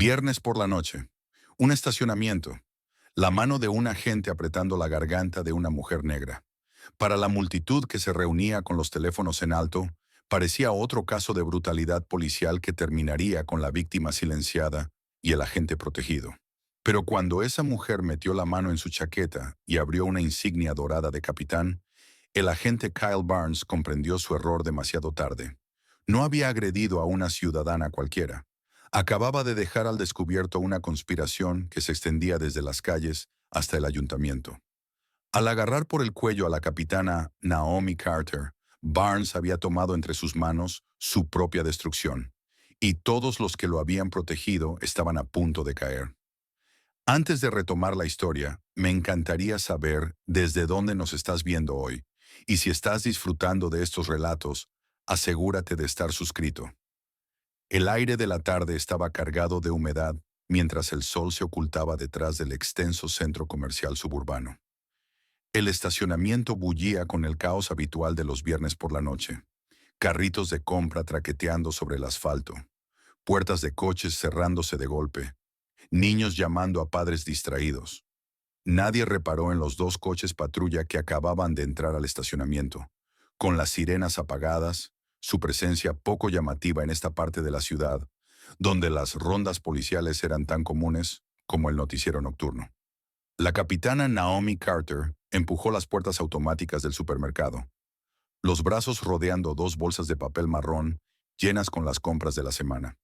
Viernes por la noche. Un estacionamiento. La mano de un agente apretando la garganta de una mujer negra. Para la multitud que se reunía con los teléfonos en alto, parecía otro caso de brutalidad policial que terminaría con la víctima silenciada y el agente protegido. Pero cuando esa mujer metió la mano en su chaqueta y abrió una insignia dorada de capitán, el agente Kyle Barnes comprendió su error demasiado tarde. No había agredido a una ciudadana cualquiera. Acababa de dejar al descubierto una conspiración que se extendía desde las calles hasta el ayuntamiento. Al agarrar por el cuello a la capitana Naomi Carter, Barnes había tomado entre sus manos su propia destrucción, y todos los que lo habían protegido estaban a punto de caer. Antes de retomar la historia, me encantaría saber desde dónde nos estás viendo hoy, y si estás disfrutando de estos relatos, asegúrate de estar suscrito. El aire de la tarde estaba cargado de humedad mientras el sol se ocultaba detrás del extenso centro comercial suburbano. El estacionamiento bullía con el caos habitual de los viernes por la noche. Carritos de compra traqueteando sobre el asfalto, puertas de coches cerrándose de golpe, niños llamando a padres distraídos. Nadie reparó en los dos coches patrulla que acababan de entrar al estacionamiento, con las sirenas apagadas, su presencia poco llamativa en esta parte de la ciudad, donde las rondas policiales eran tan comunes como el noticiero nocturno. La capitana Naomi Carter empujó las puertas automáticas del supermercado, los brazos rodeando dos bolsas de papel marrón llenas con las compras de la semana.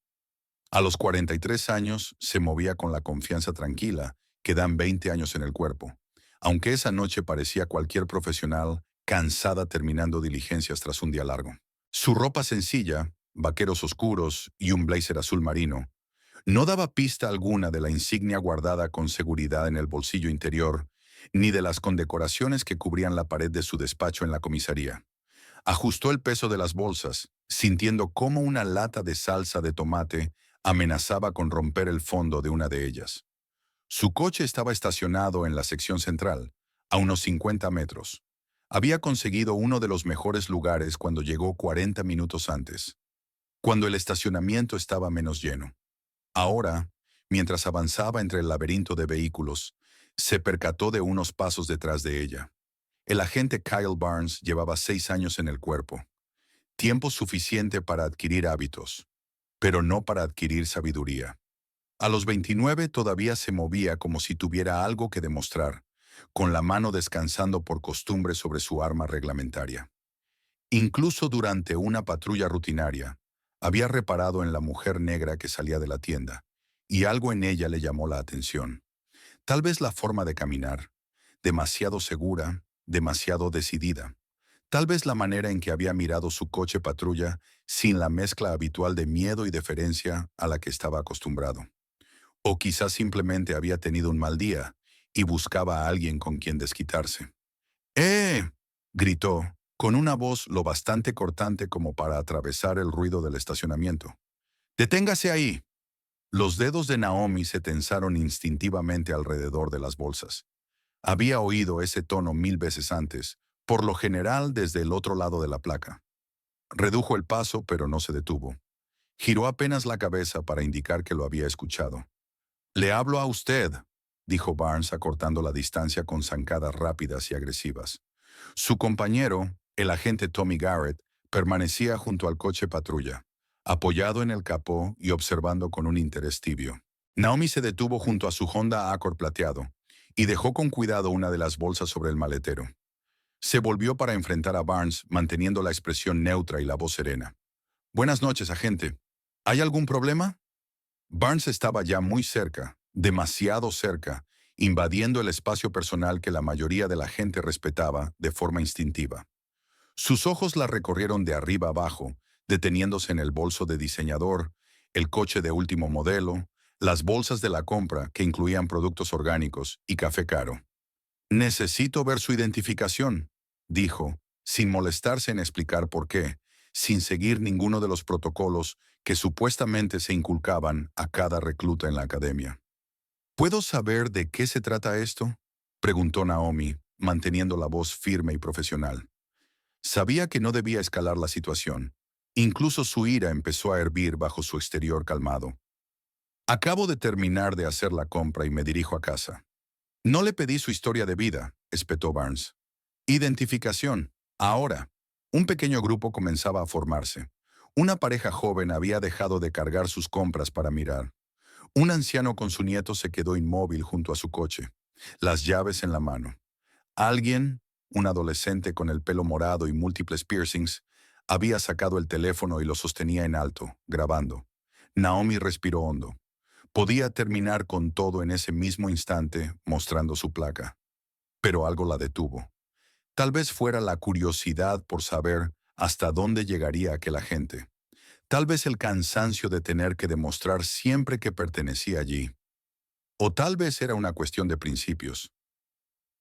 A los 43 años se movía con la confianza tranquila que dan 20 años en el cuerpo, aunque esa noche parecía cualquier profesional cansada terminando diligencias tras un día largo. Su ropa sencilla, vaqueros oscuros y un blazer azul marino, no daba pista alguna de la insignia guardada con seguridad en el bolsillo interior, ni de las condecoraciones que cubrían la pared de su despacho en la comisaría. Ajustó el peso de las bolsas, sintiendo cómo una lata de salsa de tomate amenazaba con romper el fondo de una de ellas. Su coche estaba estacionado en la sección central, a unos 50 metros. Había conseguido uno de los mejores lugares cuando llegó 40 minutos antes, cuando el estacionamiento estaba menos lleno. Ahora, mientras avanzaba entre el laberinto de vehículos, se percató de unos pasos detrás de ella. El agente Kyle Barnes llevaba 6 años en el cuerpo, tiempo suficiente para adquirir hábitos, pero no para adquirir sabiduría. A los 29 todavía se movía como si tuviera algo que demostrar, con la mano descansando por costumbre sobre su arma reglamentaria. Incluso durante una patrulla rutinaria, había reparado en la mujer negra que salía de la tienda, y algo en ella le llamó la atención. Tal vez la forma de caminar, demasiado segura, demasiado decidida. Tal vez la manera en que había mirado su coche patrulla sin la mezcla habitual de miedo y deferencia a la que estaba acostumbrado. O quizás simplemente había tenido un mal día y buscaba a alguien con quien desquitarse. ¡Eh! Gritó, con una voz lo bastante cortante como para atravesar el ruido del estacionamiento. ¡Deténgase ahí! Los dedos de Naomi se tensaron instintivamente alrededor de las bolsas. Había oído ese tono 1000 veces antes, por lo general desde el otro lado de la placa. Redujo el paso, pero no se detuvo. Giró apenas la cabeza para indicar que lo había escuchado. «Le hablo a usted», dijo Barnes acortando la distancia con zancadas rápidas y agresivas. Su compañero, el agente Tommy Garrett, permanecía junto al coche patrulla, apoyado en el capó y observando con un interés tibio. Naomi se detuvo junto a su Honda Accord plateado y dejó con cuidado una de las bolsas sobre el maletero. Se volvió para enfrentar a Barnes, manteniendo la expresión neutra y la voz serena. «Buenas noches, agente. ¿Hay algún problema?» Barnes estaba ya muy cerca, demasiado cerca, invadiendo el espacio personal que la mayoría de la gente respetaba de forma instintiva. Sus ojos la recorrieron de arriba abajo, deteniéndose en el bolso de diseñador, el coche de último modelo, las bolsas de la compra que incluían productos orgánicos y café caro. «Necesito ver su identificación», dijo, sin molestarse en explicar por qué, sin seguir ninguno de los protocolos que supuestamente se inculcaban a cada recluta en la academia. «¿Puedo saber de qué se trata esto?», preguntó Naomi, manteniendo la voz firme y profesional. Sabía que no debía escalar la situación. Incluso su ira empezó a hervir bajo su exterior calmado. Acabo de terminar de hacer la compra y me dirijo a casa. No le pedí su historia de vida, espetó Barnes. Identificación. Ahora. Un pequeño grupo comenzaba a formarse. Una pareja joven había dejado de cargar sus compras para mirar. Un anciano con su nieto se quedó inmóvil junto a su coche, las llaves en la mano. Alguien, un adolescente con el pelo morado y múltiples piercings, había sacado el teléfono y lo sostenía en alto, grabando. Naomi respiró hondo. Podía terminar con todo en ese mismo instante, mostrando su placa. Pero algo la detuvo. Tal vez fuera la curiosidad por saber hasta dónde llegaría aquel agente. Tal vez el cansancio de tener que demostrar siempre que pertenecía allí. O tal vez era una cuestión de principios.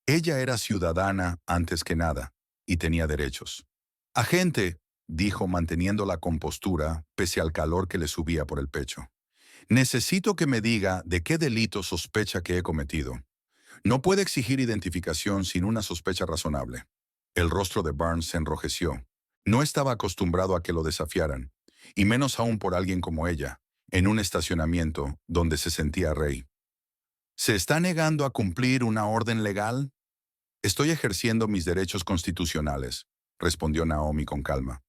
Ella era ciudadana antes que nada, y tenía derechos. Agente, dijo manteniendo la compostura pese al calor que le subía por el pecho. Necesito que me diga de qué delito sospecha que he cometido. No puede exigir identificación sin una sospecha razonable. El rostro de Barnes se enrojeció. No estaba acostumbrado a que lo desafiaran, y menos aún por alguien como ella, en un estacionamiento donde se sentía rey. ¿Se está negando a cumplir una orden legal? Estoy ejerciendo mis derechos constitucionales, respondió Naomi con calma.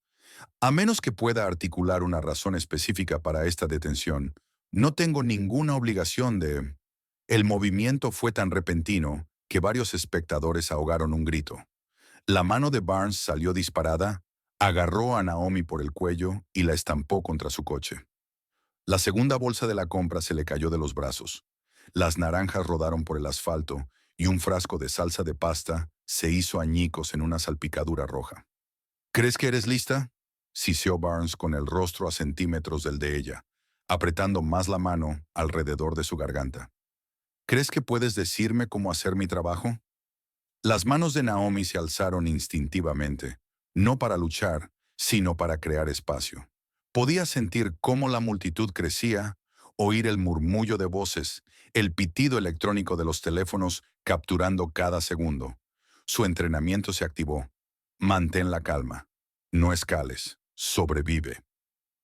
A menos que pueda articular una razón específica para esta detención, no tengo ninguna obligación de... El movimiento fue tan repentino que varios espectadores ahogaron un grito. La mano de Barnes salió disparada, agarró a Naomi por el cuello y la estampó contra su coche. La segunda bolsa de la compra se le cayó de los brazos. Las naranjas rodaron por el asfalto y un frasco de salsa de pasta se hizo añicos en una salpicadura roja. ¿Crees que eres lista?, siseó Barnes con el rostro a centímetros del de ella, apretando más la mano alrededor de su garganta. ¿Crees que puedes decirme cómo hacer mi trabajo? Las manos de Naomi se alzaron instintivamente, no para luchar, sino para crear espacio. Podía sentir cómo la multitud crecía, oír el murmullo de voces, el pitido electrónico de los teléfonos capturando cada segundo. Su entrenamiento se activó. Mantén la calma. No escales. Sobrevive.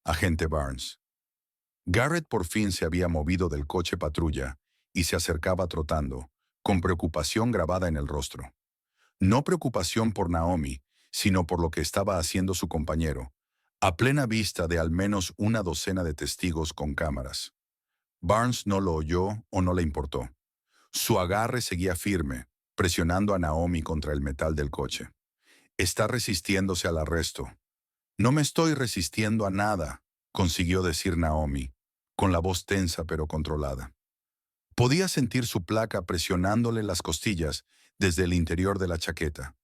Agente Barnes. Garrett por fin se había movido del coche patrulla y se acercaba trotando, con preocupación grabada en el rostro. No preocupación por Naomi, sino por lo que estaba haciendo su compañero, a plena vista de al menos una docena de testigos con cámaras. Barnes no lo oyó o no le importó. Su agarre seguía firme, presionando a Naomi contra el metal del coche. Está resistiéndose al arresto. No me estoy resistiendo a nada, consiguió decir Naomi, con la voz tensa pero controlada. Podía sentir su placa presionándole las costillas desde el interior de la chaqueta.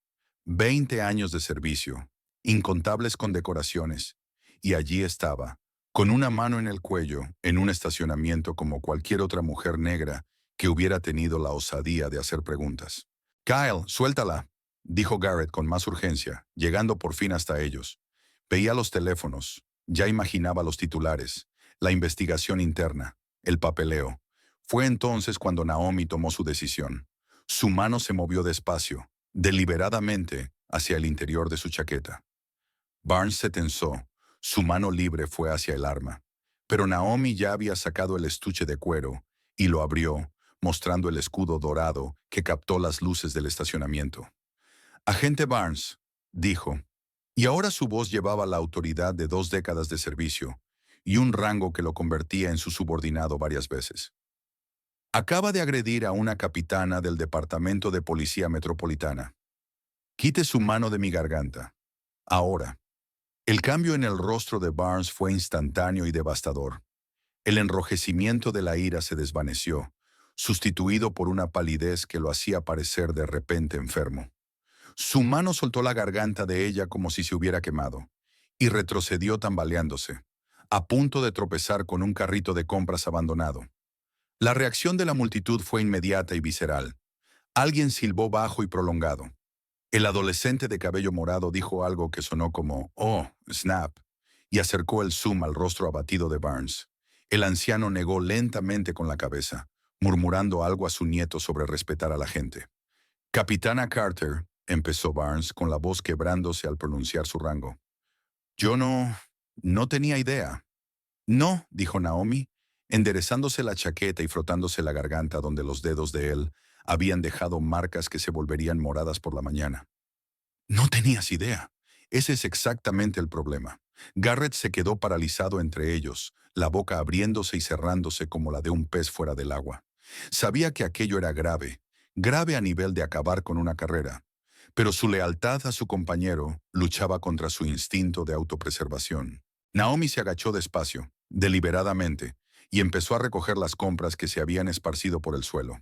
20 años de servicio, incontables condecoraciones, y allí estaba, con una mano en el cuello, en un estacionamiento como cualquier otra mujer negra que hubiera tenido la osadía de hacer preguntas. «Kyle, suéltala», dijo Garrett con más urgencia, llegando por fin hasta ellos. Veía los teléfonos, ya imaginaba los titulares, la investigación interna, el papeleo. Fue entonces cuando Naomi tomó su decisión. Su mano se movió despacio, deliberadamente, hacia el interior de su chaqueta. Barnes se tensó. Su mano libre fue hacia el arma. Pero Naomi ya había sacado el estuche de cuero y lo abrió, mostrando el escudo dorado que captó las luces del estacionamiento. «Agente Barnes», dijo, y ahora su voz llevaba la autoridad de 2 décadas de servicio y un rango que lo convertía en su subordinado varias veces. Acaba de agredir a una capitana del Departamento de Policía Metropolitana. Quite su mano de mi garganta. Ahora. El cambio en el rostro de Barnes fue instantáneo y devastador. El enrojecimiento de la ira se desvaneció, sustituido por una palidez que lo hacía parecer de repente enfermo. Su mano soltó la garganta de ella como si se hubiera quemado, y retrocedió tambaleándose, a punto de tropezar con un carrito de compras abandonado. La reacción de la multitud fue inmediata y visceral. Alguien silbó bajo y prolongado. El adolescente de cabello morado dijo algo que sonó como «Oh, snap», y acercó el zoom al rostro abatido de Barnes. El anciano negó lentamente con la cabeza, murmurando algo a su nieto sobre respetar a la gente. «Capitana Carter», empezó Barnes con la voz quebrándose al pronunciar su rango. «Yo no tenía idea». «No», dijo Naomi, enderezándose la chaqueta y frotándose la garganta donde los dedos de él habían dejado marcas que se volverían moradas por la mañana. No tenías idea. Ese es exactamente el problema. Garrett se quedó paralizado entre ellos, la boca abriéndose y cerrándose como la de un pez fuera del agua. Sabía que aquello era grave, grave a nivel de acabar con una carrera, pero su lealtad a su compañero luchaba contra su instinto de autopreservación. Naomi se agachó despacio, deliberadamente, y empezó a recoger las compras que se habían esparcido por el suelo.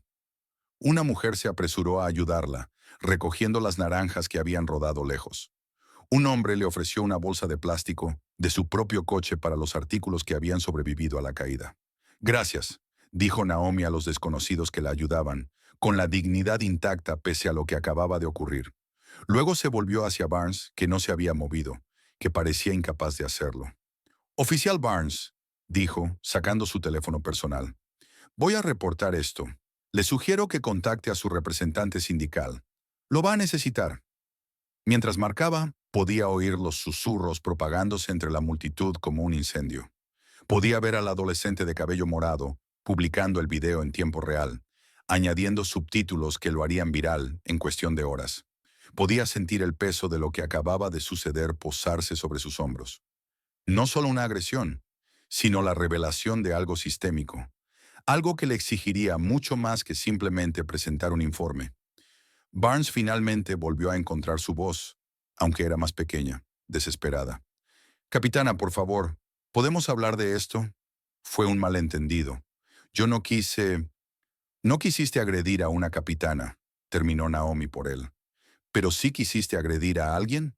Una mujer se apresuró a ayudarla, recogiendo las naranjas que habían rodado lejos. Un hombre le ofreció una bolsa de plástico de su propio coche para los artículos que habían sobrevivido a la caída. Gracias, dijo Naomi a los desconocidos que la ayudaban, con la dignidad intacta pese a lo que acababa de ocurrir. Luego se volvió hacia Barnes, que no se había movido, que parecía incapaz de hacerlo. Oficial Barnes, dijo, sacando su teléfono personal. Voy a reportar esto. Le sugiero que contacte a su representante sindical. Lo va a necesitar. Mientras marcaba, podía oír los susurros propagándose entre la multitud como un incendio. Podía ver al adolescente de cabello morado publicando el video en tiempo real, añadiendo subtítulos que lo harían viral en cuestión de horas. Podía sentir el peso de lo que acababa de suceder posarse sobre sus hombros. No solo una agresión, sino la revelación de algo sistémico, algo que le exigiría mucho más que simplemente presentar un informe. Barnes finalmente volvió a encontrar su voz, aunque era más pequeña, desesperada. Capitana, por favor, ¿podemos hablar de esto? Fue un malentendido. Yo no quise... No quisiste agredir a una capitana, terminó Naomi por él. ¿Pero sí quisiste agredir a alguien?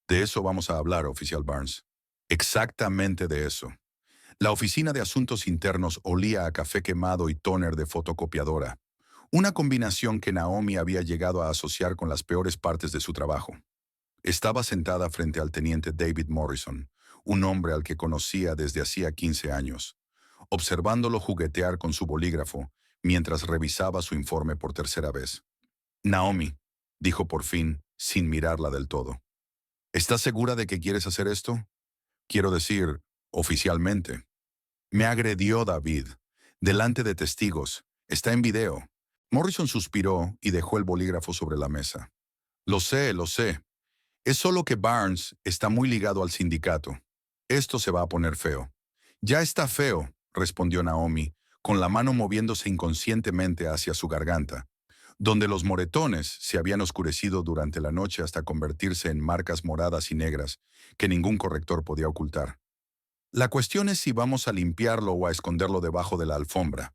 De eso vamos a hablar, oficial Barnes. Exactamente de eso. La oficina de asuntos internos olía a café quemado y tóner de fotocopiadora, una combinación que Naomi había llegado a asociar con las peores partes de su trabajo. Estaba sentada frente al teniente David Morrison, un hombre al que conocía desde hacía 15 años, observándolo juguetear con su bolígrafo mientras revisaba su informe por tercera vez. Naomi, dijo por fin, sin mirarla del todo. ¿Estás segura de que quieres hacer esto? Quiero decir, oficialmente. Me agredió David, delante de testigos. Está en video. Morrison suspiró y dejó el bolígrafo sobre la mesa. Lo sé, lo sé. Es solo que Barnes está muy ligado al sindicato. Esto se va a poner feo. Ya está feo, respondió Naomi, con la mano moviéndose inconscientemente hacia su garganta, donde los moretones se habían oscurecido durante la noche hasta convertirse en marcas moradas y negras que ningún corrector podía ocultar. La cuestión es si vamos a limpiarlo o a esconderlo debajo de la alfombra.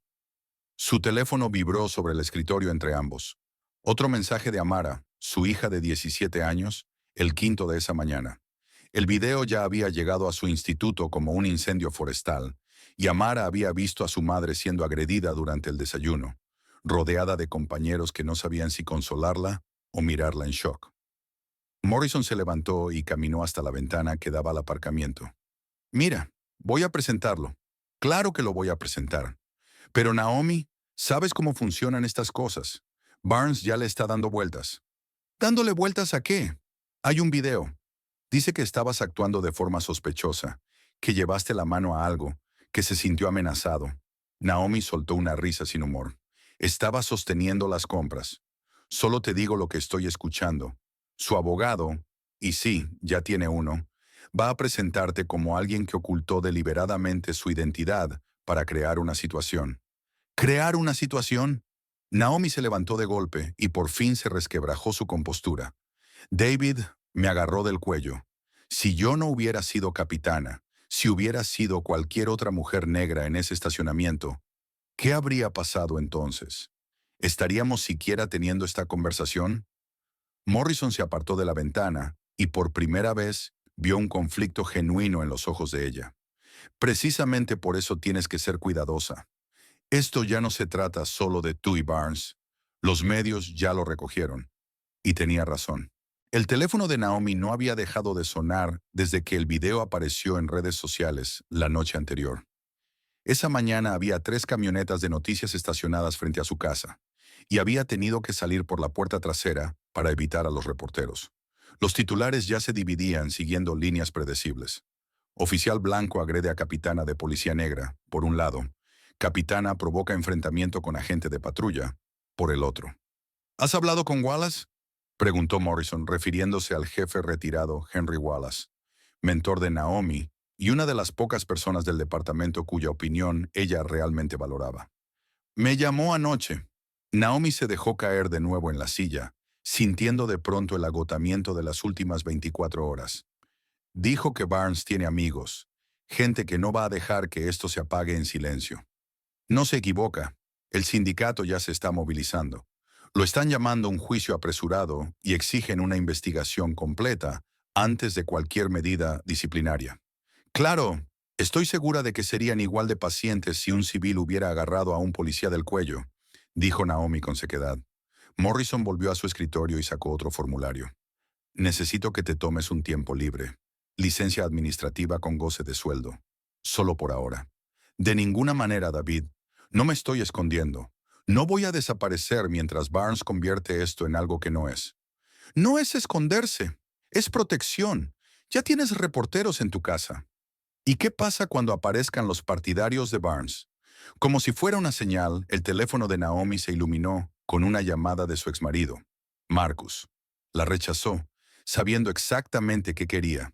Su teléfono vibró sobre el escritorio entre ambos. Otro mensaje de Amara, su hija de 17 años, el quinto de esa mañana. El video ya había llegado a su instituto como un incendio forestal, y Amara había visto a su madre siendo agredida durante el desayuno, rodeada de compañeros que no sabían si consolarla o mirarla en shock. Morrison se levantó y caminó hasta la ventana que daba al aparcamiento. Mira, voy a presentarlo. Claro que lo voy a presentar. Pero Naomi, ¿sabes cómo funcionan estas cosas? Barnes ya le está dando vueltas. ¿Dándole vueltas a qué? Hay un video. Dice que estabas actuando de forma sospechosa, que llevaste la mano a algo, que se sintió amenazado. Naomi soltó una risa sin humor. Estaba sosteniendo las compras. Solo te digo lo que estoy escuchando. Su abogado, y sí, ya tiene uno, va a presentarte como alguien que ocultó deliberadamente su identidad para crear una situación. ¿Crear una situación? Naomi se levantó de golpe y por fin se resquebrajó su compostura. David me agarró del cuello. Si yo no hubiera sido capitana, si hubiera sido cualquier otra mujer negra en ese estacionamiento, ¿qué habría pasado entonces? ¿Estaríamos siquiera teniendo esta conversación? Morrison se apartó de la ventana y por primera vez vio un conflicto genuino en los ojos de ella. Precisamente por eso tienes que ser cuidadosa. Esto ya no se trata solo de tú y Barnes. Los medios ya lo recogieron. Y tenía razón. El teléfono de Naomi no había dejado de sonar desde que el video apareció en redes sociales la noche anterior. Esa mañana había 3 camionetas de noticias estacionadas frente a su casa, y había tenido que salir por la puerta trasera para evitar a los reporteros. Los titulares ya se dividían siguiendo líneas predecibles. Oficial blanco agrede a capitana de policía negra, por un lado. Capitana provoca enfrentamiento con agente de patrulla, por el otro. ¿Has hablado con Wallace? Preguntó Morrison, refiriéndose al jefe retirado Henry Wallace, mentor de Naomi y una de las pocas personas del departamento cuya opinión ella realmente valoraba. Me llamó anoche. Naomi se dejó caer de nuevo en la silla, sintiendo de pronto el agotamiento de las últimas 24 horas. Dijo que Barnes tiene amigos, gente que no va a dejar que esto se apague en silencio. No se equivoca, el sindicato ya se está movilizando. Lo están llamando a un juicio apresurado y exigen una investigación completa antes de cualquier medida disciplinaria. Claro, estoy segura de que serían igual de pacientes si un civil hubiera agarrado a un policía del cuello, dijo Naomi con sequedad. Morrison volvió a su escritorio y sacó otro formulario. Necesito que te tomes un tiempo libre. Licencia administrativa con goce de sueldo. Solo por ahora. De ninguna manera, David. No me estoy escondiendo. No voy a desaparecer mientras Barnes convierte esto en algo que no es. No es esconderse. Es protección. Ya tienes reporteros en tu casa. ¿Y qué pasa cuando aparezcan los partidarios de Barnes? Como si fuera una señal, el teléfono de Naomi se iluminó con una llamada de su exmarido, Marcus. La rechazó, sabiendo exactamente qué quería.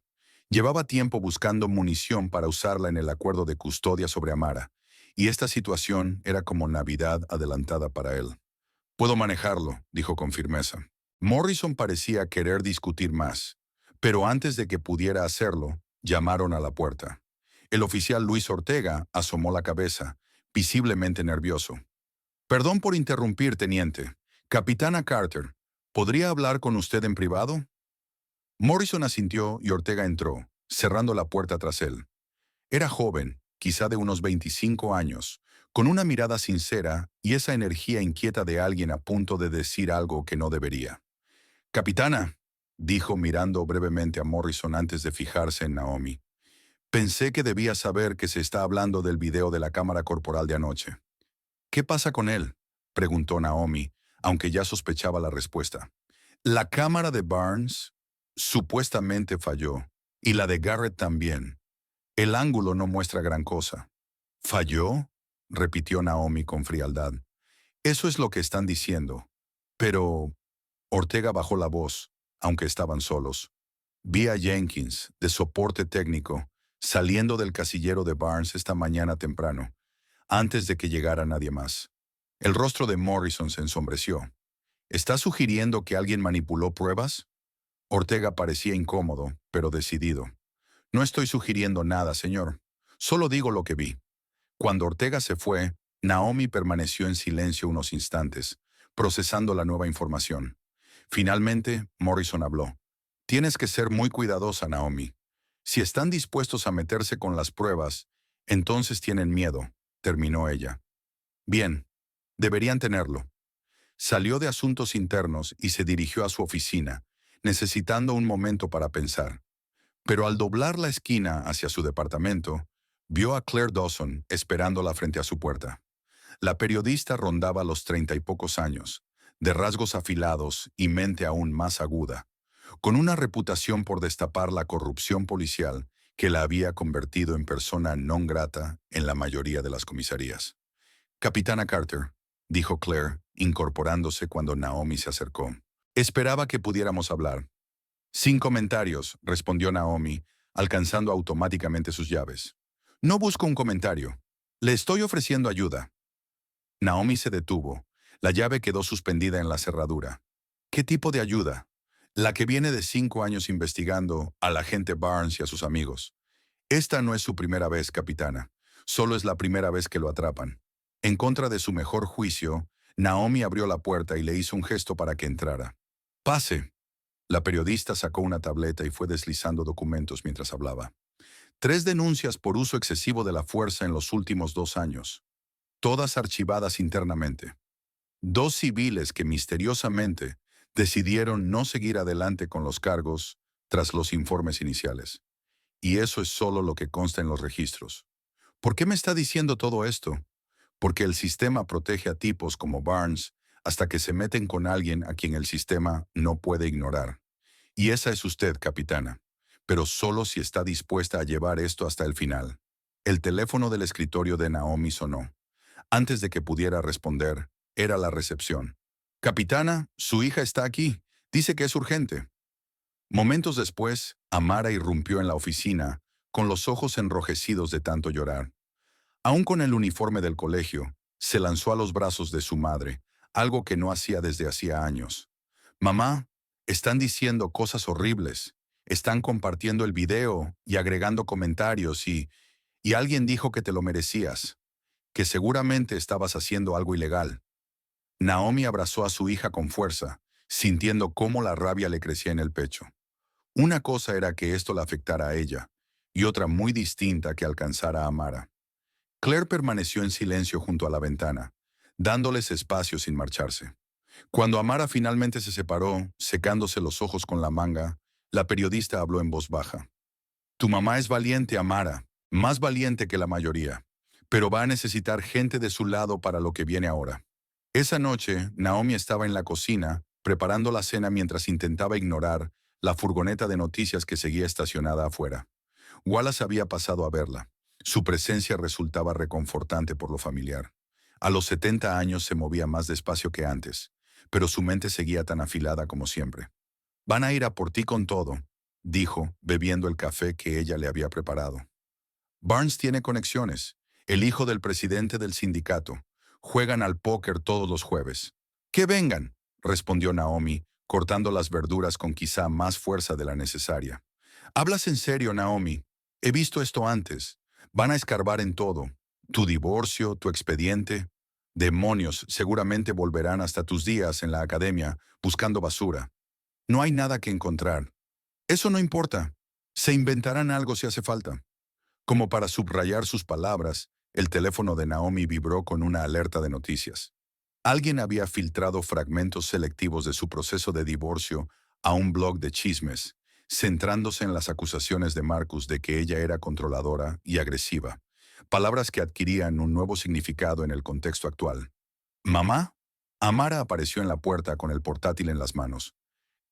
Llevaba tiempo buscando munición para usarla en el acuerdo de custodia sobre Amara, y esta situación era como Navidad adelantada para él. Puedo manejarlo, dijo con firmeza. Morrison parecía querer discutir más, pero antes de que pudiera hacerlo, llamaron a la puerta. El oficial Luis Ortega asomó la cabeza, visiblemente nervioso. Perdón por interrumpir, teniente. Capitana Carter, ¿podría hablar con usted en privado? Morrison asintió y Ortega entró, cerrando la puerta tras él. Era joven, quizá de unos 25 años, con una mirada sincera y esa energía inquieta de alguien a punto de decir algo que no debería. Capitana, dijo mirando brevemente a Morrison antes de fijarse en Naomi. Pensé que debía saber que se está hablando del video de la cámara corporal de anoche. ¿Qué pasa con él? Preguntó Naomi, aunque ya sospechaba la respuesta. La cámara de Barnes supuestamente falló, y la de Garrett también. El ángulo no muestra gran cosa. ¿Falló? Repitió Naomi con frialdad. Eso es lo que están diciendo. Pero... Ortega bajó la voz, aunque estaban solos. Vi a Jenkins, de soporte técnico, saliendo del casillero de Barnes esta mañana temprano, antes de que llegara nadie más. El rostro de Morrison se ensombreció. ¿Está sugiriendo que alguien manipuló pruebas? Ortega parecía incómodo, pero decidido. No estoy sugiriendo nada, señor. Solo digo lo que vi. Cuando Ortega se fue, Naomi permaneció en silencio unos instantes, procesando la nueva información. Finalmente, Morrison habló. Tienes que ser muy cuidadosa, Naomi. Si están dispuestos a meterse con las pruebas, entonces tienen miedo, terminó ella. Bien, deberían tenerlo. Salió de asuntos internos y se dirigió a su oficina, necesitando un momento para pensar. Pero al doblar la esquina hacia su departamento, vio a Claire Dawson esperándola frente a su puerta. La periodista rondaba los 30 y pocos años, de rasgos afilados y mente aún más aguda, con una reputación por destapar la corrupción policial que la había convertido en persona non grata en la mayoría de las comisarías. Capitana Carter, dijo Claire, incorporándose cuando Naomi se acercó. Esperaba que pudiéramos hablar. Sin comentarios, respondió Naomi, alcanzando automáticamente sus llaves. No busco un comentario. Le estoy ofreciendo ayuda. Naomi se detuvo. La llave quedó suspendida en la cerradura. ¿Qué tipo de ayuda? La que viene de 5 años investigando al agente Barnes y a sus amigos. Esta no es su primera vez, capitana. Solo es la primera vez que lo atrapan. En contra de su mejor juicio, Naomi abrió la puerta y le hizo un gesto para que entrara. Pase. La periodista sacó una tableta y fue deslizando documentos mientras hablaba. 3 denuncias por uso excesivo de la fuerza en los últimos 2 años. Todas archivadas internamente. 2 civiles que misteriosamente decidieron no seguir adelante con los cargos tras los informes iniciales. Y eso es solo lo que consta en los registros. ¿Por qué me está diciendo todo esto? Porque el sistema protege a tipos como Barnes hasta que se meten con alguien a quien el sistema no puede ignorar. Y esa es usted, capitana, pero solo si está dispuesta a llevar esto hasta el final. El teléfono del escritorio de Naomi sonó. Antes de que pudiera responder, era la recepción. Capitana, su hija está aquí. Dice que es urgente. Momentos después, Amara irrumpió en la oficina, con los ojos enrojecidos de tanto llorar. Aún con el uniforme del colegio, se lanzó a los brazos de su madre, algo que no hacía desde hacía años. Mamá, están diciendo cosas horribles. Están compartiendo el video y agregando comentarios y alguien dijo que te lo merecías, que seguramente estabas haciendo algo ilegal. Naomi abrazó a su hija con fuerza, sintiendo cómo la rabia le crecía en el pecho. Una cosa era que esto la afectara a ella, y otra muy distinta que alcanzara a Amara. Claire permaneció en silencio junto a la ventana, dándoles espacio sin marcharse. Cuando Amara finalmente se separó, secándose los ojos con la manga, la periodista habló en voz baja. Tu mamá es valiente, Amara, más valiente que la mayoría, pero va a necesitar gente de su lado para lo que viene ahora. Esa noche, Naomi estaba en la cocina, preparando la cena mientras intentaba ignorar la furgoneta de noticias que seguía estacionada afuera. Wallace había pasado a verla. Su presencia resultaba reconfortante por lo familiar. A los 70 años se movía más despacio que antes, pero su mente seguía tan afilada como siempre. Van a ir a por ti con todo, dijo, bebiendo el café que ella le había preparado. Barnes tiene conexiones. El hijo del presidente del sindicato. Juegan al póker todos los jueves. Que vengan, respondió Naomi, cortando las verduras con quizá más fuerza de la necesaria. ¿Hablas en serio, Naomi? He visto esto antes. Van a escarbar en todo. Tu divorcio, tu expediente. Demonios, seguramente volverán hasta tus días en la academia buscando basura. No hay nada que encontrar. Eso no importa. Se inventarán algo si hace falta. Como para subrayar sus palabras, el teléfono de Naomi vibró con una alerta de noticias. Alguien había filtrado fragmentos selectivos de su proceso de divorcio a un blog de chismes, centrándose en las acusaciones de Marcus de que ella era controladora y agresiva, palabras que adquirían un nuevo significado en el contexto actual. ¿Mamá? Amara apareció en la puerta con el portátil en las manos.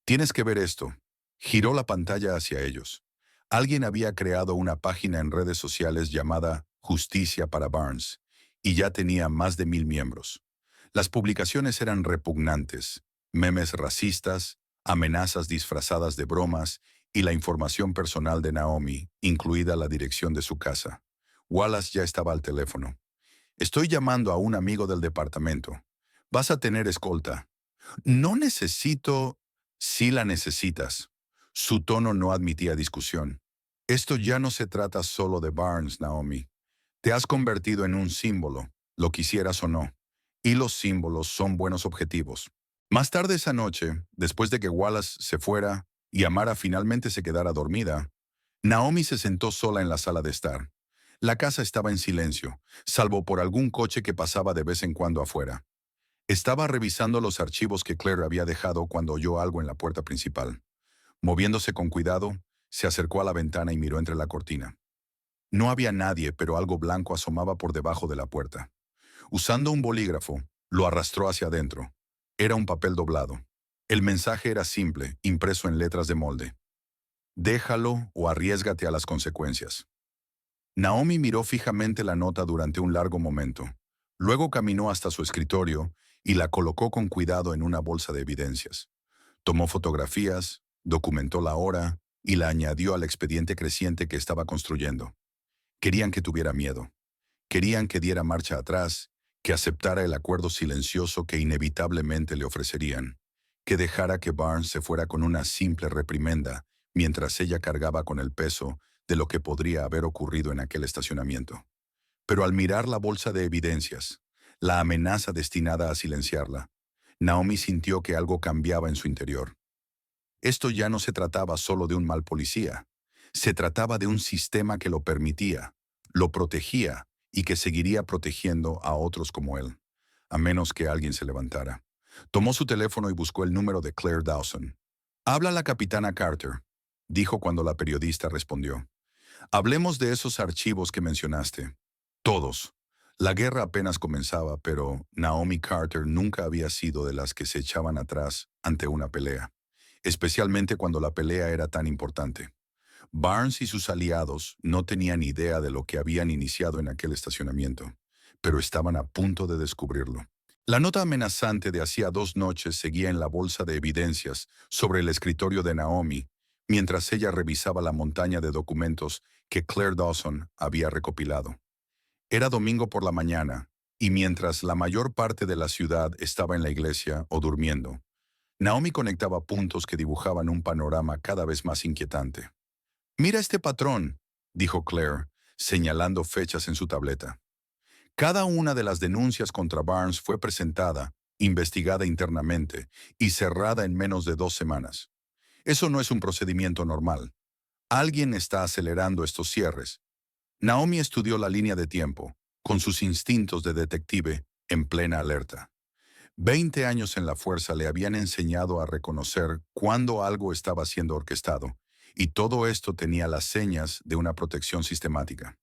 Tienes que ver esto. Giró la pantalla hacia ellos. Alguien había creado una página en redes sociales llamada Justicia para Barnes, y ya tenía más de 1000 miembros. Las publicaciones eran repugnantes, memes racistas, amenazas disfrazadas de bromas y la información personal de Naomi, incluida la dirección de su casa. Wallace ya estaba al teléfono. Estoy llamando a un amigo del departamento. Vas a tener escolta. No necesito... Sí la necesitas. Su tono no admitía discusión. Esto ya no se trata solo de Barnes, Naomi. Te has convertido en un símbolo, lo quisieras o no. Y los símbolos son buenos objetivos. Más tarde esa noche, después de que Wallace se fuera y Amara finalmente se quedara dormida, Naomi se sentó sola en la sala de estar. La casa estaba en silencio, salvo por algún coche que pasaba de vez en cuando afuera. Estaba revisando los archivos que Claire había dejado cuando oyó algo en la puerta principal. Moviéndose con cuidado, se acercó a la ventana y miró entre la cortina. No había nadie, pero algo blanco asomaba por debajo de la puerta. Usando un bolígrafo, lo arrastró hacia adentro. Era un papel doblado. El mensaje era simple, impreso en letras de molde. Déjalo o arriésgate a las consecuencias. Naomi miró fijamente la nota durante un largo momento. Luego caminó hasta su escritorio y la colocó con cuidado en una bolsa de evidencias. Tomó fotografías, documentó la hora y la añadió al expediente creciente que estaba construyendo. Querían que tuviera miedo. Querían que diera marcha atrás, que aceptara el acuerdo silencioso que inevitablemente le ofrecerían, que dejara que Barnes se fuera con una simple reprimenda mientras ella cargaba con el peso de lo que podría haber ocurrido en aquel estacionamiento. Pero al mirar la bolsa de evidencias, la amenaza destinada a silenciarla, Naomi sintió que algo cambiaba en su interior. Esto ya no se trataba solo de un mal policía. Se trataba de un sistema que lo permitía, lo protegía y que seguiría protegiendo a otros como él, a menos que alguien se levantara. Tomó su teléfono y buscó el número de Claire Dawson. «Habla la capitana Carter», dijo cuando la periodista respondió. «Hablemos de esos archivos que mencionaste. Todos». La guerra apenas comenzaba, pero Naomi Carter nunca había sido de las que se echaban atrás ante una pelea, especialmente cuando la pelea era tan importante. Barnes y sus aliados no tenían idea de lo que habían iniciado en aquel estacionamiento, pero estaban a punto de descubrirlo. La nota amenazante de hacía 2 noches seguía en la bolsa de evidencias sobre el escritorio de Naomi, mientras ella revisaba la montaña de documentos que Claire Dawson había recopilado. Era domingo por la mañana, y mientras la mayor parte de la ciudad estaba en la iglesia o durmiendo, Naomi conectaba puntos que dibujaban un panorama cada vez más inquietante. «Mira este patrón», dijo Claire, señalando fechas en su tableta. Cada una de las denuncias contra Barnes fue presentada, investigada internamente y cerrada en menos de 2 semanas. Eso no es un procedimiento normal. Alguien está acelerando estos cierres. Naomi estudió la línea de tiempo, con sus instintos de detective en plena alerta. 20 años en la fuerza le habían enseñado a reconocer cuándo algo estaba siendo orquestado, y todo esto tenía las señas de una protección sistemática.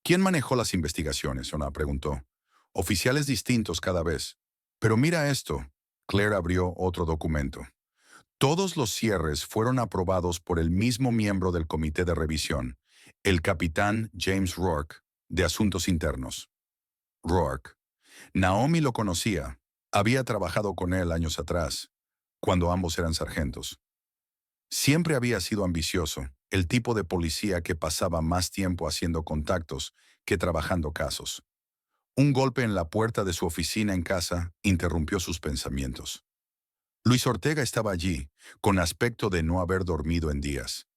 ¿Quién manejó las investigaciones?, Ona preguntó. Oficiales distintos cada vez. Pero mira esto. Claire abrió otro documento. Todos los cierres fueron aprobados por el mismo miembro del comité de revisión, el capitán James Rourke, de Asuntos Internos. Rourke. Naomi lo conocía. Había trabajado con él años atrás, cuando ambos eran sargentos. Siempre había sido ambicioso, el tipo de policía que pasaba más tiempo haciendo contactos que trabajando casos. Un golpe en la puerta de su oficina en casa interrumpió sus pensamientos. Luis Ortega estaba allí, con aspecto de no haber dormido en días.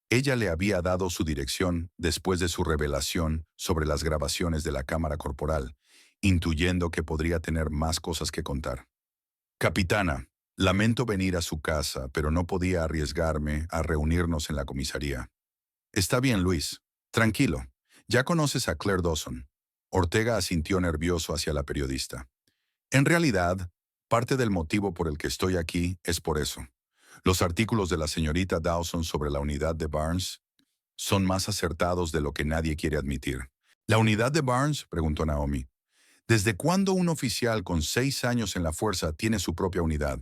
Ella le había dado su dirección después de su revelación sobre las grabaciones de la cámara corporal, intuyendo que podría tener más cosas que contar. «Capitana, lamento venir a su casa, pero no podía arriesgarme a reunirnos en la comisaría». «Está bien, Luis. Tranquilo. Ya conoces a Claire Dawson». Ortega asintió nervioso hacia la periodista. «En realidad, parte del motivo por el que estoy aquí es por eso. Los artículos de la señorita Dawson sobre la unidad de Barnes son más acertados de lo que nadie quiere admitir». «¿La unidad de Barnes?», preguntó Naomi. «¿Desde cuándo un oficial con 6 años en la fuerza tiene su propia unidad?»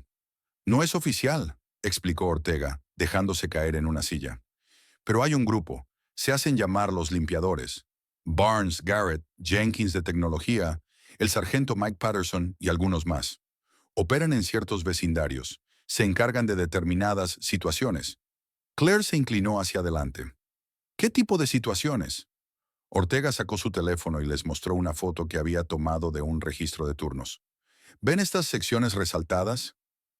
«No es oficial», explicó Ortega, dejándose caer en una silla. «Pero hay un grupo. Se hacen llamar los limpiadores. Barnes, Garrett, Jenkins de tecnología, el sargento Mike Patterson y algunos más. Operan en ciertos vecindarios. Se encargan de determinadas situaciones». Claire se inclinó hacia adelante. «¿Qué tipo de situaciones?». Ortega sacó su teléfono y les mostró una foto que había tomado de un registro de turnos. «¿Ven estas secciones resaltadas?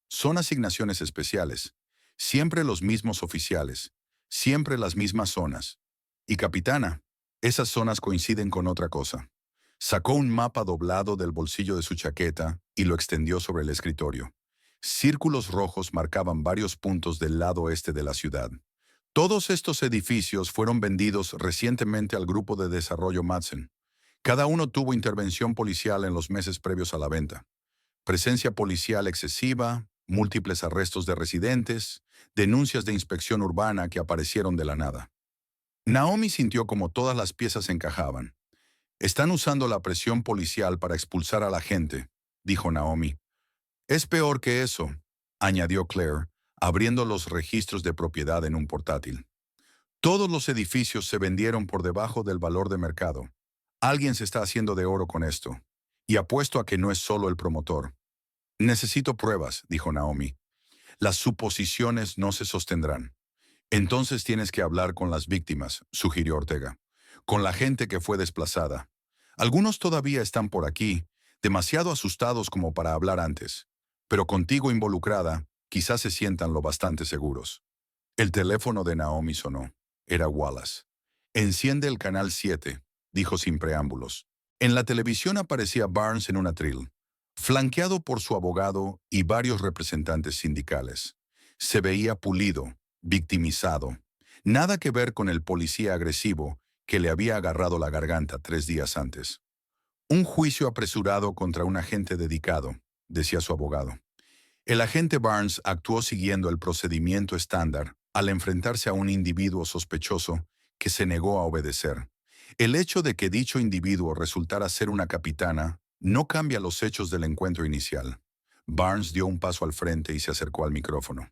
Son asignaciones especiales. Siempre los mismos oficiales. Siempre las mismas zonas. Y capitana, esas zonas coinciden con otra cosa». Sacó un mapa doblado del bolsillo de su chaqueta y lo extendió sobre el escritorio. Círculos rojos marcaban varios puntos del lado este de la ciudad. Todos estos edificios fueron vendidos recientemente al grupo de desarrollo Madsen. Cada uno tuvo intervención policial en los meses previos a la venta. Presencia policial excesiva, múltiples arrestos de residentes, denuncias de inspección urbana que aparecieron de la nada. Naomi sintió como todas las piezas encajaban. «Están usando la presión policial para expulsar a la gente», dijo Naomi. «Es peor que eso», añadió Claire, abriendo los registros de propiedad en un portátil. «Todos los edificios se vendieron por debajo del valor de mercado. Alguien se está haciendo de oro con esto. Y apuesto a que no es solo el promotor». «Necesito pruebas», dijo Naomi. «Las suposiciones no se sostendrán». «Entonces tienes que hablar con las víctimas», sugirió Ortega. «Con la gente que fue desplazada. Algunos todavía están por aquí, demasiado asustados como para hablar antes. Pero contigo involucrada, quizás se sientan lo bastante seguros». El teléfono de Naomi sonó. Era Wallace. «Enciende el canal 7», dijo sin preámbulos. En la televisión aparecía Barnes en un atril, flanqueado por su abogado y varios representantes sindicales. Se veía pulido, victimizado. Nada que ver con el policía agresivo que le había agarrado la garganta 3 días antes. «Un juicio apresurado contra un agente dedicado», decía su abogado. El agente Barnes actuó siguiendo el procedimiento estándar al enfrentarse a un individuo sospechoso que se negó a obedecer. El hecho de que dicho individuo resultara ser una capitana no cambia los hechos del encuentro inicial. Barnes dio un paso al frente y se acercó al micrófono.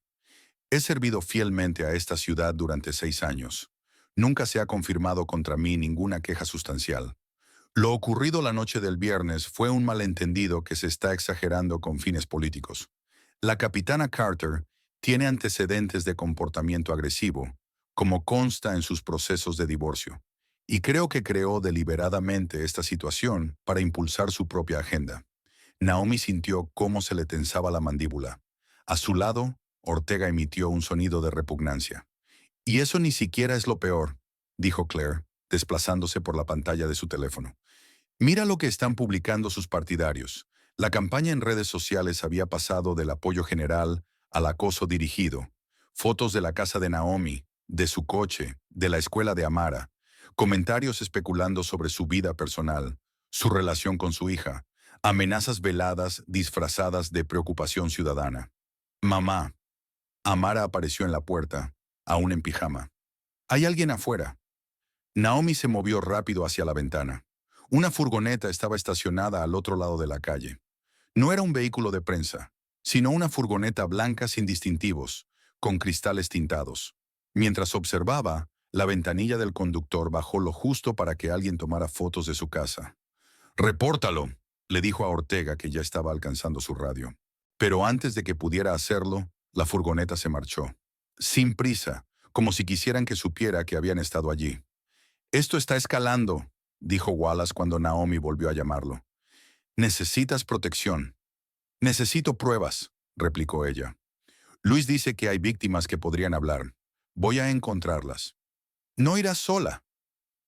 «He servido fielmente a esta ciudad durante 6 años. Nunca se ha confirmado contra mí ninguna queja sustancial. Lo ocurrido la noche del viernes fue un malentendido que se está exagerando con fines políticos. La capitana Carter tiene antecedentes de comportamiento agresivo, como consta en sus procesos de divorcio, y creo que creó deliberadamente esta situación para impulsar su propia agenda. Naomi sintió cómo se le tensaba la mandíbula. A su lado, Ortega emitió un sonido de repugnancia. Y eso ni siquiera es lo peor, dijo Claire, desplazándose por la pantalla de su teléfono. Mira lo que están publicando sus partidarios. La campaña en redes sociales había pasado del apoyo general al acoso dirigido. Fotos de la casa de Naomi, de su coche, de la escuela de Amara. Comentarios especulando sobre su vida personal, su relación con su hija. Amenazas veladas disfrazadas de preocupación ciudadana. Mamá. Amara apareció en la puerta, aún en pijama. ¿Hay alguien afuera? Naomi se movió rápido hacia la ventana. Una furgoneta estaba estacionada al otro lado de la calle. No era un vehículo de prensa, sino una furgoneta blanca sin distintivos, con cristales tintados. Mientras observaba, la ventanilla del conductor bajó lo justo para que alguien tomara fotos de su casa. «Repórtalo», le dijo a Ortega, que ya estaba alcanzando su radio. Pero antes de que pudiera hacerlo, la furgoneta se marchó. Sin prisa, como si quisieran que supiera que habían estado allí. «Esto está escalando», dijo Wallace cuando Naomi volvió a llamarlo. «Necesitas protección». «Necesito pruebas», replicó ella. «Luis dice que hay víctimas que podrían hablar. Voy a encontrarlas». «No irás sola».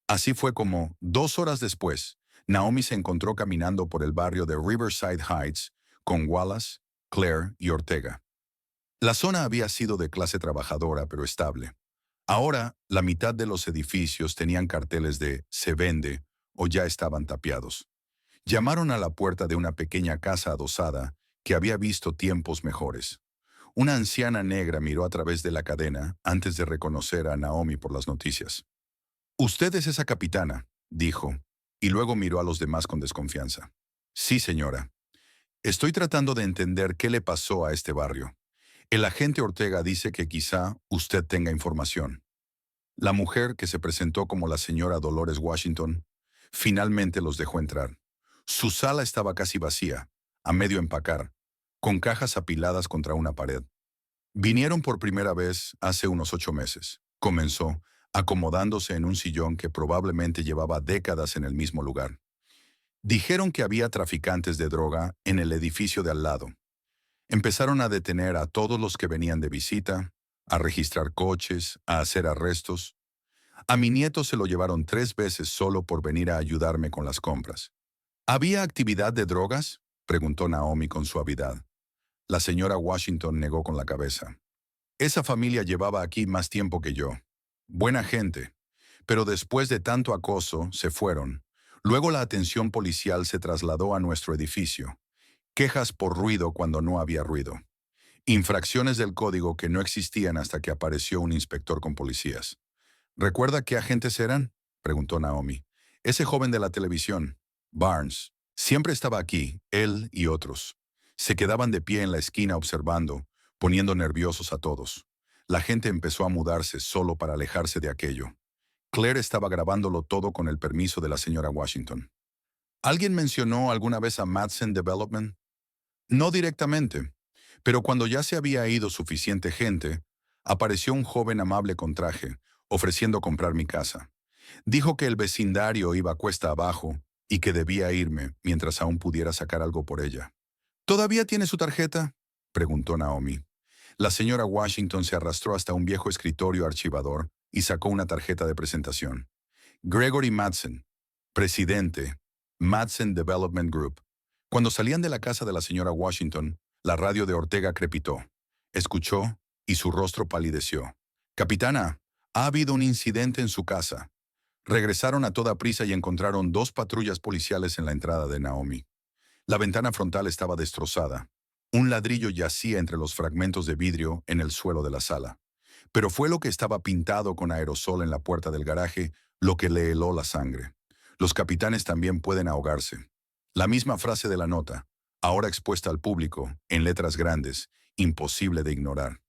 Así fue como, 2 horas después, Naomi se encontró caminando por el barrio de Riverside Heights con Wallace, Claire y Ortega. La zona había sido de clase trabajadora pero estable. Ahora, la mitad de los edificios tenían carteles de «se vende» o ya estaban tapiados. Llamaron a la puerta de una pequeña casa adosada que había visto tiempos mejores. Una anciana negra miró a través de la cadena antes de reconocer a Naomi por las noticias. «Usted es esa capitana», dijo, y luego miró a los demás con desconfianza. «Sí, señora. Estoy tratando de entender qué le pasó a este barrio. El agente Ortega dice que quizá usted tenga información». La mujer, que se presentó como la señora Dolores Washington, finalmente los dejó entrar. Su sala estaba casi vacía, a medio empacar, con cajas apiladas contra una pared. «Vinieron por primera vez hace unos 8 meses», comenzó, acomodándose en un sillón que probablemente llevaba décadas en el mismo lugar. «Dijeron que había traficantes de droga en el edificio de al lado. Empezaron a detener a todos los que venían de visita, a registrar coches, a hacer arrestos. A mi nieto se lo llevaron 3 veces solo por venir a ayudarme con las compras». «¿Había actividad de drogas?», preguntó Naomi con suavidad. La señora Washington negó con la cabeza. «Esa familia llevaba aquí más tiempo que yo. Buena gente. Pero después de tanto acoso, se fueron. Luego la atención policial se trasladó a nuestro edificio. Quejas por ruido cuando no había ruido. Infracciones del código que no existían hasta que apareció un inspector con policías». «¿Recuerda qué agentes eran?», preguntó Naomi. «Ese joven de la televisión, Barnes. Siempre estaba aquí, él y otros. Se quedaban de pie en la esquina observando, poniendo nerviosos a todos. La gente empezó a mudarse solo para alejarse de aquello. Claire estaba grabándolo todo con el permiso de la señora Washington». «¿Alguien mencionó alguna vez a Madsen Development?». «No directamente, pero cuando ya se había ido suficiente gente, apareció un joven amable con traje, ofreciendo comprar mi casa. Dijo que el vecindario iba cuesta abajo y que debía irme mientras aún pudiera sacar algo por ella». «¿Todavía tiene su tarjeta?», preguntó Naomi. La señora Washington se arrastró hasta un viejo escritorio archivador y sacó una tarjeta de presentación. «Gregory Madsen, presidente, Madsen Development Group». Cuando salían de la casa de la señora Washington, la radio de Ortega crepitó. Escuchó y su rostro palideció. «Capitana, ha habido un incidente en su casa». Regresaron a toda prisa y encontraron 2 patrullas policiales en la entrada de Naomi. La ventana frontal estaba destrozada. Un ladrillo yacía entre los fragmentos de vidrio en el suelo de la sala. Pero fue lo que estaba pintado con aerosol en la puerta del garaje lo que le heló la sangre. «Los capitanes también pueden ahogarse». La misma frase de la nota, ahora expuesta al público, en letras grandes, imposible de ignorar.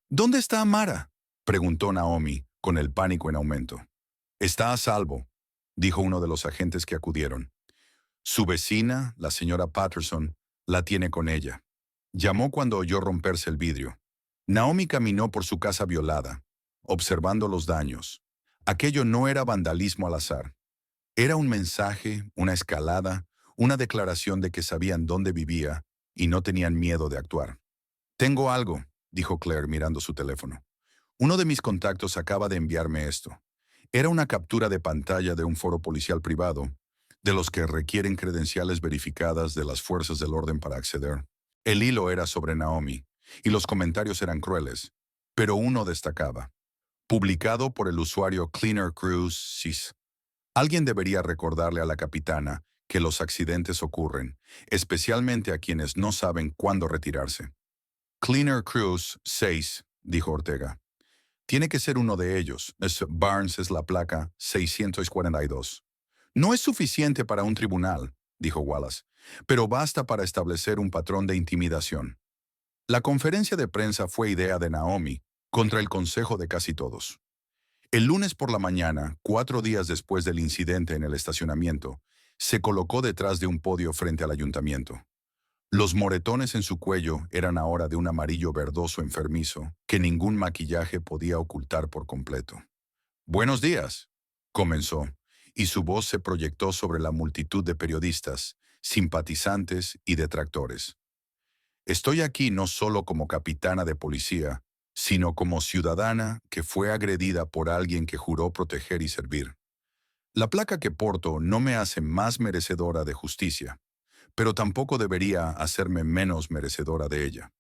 «¿Dónde está Amara?», preguntó Naomi, con el pánico en aumento. «Está a salvo», dijo uno de los agentes que acudieron. Su vecina, la señora Patterson, la tiene con ella. Llamó cuando oyó romperse el vidrio. Naomi caminó por su casa violada, observando los daños. Aquello no era vandalismo al azar. Era un mensaje, una escalada, una declaración de que sabían dónde vivía y no tenían miedo de actuar. Tengo algo, dijo Claire mirando su teléfono. Uno de mis contactos acaba de enviarme esto. Era una captura de pantalla de un foro policial privado, de los que requieren credenciales verificadas de las fuerzas del orden para acceder. El hilo era sobre Naomi, y los comentarios eran crueles, pero uno destacaba. Publicado por el usuario Cleaner Cruz SIS. Alguien debería recordarle a la capitana que los accidentes ocurren, especialmente a quienes no saben cuándo retirarse. Cleaner Cruz 6, dijo Ortega. Tiene que ser uno de ellos. Barnes es la placa 642. No es suficiente para un tribunal, dijo Wallace, pero basta para establecer un patrón de intimidación. La conferencia de prensa fue idea de Naomi, contra el consejo de casi todos. El lunes por la mañana, 4 días después del incidente en el estacionamiento, se colocó detrás de un podio frente al ayuntamiento. Los moretones en su cuello eran ahora de un amarillo verdoso enfermizo que ningún maquillaje podía ocultar por completo. «Buenos días», comenzó, y su voz se proyectó sobre la multitud de periodistas, simpatizantes y detractores. «Estoy aquí no solo como capitana de policía, sino como ciudadana que fue agredida por alguien que juró proteger y servir. La placa que porto no me hace más merecedora de justicia, pero tampoco debería hacerme menos merecedora de ella».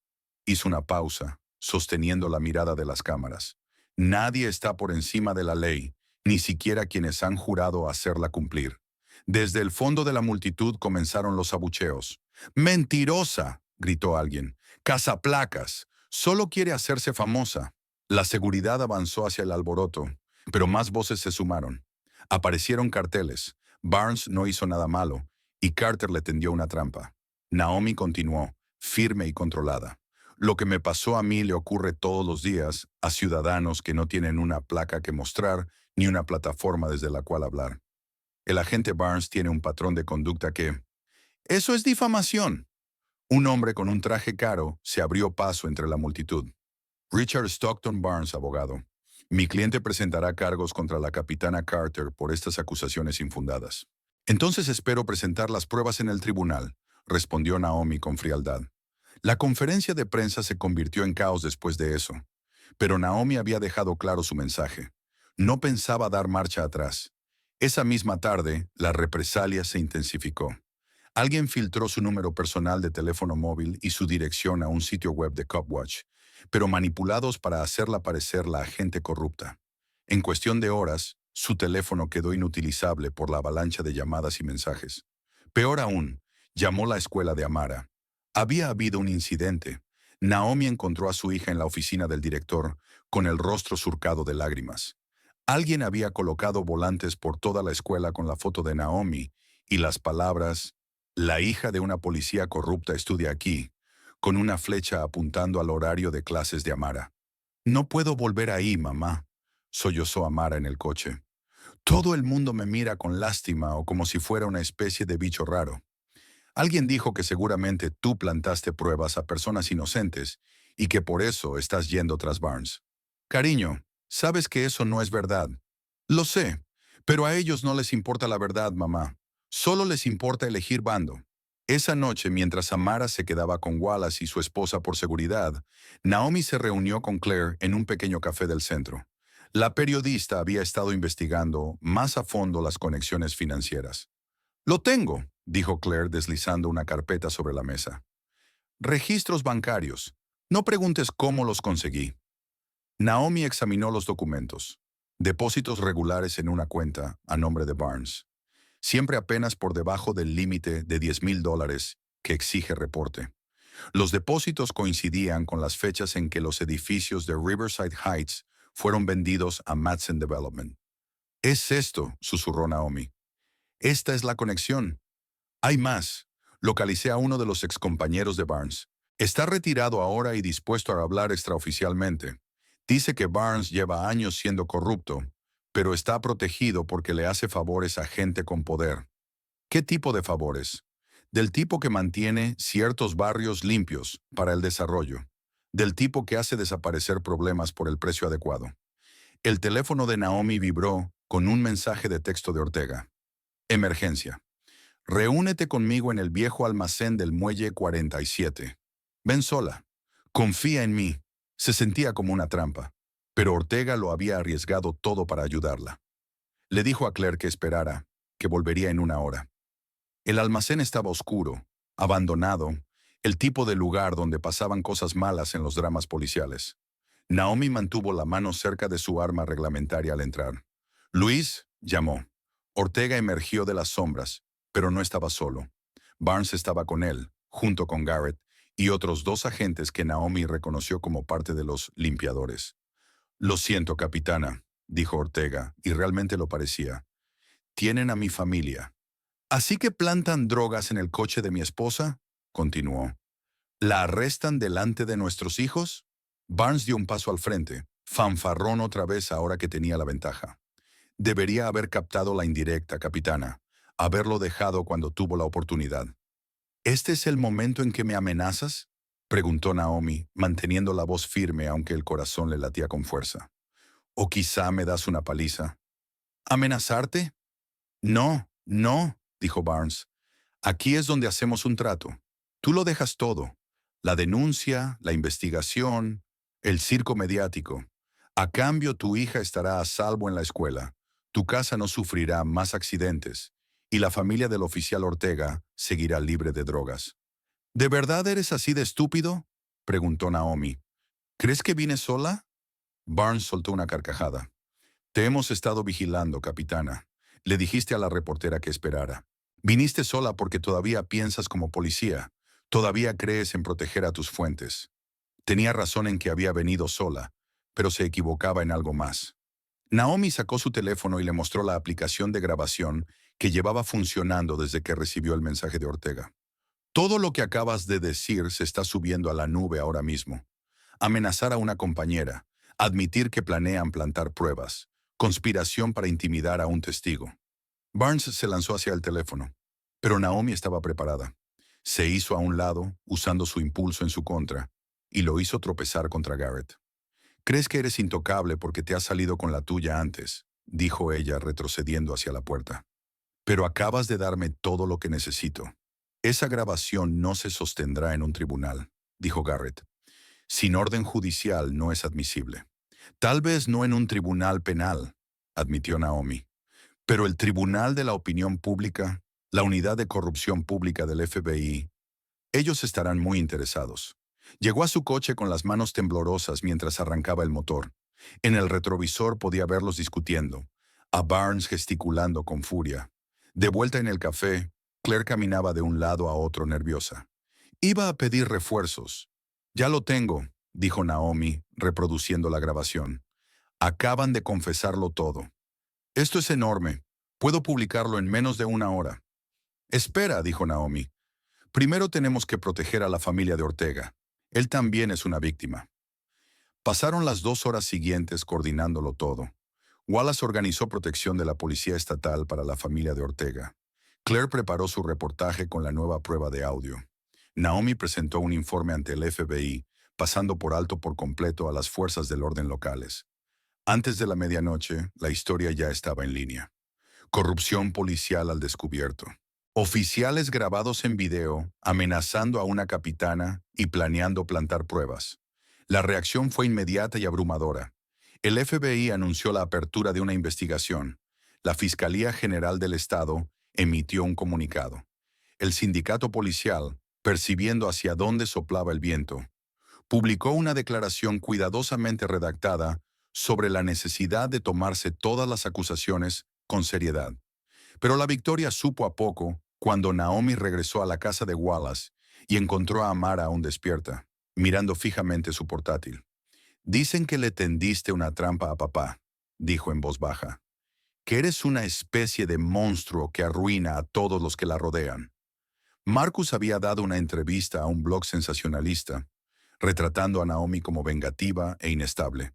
Hizo una pausa, sosteniendo la mirada de las cámaras. Nadie está por encima de la ley, ni siquiera quienes han jurado hacerla cumplir. Desde el fondo de la multitud comenzaron los abucheos. «¡Mentirosa!», gritó alguien. «¡Cazaplacas! Solo quiere hacerse famosa». La seguridad avanzó hacia el alboroto, pero más voces se sumaron. Aparecieron carteles. Barnes no hizo nada malo, y Carter le tendió una trampa. Naomi continuó, firme y controlada. «Lo que me pasó a mí le ocurre todos los días a ciudadanos que no tienen una placa que mostrar ni una plataforma desde la cual hablar. El agente Barnes tiene un patrón de conducta que... ¡Eso es difamación!». Un hombre con un traje caro se abrió paso entre la multitud. «Richard Stockton Barnes, abogado. Mi cliente presentará cargos contra la capitana Carter por estas acusaciones infundadas». «Entonces espero presentar las pruebas en el tribunal», respondió Naomi con frialdad. La conferencia de prensa se convirtió en caos después de eso, pero Naomi había dejado claro su mensaje. No pensaba dar marcha atrás. Esa misma tarde, la represalia se intensificó. Alguien filtró su número personal de teléfono móvil y su dirección a un sitio web de Copwatch, pero manipulados para hacerla parecer la agente corrupta. En cuestión de horas, su teléfono quedó inutilizable por la avalancha de llamadas y mensajes. Peor aún, llamó la escuela de Amara. Había habido un incidente. Naomi encontró a su hija en la oficina del director, con el rostro surcado de lágrimas. Alguien había colocado volantes por toda la escuela con la foto de Naomi y las palabras «La hija de una policía corrupta estudia aquí», con una flecha apuntando al horario de clases de Amara. «No puedo volver ahí, mamá», sollozó Amara en el coche. «Todo el mundo me mira con lástima o como si fuera una especie de bicho raro. Alguien dijo que seguramente tú plantaste pruebas a personas inocentes y que por eso estás yendo tras Barnes. Cariño, sabes que eso no es verdad». «Lo sé, pero a ellos no les importa la verdad, mamá. Solo les importa elegir bando». Esa noche, mientras Amara se quedaba con Wallace y su esposa por seguridad, Naomi se reunió con Claire en un pequeño café del centro. La periodista había estado investigando más a fondo las conexiones financieras. «Lo tengo», dijo Claire deslizando una carpeta sobre la mesa. «Registros bancarios. No preguntes cómo los conseguí». Naomi examinó los documentos. Depósitos regulares en una cuenta a nombre de Barnes. Siempre apenas por debajo del límite de $10,000 que exige reporte. Los depósitos coincidían con las fechas en que los edificios de Riverside Heights fueron vendidos a Madsen Development. «Es esto», susurró Naomi. «Esta es la conexión. Hay más. Localicé a uno de los excompañeros de Barnes. Está retirado ahora y dispuesto a hablar extraoficialmente. Dice que Barnes lleva años siendo corrupto, pero está protegido porque le hace favores a gente con poder. ¿Qué tipo de favores? Del tipo que mantiene ciertos barrios limpios para el desarrollo. Del tipo que hace desaparecer problemas por el precio adecuado. El teléfono de Naomi vibró con un mensaje de texto de Ortega. Emergencia. Reúnete conmigo en el viejo almacén del Muelle 47. Ven sola. Confía en mí. Se sentía como una trampa, pero Ortega lo había arriesgado todo para ayudarla. Le dijo a Claire que esperara, que volvería en una hora. El almacén estaba oscuro, abandonado, el tipo de lugar donde pasaban cosas malas en los dramas policiales. Naomi mantuvo la mano cerca de su arma reglamentaria al entrar. Luis llamó. Ortega emergió de las sombras, pero no estaba solo. Barnes estaba con él, junto con Garrett y otros 2 agentes que Naomi reconoció como parte de los limpiadores. Lo siento, capitana, dijo Ortega, y realmente lo parecía. Tienen a mi familia. ¿Así que plantan drogas en el coche de mi esposa? Continuó. ¿La arrestan delante de nuestros hijos? Barnes dio un paso al frente, fanfarrón otra vez ahora que tenía la ventaja. Debería haber captado la indirecta, capitana, haberlo dejado cuando tuvo la oportunidad. ¿Este es el momento en que me amenazas? Preguntó Naomi, manteniendo la voz firme aunque el corazón le latía con fuerza. ¿O quizá me das una paliza? ¿Amenazarte? No, no, dijo Barnes. Aquí es donde hacemos un trato. Tú lo dejas todo. La denuncia, la investigación, el circo mediático. A cambio, tu hija estará a salvo en la escuela. Tu casa no sufrirá más accidentes. Y la familia del oficial Ortega seguirá libre de drogas. ¿De verdad eres así de estúpido? Preguntó Naomi. ¿Crees que vine sola? Barnes soltó una carcajada. Te hemos estado vigilando, capitana. Le dijiste a la reportera que esperara. Viniste sola porque todavía piensas como policía. Todavía crees en proteger a tus fuentes. Tenía razón en que había venido sola, pero se equivocaba en algo más. Naomi sacó su teléfono y le mostró la aplicación de grabación que llevaba funcionando desde que recibió el mensaje de Ortega. Todo lo que acabas de decir se está subiendo a la nube ahora mismo. Amenazar a una compañera, admitir que planean plantar pruebas, conspiración para intimidar a un testigo. Barnes se lanzó hacia el teléfono, pero Naomi estaba preparada. Se hizo a un lado, usando su impulso en su contra, y lo hizo tropezar contra Garrett. «Crees que eres intocable porque te has salido con la tuya antes», dijo ella retrocediendo hacia la puerta. «Pero acabas de darme todo lo que necesito. Esa grabación no se sostendrá en un tribunal», dijo Garrett. «Sin orden judicial no es admisible». «Tal vez no en un tribunal penal», admitió Naomi. «Pero el Tribunal de la Opinión Pública, la Unidad de Corrupción Pública del FBI, ellos estarán muy interesados». Llegó a su coche con las manos temblorosas mientras arrancaba el motor. En el retrovisor podía verlos discutiendo, a Barnes gesticulando con furia. De vuelta en el café, Claire caminaba de un lado a otro nerviosa. «Iba a pedir refuerzos». «Ya lo tengo», dijo Naomi, reproduciendo la grabación. «Acaban de confesarlo todo. Esto es enorme. Puedo publicarlo en menos de una hora». «Espera», dijo Naomi. «Primero tenemos que proteger a la familia de Ortega. Él también es una víctima». Pasaron las 2 horas siguientes coordinándolo todo. Wallace organizó protección de la policía estatal para la familia de Ortega. Claire preparó su reportaje con la nueva prueba de audio. Naomi presentó un informe ante el FBI, pasando por alto por completo a las fuerzas del orden locales. Antes de la medianoche, la historia ya estaba en línea. Corrupción policial al descubierto. Oficiales grabados en video amenazando a una capitana y planeando plantar pruebas. La reacción fue inmediata y abrumadora. El FBI anunció la apertura de una investigación. La Fiscalía General del Estado emitió un comunicado. El sindicato policial, percibiendo hacia dónde soplaba el viento, publicó una declaración cuidadosamente redactada sobre la necesidad de tomarse todas las acusaciones con seriedad. Pero la victoria supo a poco cuando Naomi regresó a la casa de Wallace y encontró a Amara aún despierta, mirando fijamente su portátil. «Dicen que le tendiste una trampa a papá», dijo en voz baja. «Que eres una especie de monstruo que arruina a todos los que la rodean». Marcus había dado una entrevista a un blog sensacionalista, retratando a Naomi como vengativa e inestable,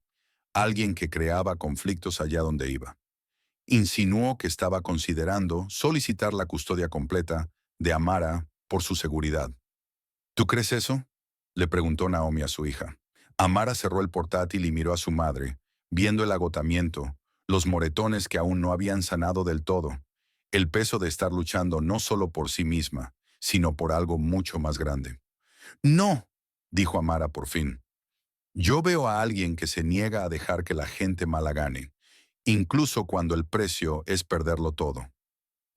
alguien que creaba conflictos allá donde iba. Insinuó que estaba considerando solicitar la custodia completa de Amara por su seguridad. ¿Tú crees eso?, le preguntó Naomi a su hija. Amara cerró el portátil y miró a su madre, viendo el agotamiento, los moretones que aún no habían sanado del todo, el peso de estar luchando no solo por sí misma, sino por algo mucho más grande. No, dijo Amara por fin. Yo veo a alguien que se niega a dejar que la gente mala gane, incluso cuando el precio es perderlo todo.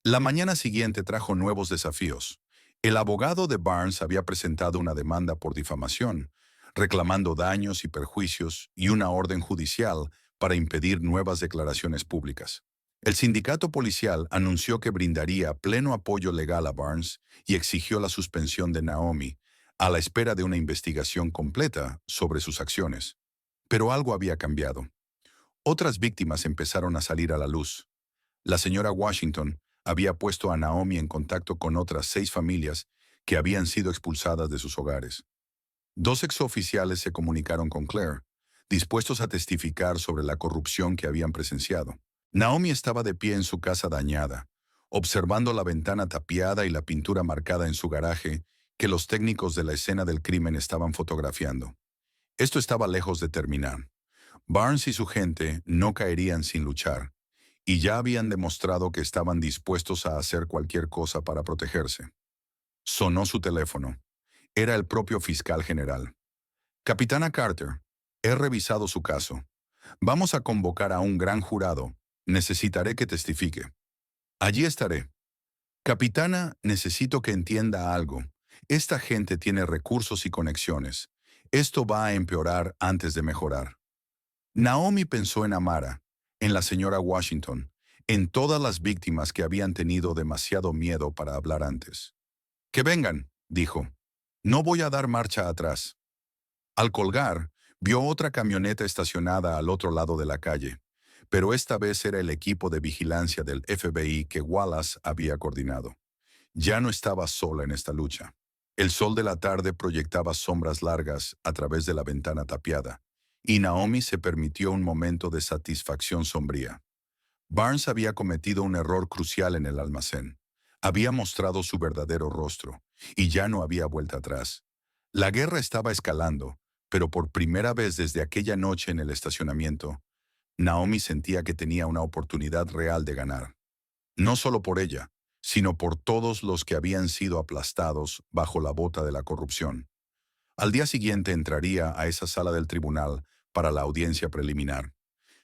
La mañana siguiente trajo nuevos desafíos. El abogado de Barnes había presentado una demanda por difamación, reclamando daños y perjuicios y una orden judicial para impedir nuevas declaraciones públicas. El sindicato policial anunció que brindaría pleno apoyo legal a Barnes y exigió la suspensión de Naomi, a la espera de una investigación completa sobre sus acciones. Pero algo había cambiado. Otras víctimas empezaron a salir a la luz. La señora Washington había puesto a Naomi en contacto con otras 6 familias que habían sido expulsadas de sus hogares. 2 exoficiales se comunicaron con Claire, dispuestos a testificar sobre la corrupción que habían presenciado. Naomi estaba de pie en su casa dañada, observando la ventana tapiada y la pintura marcada en su garaje que los técnicos de la escena del crimen estaban fotografiando. Esto estaba lejos de terminar. Barnes y su gente no caerían sin luchar, y ya habían demostrado que estaban dispuestos a hacer cualquier cosa para protegerse. Sonó su teléfono. Era el propio fiscal general. Capitana Carter, he revisado su caso. Vamos a convocar a un gran jurado. Necesitaré que testifique. Allí estaré. Capitana, necesito que entienda algo. Esta gente tiene recursos y conexiones. Esto va a empeorar antes de mejorar. Naomi pensó en Amara, en la señora Washington, en todas las víctimas que habían tenido demasiado miedo para hablar antes. Que vengan, dijo. No voy a dar marcha atrás. Al colgar, vio otra camioneta estacionada al otro lado de la calle, pero esta vez era el equipo de vigilancia del FBI que Wallace había coordinado. Ya no estaba sola en esta lucha. El sol de la tarde proyectaba sombras largas a través de la ventana tapiada, y Naomi se permitió un momento de satisfacción sombría. Barnes había cometido un error crucial en el almacén. Había mostrado su verdadero rostro, y ya no había vuelta atrás. La guerra estaba escalando, pero por primera vez desde aquella noche en el estacionamiento, Naomi sentía que tenía una oportunidad real de ganar. No solo por ella, sino por todos los que habían sido aplastados bajo la bota de la corrupción. Al día siguiente entraría a esa sala del tribunal para la audiencia preliminar.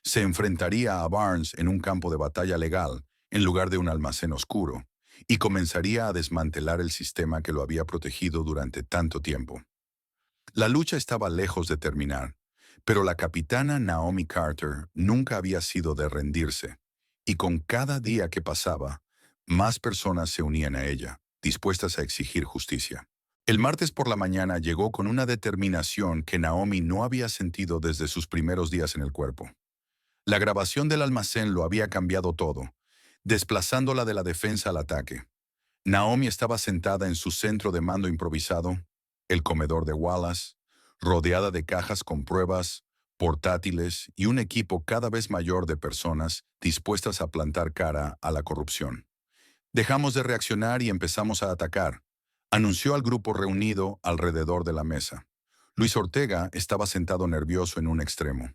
Se enfrentaría a Barnes en un campo de batalla legal, en lugar de un almacén oscuro, y comenzaría a desmantelar el sistema que lo había protegido durante tanto tiempo. La lucha estaba lejos de terminar, pero la capitana Naomi Carter nunca había sido de rendirse, y con cada día que pasaba, más personas se unían a ella, dispuestas a exigir justicia. El martes por la mañana llegó con una determinación que Naomi no había sentido desde sus primeros días en el cuerpo. La grabación del almacén lo había cambiado todo, desplazándola de la defensa al ataque. Naomi estaba sentada en su centro de mando improvisado, el comedor de Wallace, rodeada de cajas con pruebas, portátiles y un equipo cada vez mayor de personas dispuestas a plantar cara a la corrupción. Dejamos de reaccionar y empezamos a atacar, anunció al grupo reunido alrededor de la mesa. Luis Ortega estaba sentado nervioso en un extremo.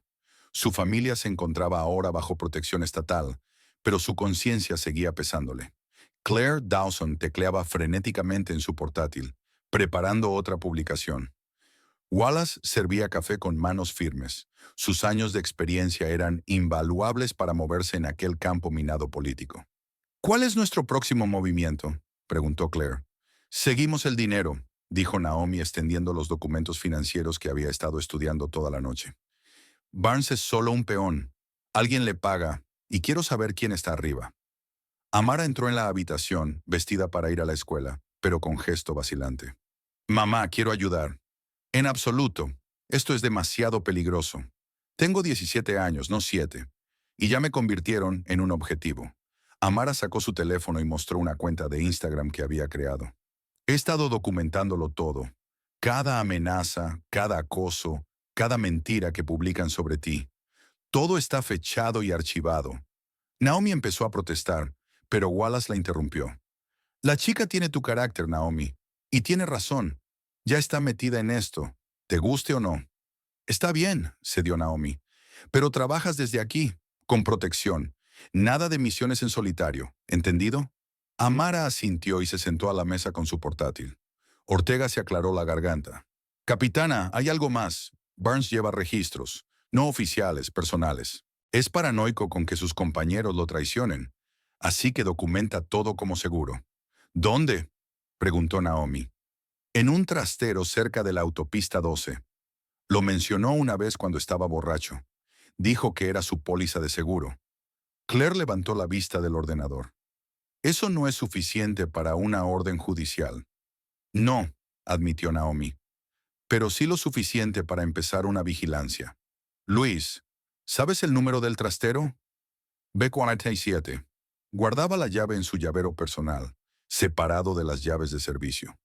Su familia se encontraba ahora bajo protección estatal, pero su conciencia seguía pesándole. Claire Dawson tecleaba frenéticamente en su portátil, preparando otra publicación. Wallace servía café con manos firmes. Sus años de experiencia eran invaluables para moverse en aquel campo minado político. ¿Cuál es nuestro próximo movimiento?, preguntó Claire. Seguimos el dinero, dijo Naomi extendiendo los documentos financieros que había estado estudiando toda la noche. Barnes es solo un peón. Alguien le paga, y quiero saber quién está arriba. Amara entró en la habitación, vestida para ir a la escuela, pero con gesto vacilante. Mamá, quiero ayudar. En absoluto. Esto es demasiado peligroso. Tengo 17 años, no 7, y ya me convirtieron en un objetivo. Amara sacó su teléfono y mostró una cuenta de Instagram que había creado. He estado documentándolo todo. Cada amenaza, cada acoso, cada mentira que publican sobre ti. Todo está fechado y archivado. Naomi empezó a protestar, pero Wallace la interrumpió. La chica tiene tu carácter, Naomi, y tiene razón. Ya está metida en esto, te guste o no. Está bien, cedió Naomi, pero trabajas desde aquí, con protección. Nada de misiones en solitario, ¿entendido? Amara asintió y se sentó a la mesa con su portátil. Ortega se aclaró la garganta. Capitana, hay algo más. Barnes lleva registros, no oficiales, personales. Es paranoico con que sus compañeros lo traicionen, así que documenta todo como seguro. ¿Dónde? Preguntó Naomi. En un trastero cerca de la autopista 12. Lo mencionó una vez cuando estaba borracho. Dijo que era su póliza de seguro. Claire levantó la vista del ordenador. Eso no es suficiente para una orden judicial. No, admitió Naomi, pero sí lo suficiente para empezar una vigilancia. Luis, ¿sabes el número del trastero? B47. Guardaba la llave en su llavero personal, separado de las llaves de servicio.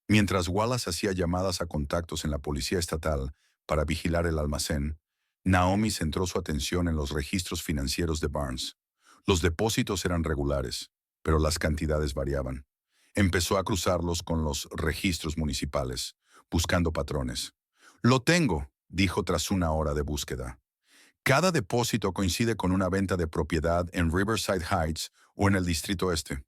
Mientras Wallace hacía llamadas a contactos en la policía estatal para vigilar el almacén, Naomi centró su atención en los registros financieros de Barnes. Los depósitos eran regulares, pero las cantidades variaban. Empezó a cruzarlos con los registros municipales, buscando patrones. Lo tengo, dijo tras una hora de búsqueda. Cada depósito coincide con una venta de propiedad en Riverside Heights o en el Distrito Este.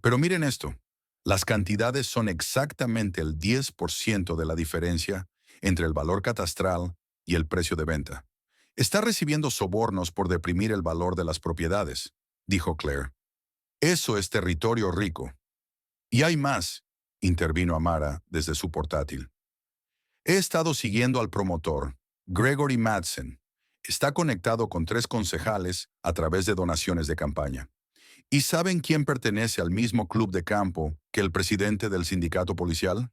Pero miren esto, las cantidades son exactamente el 10% de la diferencia entre el valor catastral y el precio de venta. Está recibiendo sobornos por deprimir el valor de las propiedades, dijo Claire. Eso es territorio rico. Y hay más, intervino Amara desde su portátil. He estado siguiendo al promotor, Gregory Madsen. Está conectado con 3 concejales a través de donaciones de campaña. ¿Y saben quién pertenece al mismo club de campo que el presidente del sindicato policial?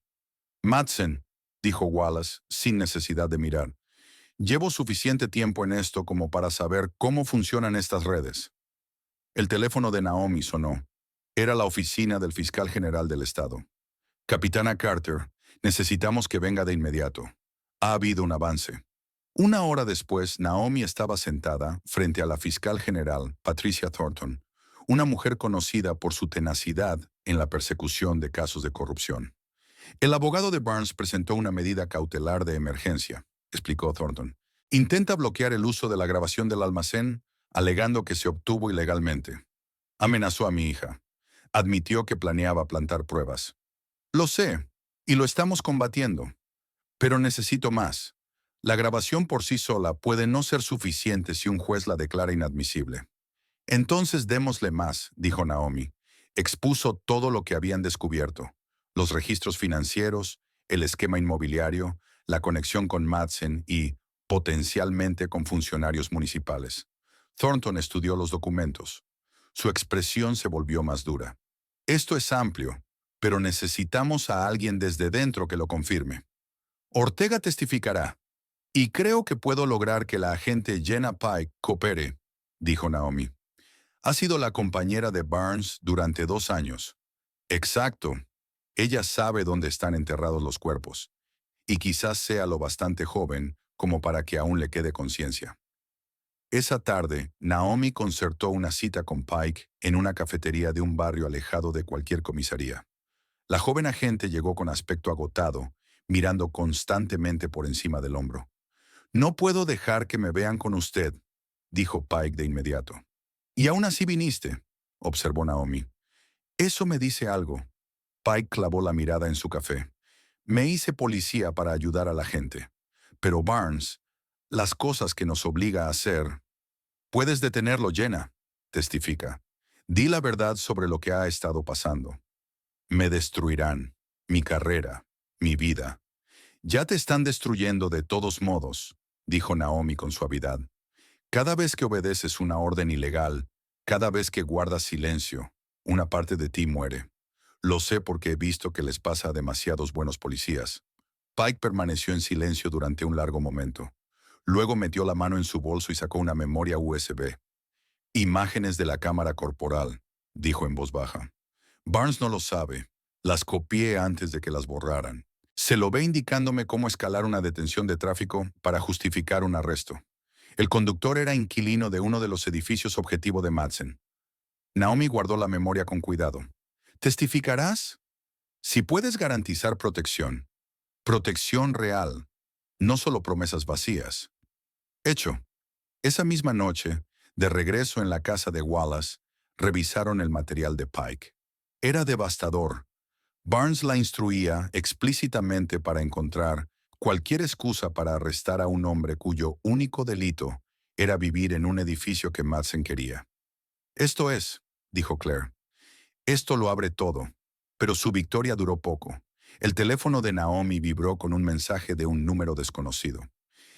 Madsen, dijo Wallace, sin necesidad de mirar. Llevo suficiente tiempo en esto como para saber cómo funcionan estas redes. El teléfono de Naomi sonó. Era la oficina del fiscal general del estado. Capitana Carter, necesitamos que venga de inmediato. Ha habido un avance. Una hora después, Naomi estaba sentada frente a la fiscal general, Patricia Thornton, una mujer conocida por su tenacidad en la persecución de casos de corrupción. El abogado de Barnes presentó una medida cautelar de emergencia, explicó Thornton. Intenta bloquear el uso de la grabación del almacén, alegando que se obtuvo ilegalmente. Amenazó a mi hija. Admitió que planeaba plantar pruebas. Lo sé, y lo estamos combatiendo. Pero necesito más. La grabación por sí sola puede no ser suficiente si un juez la declara inadmisible. Entonces démosle más, dijo Naomi. Expuso todo lo que habían descubierto. Los registros financieros, el esquema inmobiliario, la conexión con Madsen y, potencialmente, con funcionarios municipales. Thornton estudió los documentos. Su expresión se volvió más dura. Esto es amplio, pero necesitamos a alguien desde dentro que lo confirme. Ortega testificará, y creo que puedo lograr que la agente Jenna Pike coopere, dijo Naomi. Ha sido la compañera de Barnes durante 2 años. Exacto. Ella sabe dónde están enterrados los cuerpos, y quizás sea lo bastante joven como para que aún le quede conciencia. Esa tarde, Naomi concertó una cita con Pike en una cafetería de un barrio alejado de cualquier comisaría. La joven agente llegó con aspecto agotado, mirando constantemente por encima del hombro. No puedo dejar que me vean con usted, dijo Pike de inmediato. Y aún así viniste, observó Naomi. Eso me dice algo. Pike clavó la mirada en su café. Me hice policía para ayudar a la gente. Pero Barnes, las cosas que nos obliga a hacer... Puedes detenerlo, Jenna, testifica. Di la verdad sobre lo que ha estado pasando. Me destruirán, mi carrera, mi vida. Ya te están destruyendo de todos modos, dijo Naomi con suavidad. Cada vez que obedeces una orden ilegal, cada vez que guardas silencio, una parte de ti muere. Lo sé porque he visto que les pasa a demasiados buenos policías. Pike permaneció en silencio durante un largo momento. Luego metió la mano en su bolso y sacó una memoria USB. Imágenes de la cámara corporal, dijo en voz baja. Barnes no lo sabe. Las copié antes de que las borraran. Se lo ve indicándome cómo escalar una detención de tráfico para justificar un arresto. El conductor era inquilino de uno de los edificios objetivo de Madsen. Naomi guardó la memoria con cuidado. ¿Testificarás? Si puedes garantizar protección. Protección real. No solo promesas vacías. Hecho. Esa misma noche, de regreso en la casa de Wallace, revisaron el material de Pike. Era devastador. Barnes la instruía explícitamente para encontrar cualquier excusa para arrestar a un hombre cuyo único delito era vivir en un edificio que Madsen quería. Esto es, dijo Claire. Esto lo abre todo. Pero su victoria duró poco. El teléfono de Naomi vibró con un mensaje de un número desconocido.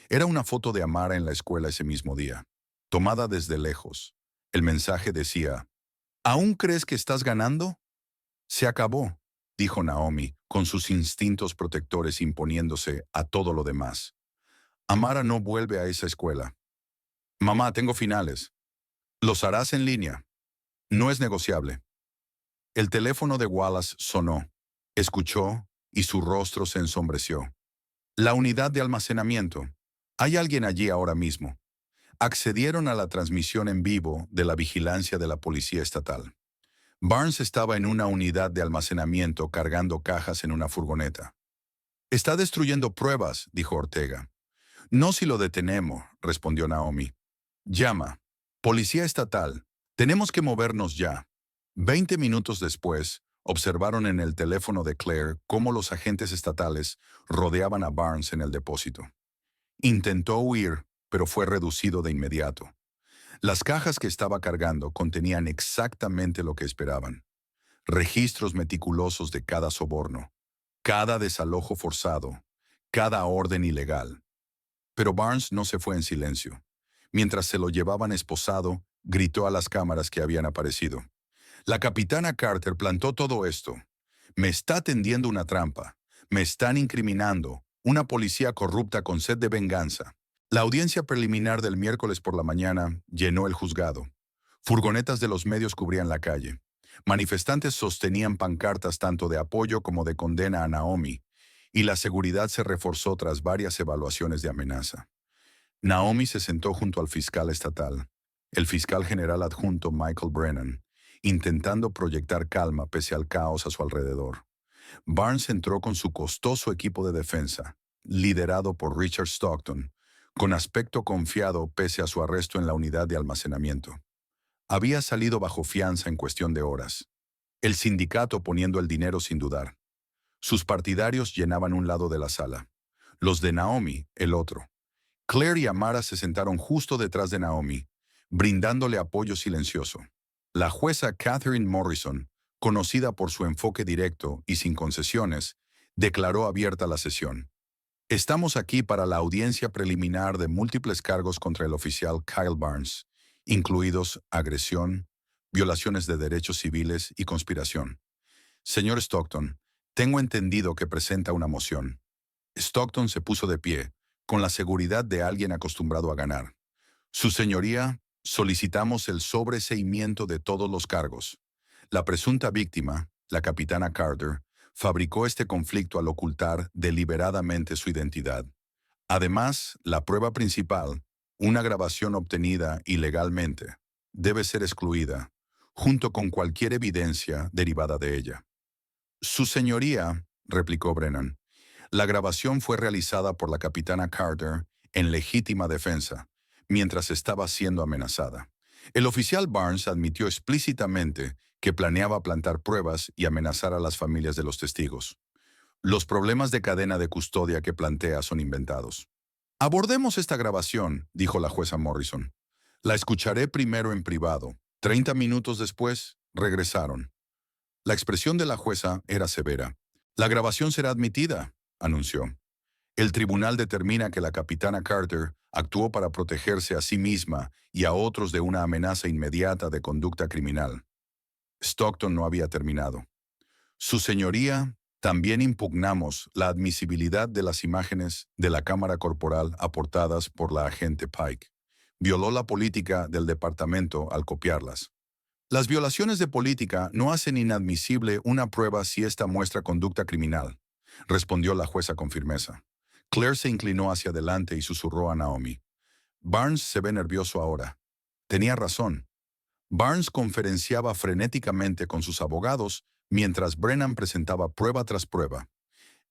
Era una foto de Amara en la escuela ese mismo día, tomada desde lejos. El mensaje decía, ¿aún crees que estás ganando? Se acabó, dijo Naomi, con sus instintos protectores imponiéndose a todo lo demás. Amara no vuelve a esa escuela. Mamá, tengo finales. Los harás en línea. No es negociable. El teléfono de Wallace sonó. Escuchó y su rostro se ensombreció. La unidad de almacenamiento. Hay alguien allí ahora mismo. Accedieron a la transmisión en vivo de la vigilancia de la policía estatal. Barnes estaba en una unidad de almacenamiento cargando cajas en una furgoneta. Está destruyendo pruebas, dijo Ortega. No si lo detenemos, respondió Naomi. Llama. Policía estatal. Tenemos que movernos ya. 20 minutos después, observaron en el teléfono de Claire cómo los agentes estatales rodeaban a Barnes en el depósito. Intentó huir, pero fue reducido de inmediato. Las cajas que estaba cargando contenían exactamente lo que esperaban. Registros meticulosos de cada soborno, cada desalojo forzado, cada orden ilegal. Pero Barnes no se fue en silencio. Mientras se lo llevaban esposado, gritó a las cámaras que habían aparecido. La capitana Carter plantó todo esto. Me está tendiendo una trampa. Me están incriminando. Una policía corrupta con sed de venganza. La audiencia preliminar del miércoles por la mañana llenó el juzgado. Furgonetas de los medios cubrían la calle. Manifestantes sostenían pancartas tanto de apoyo como de condena a Naomi, y la seguridad se reforzó tras varias evaluaciones de amenaza. Naomi se sentó junto al fiscal estatal, el fiscal general adjunto Michael Brennan, intentando proyectar calma pese al caos a su alrededor. Barnes entró con su costoso equipo de defensa, liderado por Richard Stockton, con aspecto confiado pese a su arresto en la unidad de almacenamiento. Había salido bajo fianza en cuestión de horas. El sindicato poniendo el dinero sin dudar. Sus partidarios llenaban un lado de la sala. Los de Naomi, el otro. Claire y Amara se sentaron justo detrás de Naomi, brindándole apoyo silencioso. La jueza Catherine Morrison, conocida por su enfoque directo y sin concesiones, declaró abierta la sesión. Estamos aquí para la audiencia preliminar de múltiples cargos contra el oficial Kyle Barnes, incluidos agresión, violaciones de derechos civiles y conspiración. Señor Stockton, tengo entendido que presenta una moción. Stockton se puso de pie, con la seguridad de alguien acostumbrado a ganar. Su señoría, solicitamos el sobreseimiento de todos los cargos. La presunta víctima, la capitana Carter, fabricó este conflicto al ocultar deliberadamente su identidad. Además, la prueba principal, una grabación obtenida ilegalmente, debe ser excluida, junto con cualquier evidencia derivada de ella. Su señoría, replicó Brennan, la grabación fue realizada por la capitana Carter en legítima defensa, mientras estaba siendo amenazada. El oficial Barnes admitió explícitamente que planeaba plantar pruebas y amenazar a las familias de los testigos. Los problemas de cadena de custodia que plantea son inventados. Abordemos esta grabación, dijo la jueza Morrison. La escucharé primero en privado. 30 minutos después, regresaron. La expresión de la jueza era severa. La grabación será admitida, anunció. El tribunal determina que la capitana Carter actuó para protegerse a sí misma y a otros de una amenaza inmediata de conducta criminal. Stockton no había terminado. Su señoría, también impugnamos la admisibilidad de las imágenes de la cámara corporal aportadas por la agente Pike. Violó la política del departamento al copiarlas. Las violaciones de política no hacen inadmisible una prueba si ésta muestra conducta criminal, respondió la jueza con firmeza. Claire se inclinó hacia adelante y susurró a Naomi. Barnes se ve nervioso ahora. Tenía razón. Barnes conferenciaba frenéticamente con sus abogados mientras Brennan presentaba prueba tras prueba.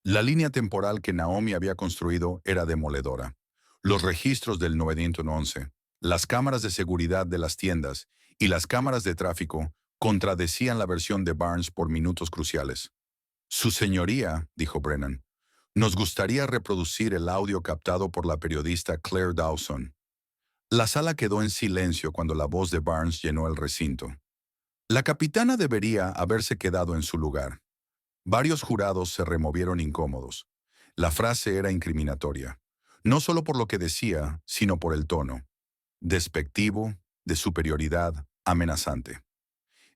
La línea temporal que Naomi había construido era demoledora. Los registros del 911, las cámaras de seguridad de las tiendas y las cámaras de tráfico contradecían la versión de Barnes por minutos cruciales. Su señoría, dijo Brennan, nos gustaría reproducir el audio captado por la periodista Claire Dawson. La sala quedó en silencio cuando la voz de Barnes llenó el recinto. La capitana debería haberse quedado en su lugar. Varios jurados se removieron incómodos. La frase era incriminatoria, no solo por lo que decía, sino por el tono. Despectivo, de superioridad, amenazante.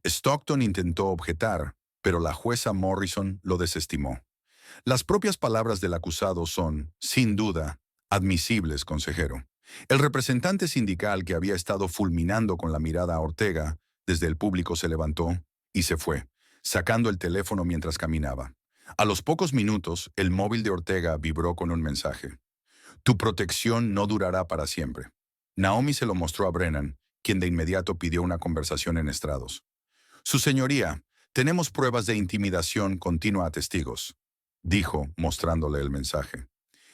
Stockton intentó objetar, pero la jueza Morrison lo desestimó. Las propias palabras del acusado son, sin duda, admisibles, consejero. El representante sindical que había estado fulminando con la mirada a Ortega desde el público se levantó y se fue, sacando el teléfono mientras caminaba. A los pocos minutos, el móvil de Ortega vibró con un mensaje. Tu protección no durará para siempre. Naomi se lo mostró a Brennan, quien de inmediato pidió una conversación en estrados. Su señoría, tenemos pruebas de intimidación continua a testigos, dijo, mostrándole el mensaje.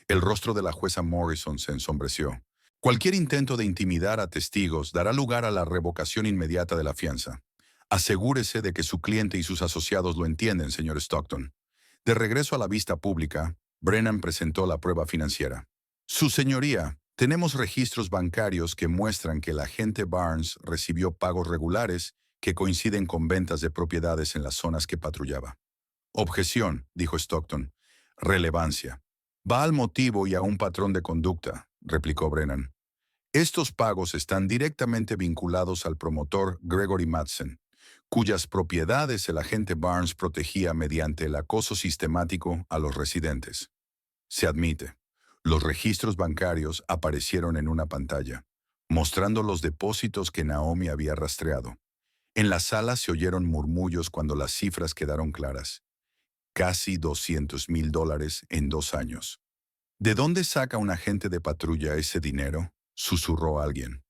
El rostro de la jueza Morrison se ensombreció. Cualquier intento de intimidar a testigos dará lugar a la revocación inmediata de la fianza. Asegúrese de que su cliente y sus asociados lo entienden, señor Stockton. De regreso a la vista pública, Brennan presentó la prueba financiera. Su señoría, tenemos registros bancarios que muestran que el agente Barnes recibió pagos regulares que coinciden con ventas de propiedades en las zonas que patrullaba. Objeción, dijo Stockton. Relevancia. Va al motivo y a un patrón de conducta, replicó Brennan. Estos pagos están directamente vinculados al promotor Gregory Madsen, cuyas propiedades el agente Barnes protegía mediante el acoso sistemático a los residentes. Se admite. Los registros bancarios aparecieron en una pantalla, mostrando los depósitos que Naomi había rastreado. En la sala se oyeron murmullos cuando las cifras quedaron claras. Casi $200,000 en 2 años. ¿De dónde saca un agente de patrulla ese dinero?, susurró alguien.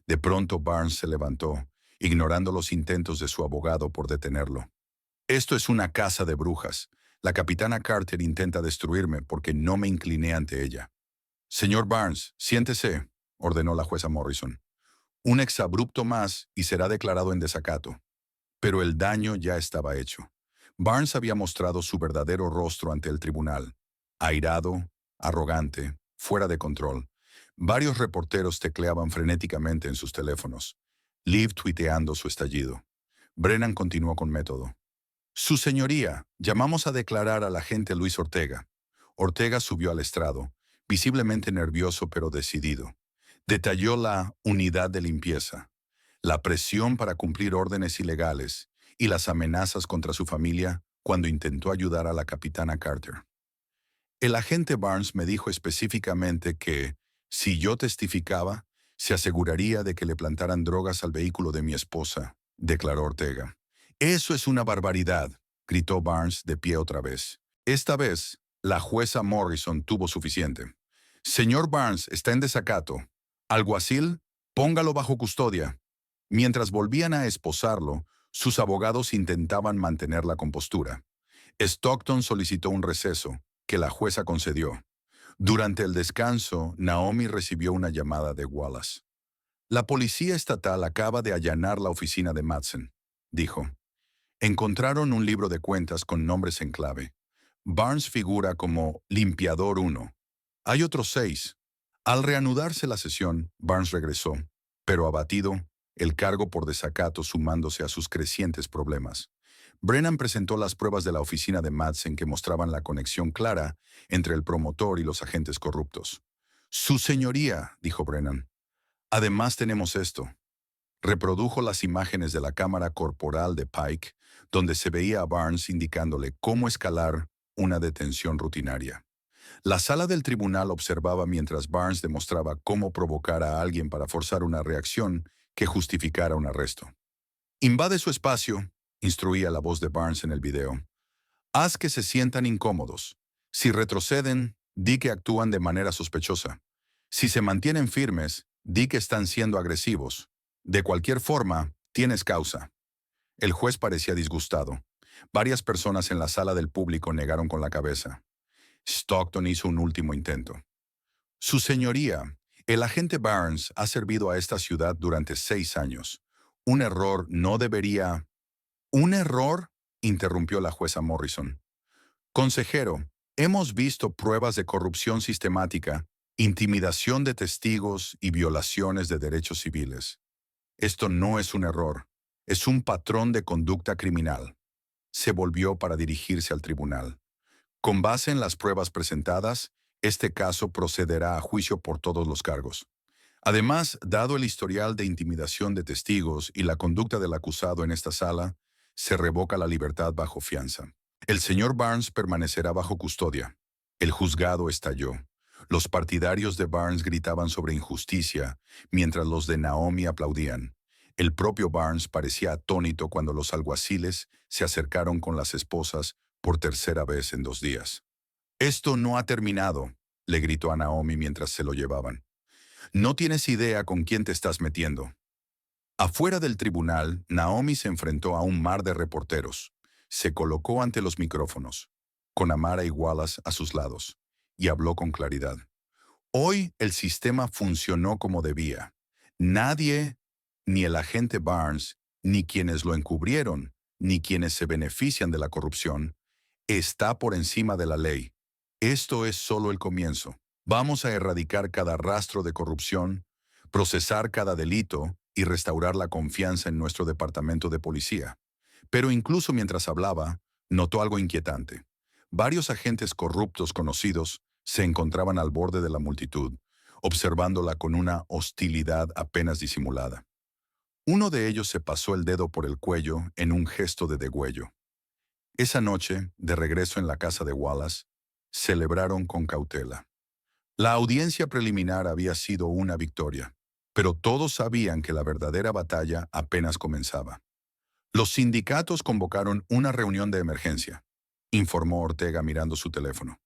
De pronto Barnes se levantó, ignorando los intentos de su abogado por detenerlo. Esto es una casa de brujas. La capitana Carter intenta destruirme porque no me incliné ante ella. Señor Barnes, siéntese, ordenó la jueza Morrison. Un exabrupto más y será declarado en desacato. Pero el daño ya estaba hecho. Barnes había mostrado su verdadero rostro ante el tribunal. Airado, arrogante, fuera de control. Varios reporteros tecleaban frenéticamente en sus teléfonos. Liv tuiteando su estallido. Brennan continuó con método. Su señoría, llamamos a declarar al agente Luis Ortega. Ortega subió al estrado, visiblemente nervioso pero decidido. Detalló la unidad de limpieza, la presión para cumplir órdenes ilegales y las amenazas contra su familia cuando intentó ayudar a la capitana Carter. El agente Barnes me dijo específicamente que, si yo testificaba, se aseguraría de que le plantaran drogas al vehículo de mi esposa, declaró Ortega. Eso es una barbaridad, gritó Barnes de pie otra vez. Esta vez, la jueza Morrison tuvo suficiente. Señor Barnes está en desacato. Alguacil, póngalo bajo custodia. Mientras volvían a esposarlo, sus abogados intentaban mantener la compostura. Stockton solicitó un receso, que la jueza concedió. Durante el descanso, Naomi recibió una llamada de Wallace. La policía estatal acaba de allanar la oficina de Madsen, dijo. Encontraron un libro de cuentas con nombres en clave. Barnes figura como Limpiador 1. Hay otros 6. Al reanudarse la sesión, Barnes regresó, pero abatido, el cargo por desacato sumándose a sus crecientes problemas. Brennan presentó las pruebas de la oficina de Madsen que mostraban la conexión clara entre el promotor y los agentes corruptos. Su señoría, dijo Brennan. Además tenemos esto. Reprodujo las imágenes de la cámara corporal de Pike, donde se veía a Barnes indicándole cómo escalar una detención rutinaria. La sala del tribunal observaba mientras Barnes demostraba cómo provocar a alguien para forzar una reacción que justificara un arresto. Invade su espacio, instruía la voz de Barnes en el video. Haz que se sientan incómodos. Si retroceden, di que actúan de manera sospechosa. Si se mantienen firmes, Di que están siendo agresivos. De cualquier forma, tienes causa. El juez parecía disgustado. Varias personas en la sala del público negaron con la cabeza. Stockton hizo un último intento. Su señoría, el agente Barnes ha servido a esta ciudad durante 6 años. Un error no debería... ¿Un error? Interrumpió la jueza Morrison. Consejero, hemos visto pruebas de corrupción sistemática, intimidación de testigos y violaciones de derechos civiles. Esto no es un error, es un patrón de conducta criminal. Se volvió para dirigirse al tribunal. Con base en las pruebas presentadas, este caso procederá a juicio por todos los cargos. Además, dado el historial de intimidación de testigos y la conducta del acusado en esta sala, se revoca la libertad bajo fianza. El señor Barnes permanecerá bajo custodia. El juzgado estalló. Los partidarios de Barnes gritaban sobre injusticia, mientras los de Naomi aplaudían. El propio Barnes parecía atónito cuando los alguaciles se acercaron con las esposas por tercera vez en 2 días. «Esto no ha terminado», le gritó a Naomi mientras se lo llevaban. «No tienes idea con quién te estás metiendo». Afuera del tribunal, Naomi se enfrentó a un mar de reporteros. Se colocó ante los micrófonos, con Amara y Wallace a sus lados, y habló con claridad. Hoy el sistema funcionó como debía. Nadie, ni el agente Barnes, ni quienes lo encubrieron, ni quienes se benefician de la corrupción, está por encima de la ley. Esto es solo el comienzo. Vamos a erradicar cada rastro de corrupción, procesar cada delito y restaurar la confianza en nuestro departamento de policía. Pero incluso mientras hablaba, notó algo inquietante. Varios agentes corruptos conocidos se encontraban al borde de la multitud, observándola con una hostilidad apenas disimulada. Uno de ellos se pasó el dedo por el cuello en un gesto de degüello. Esa noche, de regreso en la casa de Wallace, celebraron con cautela. La audiencia preliminar había sido una victoria, pero todos sabían que la verdadera batalla apenas comenzaba. Los sindicatos convocaron una reunión de emergencia, informó Ortega mirando su teléfono.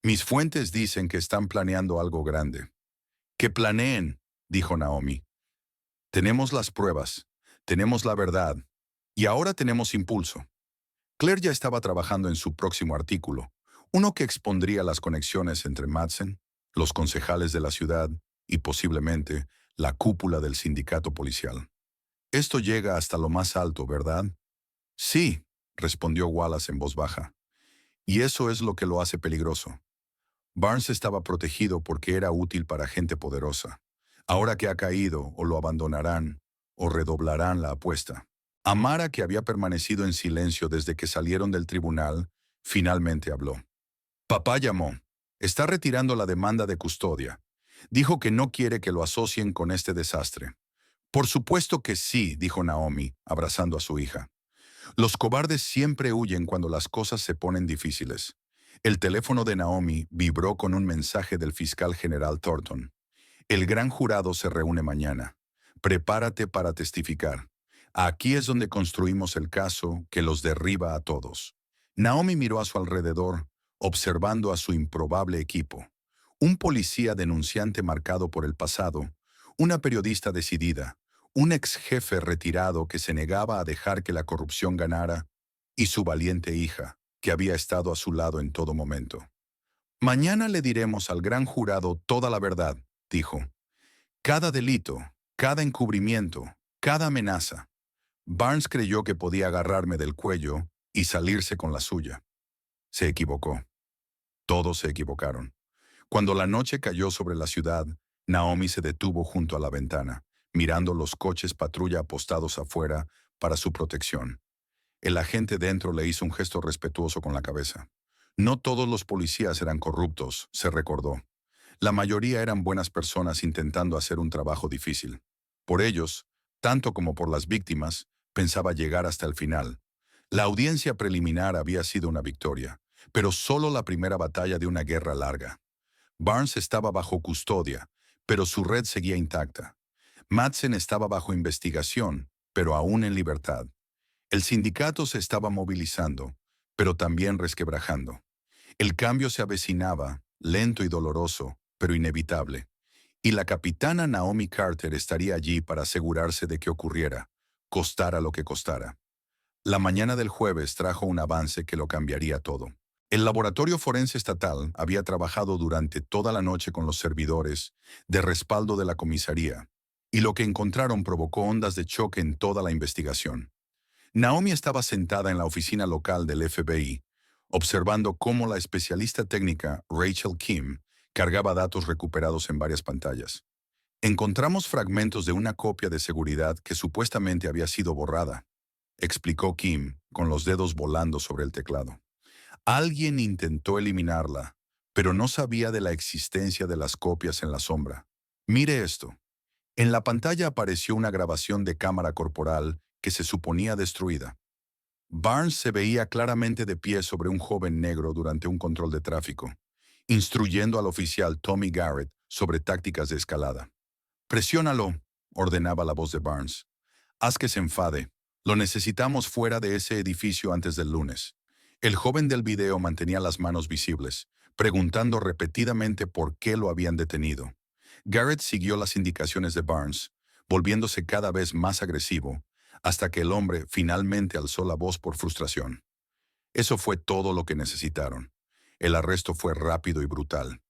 Mis fuentes dicen que están planeando algo grande. Que planeen, dijo Naomi. Tenemos las pruebas, tenemos la verdad, y ahora tenemos impulso. Claire ya estaba trabajando en su próximo artículo, uno que expondría las conexiones entre Madsen, los concejales de la ciudad y posiblemente la cúpula del sindicato policial. Esto llega hasta lo más alto, ¿verdad? Sí, respondió Wallace en voz baja. Y eso es lo que lo hace peligroso. Barnes estaba protegido porque era útil para gente poderosa. Ahora que ha caído, o lo abandonarán, o redoblarán la apuesta. Amara, que había permanecido en silencio desde que salieron del tribunal, finalmente habló. Papá llamó. Está retirando la demanda de custodia. Dijo que no quiere que lo asocien con este desastre. Por supuesto que sí, dijo Naomi, abrazando a su hija. Los cobardes siempre huyen cuando las cosas se ponen difíciles. El teléfono de Naomi vibró con un mensaje del fiscal general Thornton. El gran jurado se reúne mañana. Prepárate para testificar. Aquí es donde construimos el caso que los derriba a todos. Naomi miró a su alrededor, observando a su improbable equipo. Un policía denunciante marcado por el pasado, una periodista decidida, un ex jefe retirado que se negaba a dejar que la corrupción ganara, y su valiente hija, que había estado a su lado en todo momento. Mañana le diremos al gran jurado toda la verdad, dijo. Cada delito, cada encubrimiento, cada amenaza. Barnes creyó que podía agarrarme del cuello y salirse con la suya. Se equivocó. Todos se equivocaron. Cuando la noche cayó sobre la ciudad, Naomi se detuvo junto a la ventana, mirando los coches patrulla apostados afuera para su protección. El agente dentro le hizo un gesto respetuoso con la cabeza. No todos los policías eran corruptos, se recordó. La mayoría eran buenas personas intentando hacer un trabajo difícil. Por ellos, tanto como por las víctimas, pensaba llegar hasta el final. La audiencia preliminar había sido una victoria, pero solo la primera batalla de una guerra larga. Barnes estaba bajo custodia, pero su red seguía intacta. Madsen estaba bajo investigación, pero aún en libertad. El sindicato se estaba movilizando, pero también resquebrajando. El cambio se avecinaba, lento y doloroso, pero inevitable. Y la capitana Naomi Carter estaría allí para asegurarse de que ocurriera, costara lo que costara. La mañana del jueves trajo un avance que lo cambiaría todo. El laboratorio forense estatal había trabajado durante toda la noche con los servidores de respaldo de la comisaría, y lo que encontraron provocó ondas de choque en toda la investigación. Naomi estaba sentada en la oficina local del FBI, observando cómo la especialista técnica Rachel Kim cargaba datos recuperados en varias pantallas. Encontramos fragmentos de una copia de seguridad que supuestamente había sido borrada, explicó Kim, con los dedos volando sobre el teclado. Alguien intentó eliminarla, pero no sabía de la existencia de las copias en la sombra. Mire esto. En la pantalla apareció una grabación de cámara corporal que se suponía destruida. Barnes se veía claramente de pie sobre un joven negro durante un control de tráfico, instruyendo al oficial Tommy Garrett sobre tácticas de escalada. «Presiónalo», ordenaba la voz de Barnes. «Haz que se enfade. Lo necesitamos fuera de ese edificio antes del lunes». El joven del video mantenía las manos visibles, preguntando repetidamente por qué lo habían detenido. Garrett siguió las indicaciones de Barnes, volviéndose cada vez más agresivo, hasta que el hombre finalmente alzó la voz por frustración. Eso fue todo lo que necesitaron. El arresto fue rápido y brutal.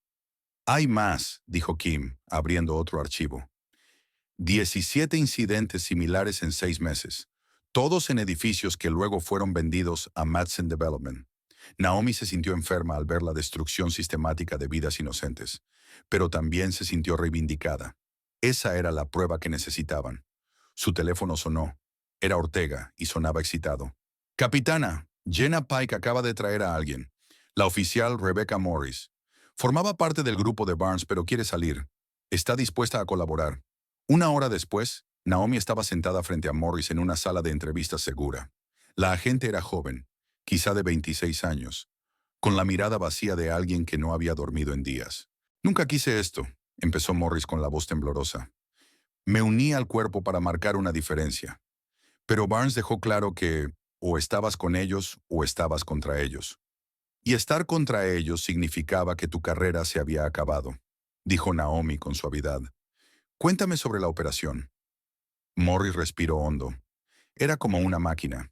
«Hay más», dijo Kim, abriendo otro archivo. 17 incidentes similares en 6 meses, todos en edificios que luego fueron vendidos a Madsen Development. Naomi se sintió enferma al ver la destrucción sistemática de vidas inocentes, pero también se sintió reivindicada. Esa era la prueba que necesitaban. Su teléfono sonó. Era Ortega y sonaba excitado. «Capitana, Jenna Pike acaba de traer a alguien. La oficial Rebecca Morris. Formaba parte del grupo de Barnes, pero quiere salir. Está dispuesta a colaborar». Una hora después, Naomi estaba sentada frente a Morris en una sala de entrevistas segura. La agente era joven, quizá de 26 años, con la mirada vacía de alguien que no había dormido en días. «Nunca quise esto», empezó Morris con la voz temblorosa. «Me uní al cuerpo para marcar una diferencia. Pero Barnes dejó claro que o estabas con ellos o estabas contra ellos. Y estar contra ellos significaba que tu carrera se había acabado», dijo Naomi con suavidad. «Cuéntame sobre la operación». Morris respiró hondo. Era como una máquina.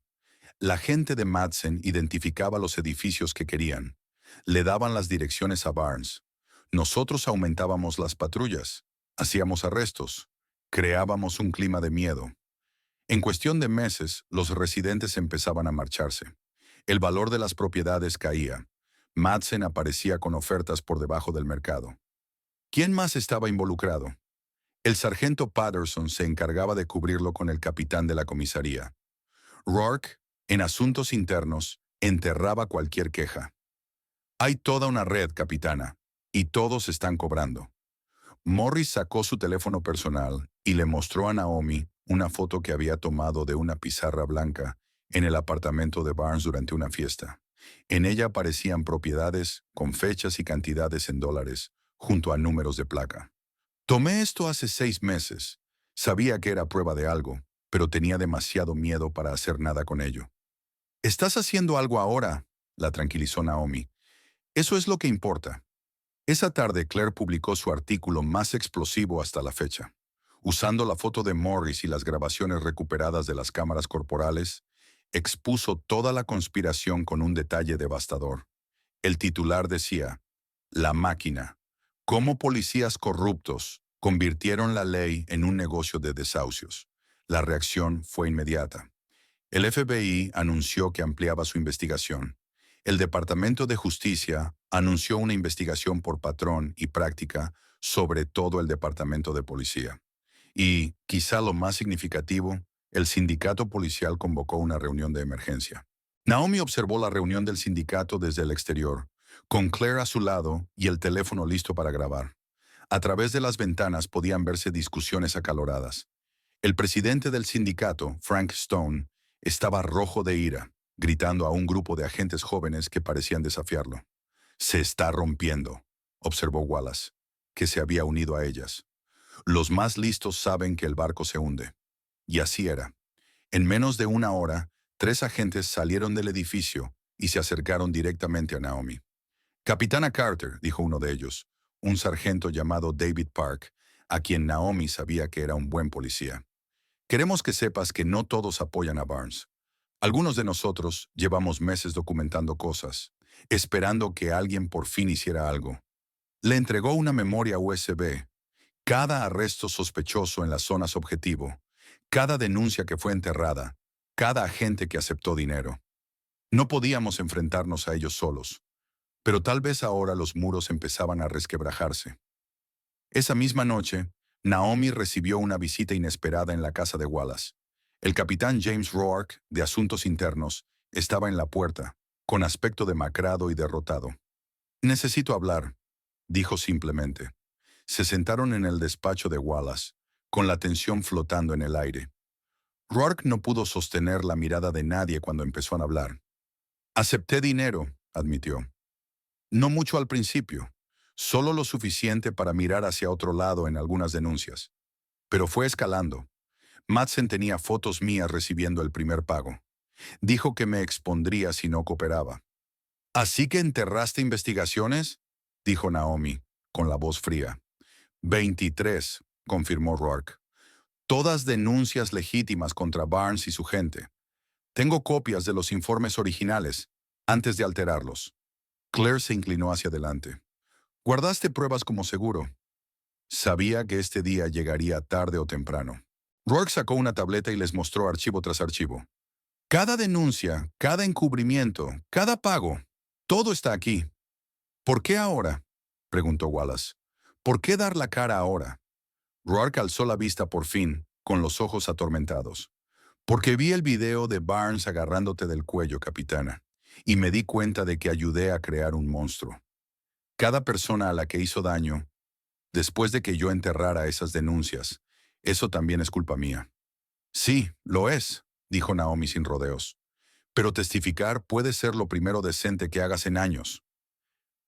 La gente de Madsen identificaba los edificios que querían. Le daban las direcciones a Barnes. Nosotros aumentábamos las patrullas. Hacíamos arrestos. Creábamos un clima de miedo. En cuestión de meses, los residentes empezaban a marcharse. El valor de las propiedades caía. Madsen aparecía con ofertas por debajo del mercado. ¿Quién más estaba involucrado? El sargento Patterson se encargaba de cubrirlo con el capitán de la comisaría. Rourke, en asuntos internos, enterraba cualquier queja. «Hay toda una red, capitana, y todos están cobrando». Morris sacó su teléfono personal y le mostró a Naomi una foto que había tomado de una pizarra blanca en el apartamento de Barnes durante una fiesta. En ella aparecían propiedades con fechas y cantidades en dólares, junto a números de placa. «Tomé esto hace 6 meses. Sabía que era prueba de algo, pero tenía demasiado miedo para hacer nada con ello». «Estás haciendo algo ahora», la tranquilizó Naomi. «Eso es lo que importa». Esa tarde Claire publicó su artículo más explosivo hasta la fecha. Usando la foto de Morris y las grabaciones recuperadas de las cámaras corporales, expuso toda la conspiración con un detalle devastador. El titular decía: «La máquina. Cómo policías corruptos convirtieron la ley en un negocio de desahucios». La reacción fue inmediata. El FBI anunció que ampliaba su investigación. El Departamento de Justicia anunció una investigación por patrón y práctica sobre todo el Departamento de Policía. Y, quizá lo más significativo, el sindicato policial convocó una reunión de emergencia. Naomi observó la reunión del sindicato desde el exterior, con Claire a su lado y el teléfono listo para grabar. A través de las ventanas podían verse discusiones acaloradas. El presidente del sindicato, Frank Stone, estaba rojo de ira, gritando a un grupo de agentes jóvenes que parecían desafiarlo. «Se está rompiendo», observó Wallace, que se había unido a ellas. «Los más listos saben que el barco se hunde». Y así era. En menos de una hora, 3 agentes salieron del edificio y se acercaron directamente a Naomi. «Capitana Carter», dijo uno de ellos, un sargento llamado David Park, a quien Naomi sabía que era un buen policía. Queremos que sepas que no todos apoyan a Barnes. Algunos de nosotros llevamos meses documentando cosas, esperando que alguien por fin hiciera algo. Le entregó una memoria USB, cada arresto sospechoso en las zonas objetivo, cada denuncia que fue enterrada, cada agente que aceptó dinero. No podíamos enfrentarnos a ellos solos, pero tal vez ahora los muros empezaban a resquebrajarse. Esa misma noche, Naomi recibió una visita inesperada en la casa de Wallace. El capitán James Roark, de Asuntos Internos, estaba en la puerta, con aspecto demacrado y derrotado. «Necesito hablar», dijo simplemente. Se sentaron en el despacho de Wallace, con la tensión flotando en el aire. Roark no pudo sostener la mirada de nadie cuando empezó a hablar. «Acepté dinero», admitió. «No mucho al principio, solo lo suficiente para mirar hacia otro lado en algunas denuncias. Pero fue escalando. Madsen tenía fotos mías recibiendo el primer pago. Dijo que me expondría si no cooperaba». «¿Así que enterraste investigaciones?», dijo Naomi, con la voz fría. 23, confirmó Roark. «Todas denuncias legítimas contra Barnes y su gente. Tengo copias de los informes originales, antes de alterarlos». Claire se inclinó hacia adelante. «¿Guardaste pruebas como seguro?» Sabía que este día llegaría tarde o temprano. Roark sacó una tableta y les mostró archivo tras archivo. «Cada denuncia, cada encubrimiento, cada pago, todo está aquí». «¿Por qué ahora?», preguntó Wallace. «¿Por qué dar la cara ahora?». Roark alzó la vista por fin, con los ojos atormentados. «Porque vi el video de Barnes agarrándote del cuello, capitana, y me di cuenta de que ayudé a crear un monstruo. Cada persona a la que hizo daño, después de que yo enterrara esas denuncias, eso también es culpa mía». «Sí, lo es», dijo Naomi sin rodeos. «Pero testificar puede ser lo primero decente que hagas en años».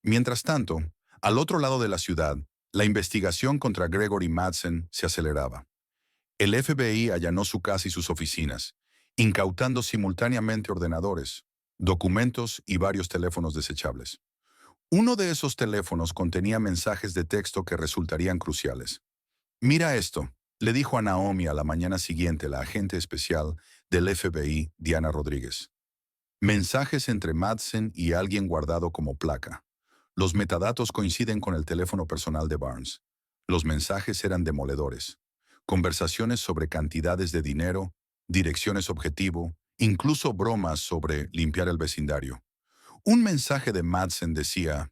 Mientras tanto, al otro lado de la ciudad, la investigación contra Gregory Madsen se aceleraba. El FBI allanó su casa y sus oficinas, incautando simultáneamente ordenadores, documentos y varios teléfonos desechables. Uno de esos teléfonos contenía mensajes de texto que resultarían cruciales. «Mira esto», le dijo a Naomi a la mañana siguiente la agente especial del FBI, Diana Rodríguez. Mensajes entre Madsen y alguien guardado como placa. Los metadatos coinciden con el teléfono personal de Barnes. Los mensajes eran demoledores. Conversaciones sobre cantidades de dinero, direcciones objetivo, incluso bromas sobre limpiar el vecindario. Un mensaje de Madsen decía: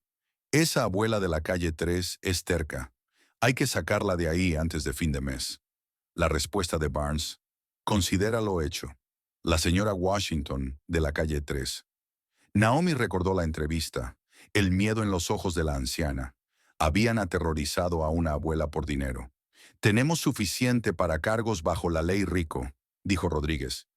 «Esa abuela de la calle 3 es terca. Hay que sacarla de ahí antes de fin de mes». La respuesta de Barnes: «Considéralo hecho. La señora Washington de la calle 3». Naomi recordó la entrevista. El miedo en los ojos de la anciana. Habían aterrorizado a una abuela por dinero. «Tenemos suficiente para cargos bajo la ley Rico», dijo Rodríguez.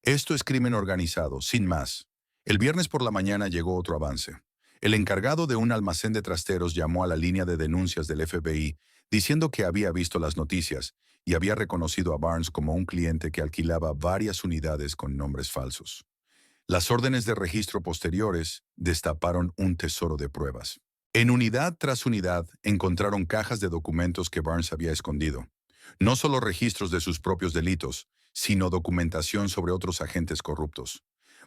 «Esto es crimen organizado, sin más». El viernes por la mañana llegó otro avance. El encargado de un almacén de trasteros llamó a la línea de denuncias del FBI diciendo que había visto las noticias y había reconocido a Barnes como un cliente que alquilaba varias unidades con nombres falsos. Las órdenes de registro posteriores destaparon un tesoro de pruebas. En unidad tras unidad encontraron cajas de documentos que Barnes había escondido. No solo registros de sus propios delitos, sino documentación sobre otros agentes corruptos.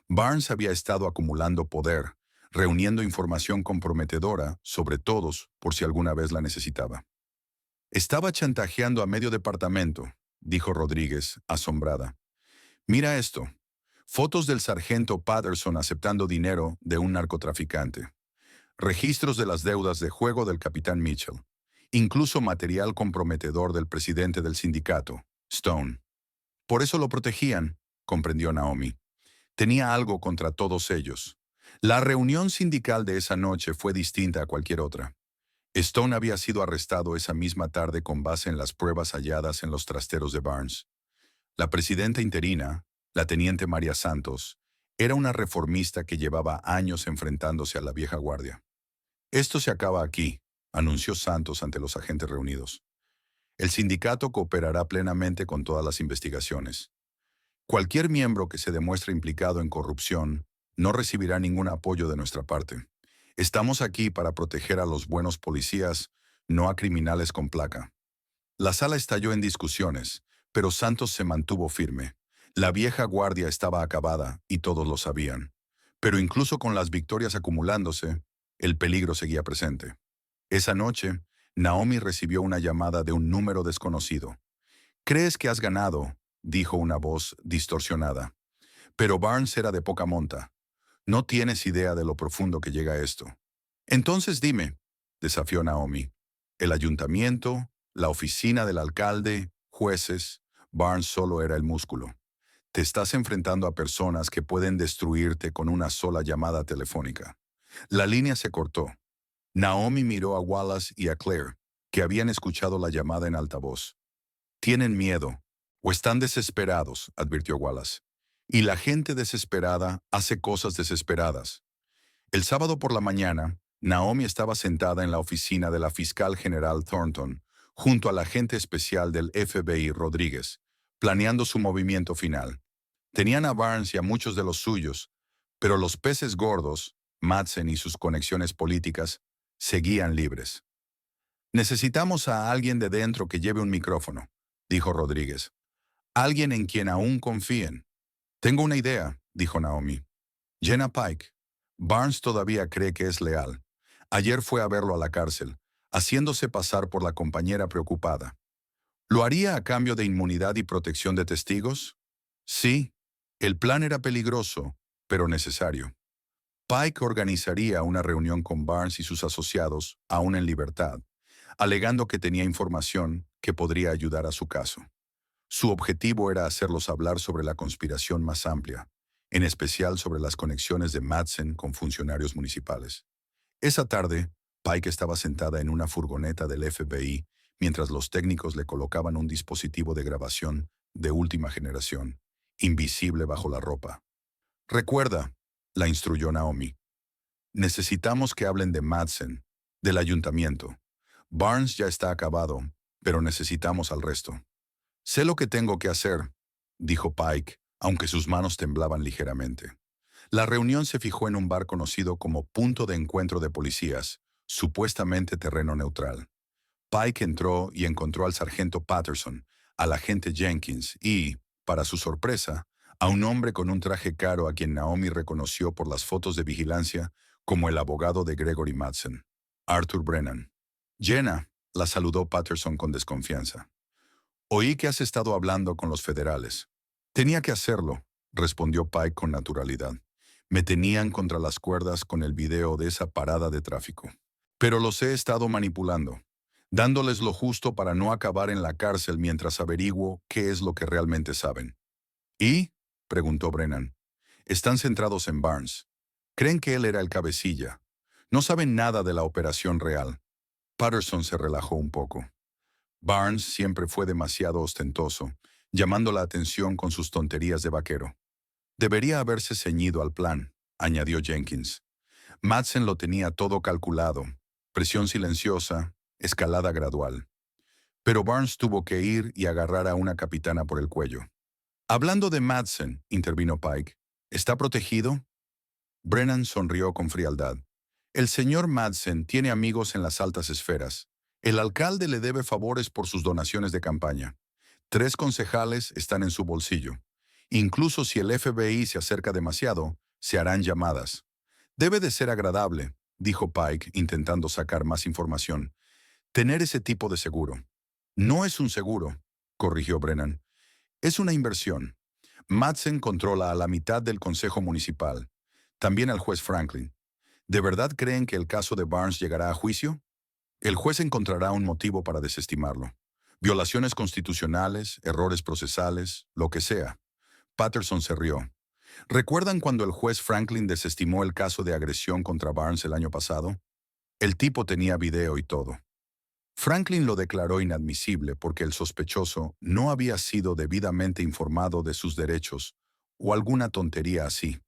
Barnes había estado acumulando poder, reuniendo información comprometedora sobre todos por si alguna vez la necesitaba. «Estaba chantajeando a medio departamento», dijo Rodríguez, asombrada. «Mira esto. Fotos del sargento Patterson aceptando dinero de un narcotraficante. Registros de las deudas de juego del capitán Mitchell. Incluso material comprometedor del presidente del sindicato, Stone. Por eso lo protegían», comprendió Naomi. «Tenía algo contra todos ellos. La reunión sindical de esa noche fue distinta a cualquier otra. Stone había sido arrestado esa misma tarde con base en las pruebas halladas en los trasteros de Barnes. La presidenta interina, la teniente María Santos, era una reformista que llevaba años enfrentándose a la vieja guardia. «Esto se acaba aquí», anunció Santos ante los agentes reunidos. «El sindicato cooperará plenamente con todas las investigaciones. Cualquier miembro que se demuestre implicado en corrupción no recibirá ningún apoyo de nuestra parte. Estamos aquí para proteger a los buenos policías, no a criminales con placa». La sala estalló en discusiones, pero Santos se mantuvo firme. La vieja guardia estaba acabada y todos lo sabían. Pero incluso con las victorias acumulándose, el peligro seguía presente. Esa noche, Naomi recibió una llamada de un número desconocido. «¿Crees que has ganado?», dijo una voz distorsionada. Pero Barnes era de poca monta. «No tienes idea de lo profundo que llega esto». «Entonces dime», desafió Naomi. «El ayuntamiento, la oficina del alcalde, jueces». Barnes solo era el músculo. «Te estás enfrentando a personas que pueden destruirte con una sola llamada telefónica». La línea se cortó. Naomi miró a Wallace y a Claire, que habían escuchado la llamada en altavoz. «Tienen miedo, o están desesperados», advirtió Wallace. «Y la gente desesperada hace cosas desesperadas». El sábado por la mañana, Naomi estaba sentada en la oficina de la fiscal general Thornton, junto al agente especial del FBI Rodríguez, planeando su movimiento final. Tenían a Barnes y a muchos de los suyos, pero los peces gordos, Madsen y sus conexiones políticas, seguían libres. «Necesitamos a alguien de dentro que lleve un micrófono», dijo Rodríguez. «Alguien en quien aún confíen». «Tengo una idea», dijo Naomi. «Jenna Pike. Barnes todavía cree que es leal. Ayer fue a verlo a la cárcel, haciéndose pasar por la compañera preocupada. ¿Lo haría a cambio de inmunidad y protección de testigos? Sí. El plan era peligroso, pero necesario. Pike organizaría una reunión con Barnes y sus asociados, aún en libertad, alegando que tenía información que podría ayudar a su caso. Su objetivo era hacerlos hablar sobre la conspiración más amplia, en especial sobre las conexiones de Madsen con funcionarios municipales. Esa tarde, Pike estaba sentada en una furgoneta del FBI mientras los técnicos le colocaban un dispositivo de grabación de última generación, invisible bajo la ropa. «Recuerda», la instruyó Naomi, «necesitamos que hablen de Madsen, del ayuntamiento. Barnes ya está acabado, pero necesitamos al resto». «Sé lo que tengo que hacer», dijo Pike, aunque sus manos temblaban ligeramente. La reunión se fijó en un bar conocido como Punto de Encuentro de Policías, supuestamente terreno neutral. Pike entró y encontró al sargento Patterson, al agente Jenkins y, para su sorpresa, a un hombre con un traje caro a quien Naomi reconoció por las fotos de vigilancia como el abogado de Gregory Madsen, Arthur Brennan. «Jenna», la saludó Patterson con desconfianza. «Oí que has estado hablando con los federales». «Tenía que hacerlo», respondió Pike con naturalidad. «Me tenían contra las cuerdas con el video de esa parada de tráfico. Pero los he estado manipulando, dándoles lo justo para no acabar en la cárcel mientras averiguo qué es lo que realmente saben». «¿Y?», preguntó Brennan. «Están centrados en Barnes. Creen que él era el cabecilla. No saben nada de la operación real». Patterson se relajó un poco. «Barnes siempre fue demasiado ostentoso, llamando la atención con sus tonterías de vaquero. Debería haberse ceñido al plan», añadió Jenkins. «Madsen lo tenía todo calculado, presión silenciosa, escalada gradual. Pero Barnes tuvo que ir y agarrar a una capitana por el cuello». «Hablando de Madsen», intervino Pike, «¿está protegido?». Brennan sonrió con frialdad. «El señor Madsen tiene amigos en las altas esferas. El alcalde le debe favores por sus donaciones de campaña. 3 concejales están en su bolsillo. Incluso si el FBI se acerca demasiado, se harán llamadas. Debe de ser agradable», dijo Pike, intentando sacar más información, «tener ese tipo de seguro». «No es un seguro», corrigió Brennan. «Es una inversión. Madsen controla a la mitad del consejo municipal, también al juez Franklin. ¿De verdad creen que el caso de Barnes llegará a juicio? El juez encontrará un motivo para desestimarlo. Violaciones constitucionales, errores procesales, lo que sea». Patterson se rió. «¿Recuerdan cuando el juez Franklin desestimó el caso de agresión contra Barnes el año pasado? El tipo tenía video y todo. Franklin lo declaró inadmisible porque el sospechoso no había sido debidamente informado de sus derechos o alguna tontería así.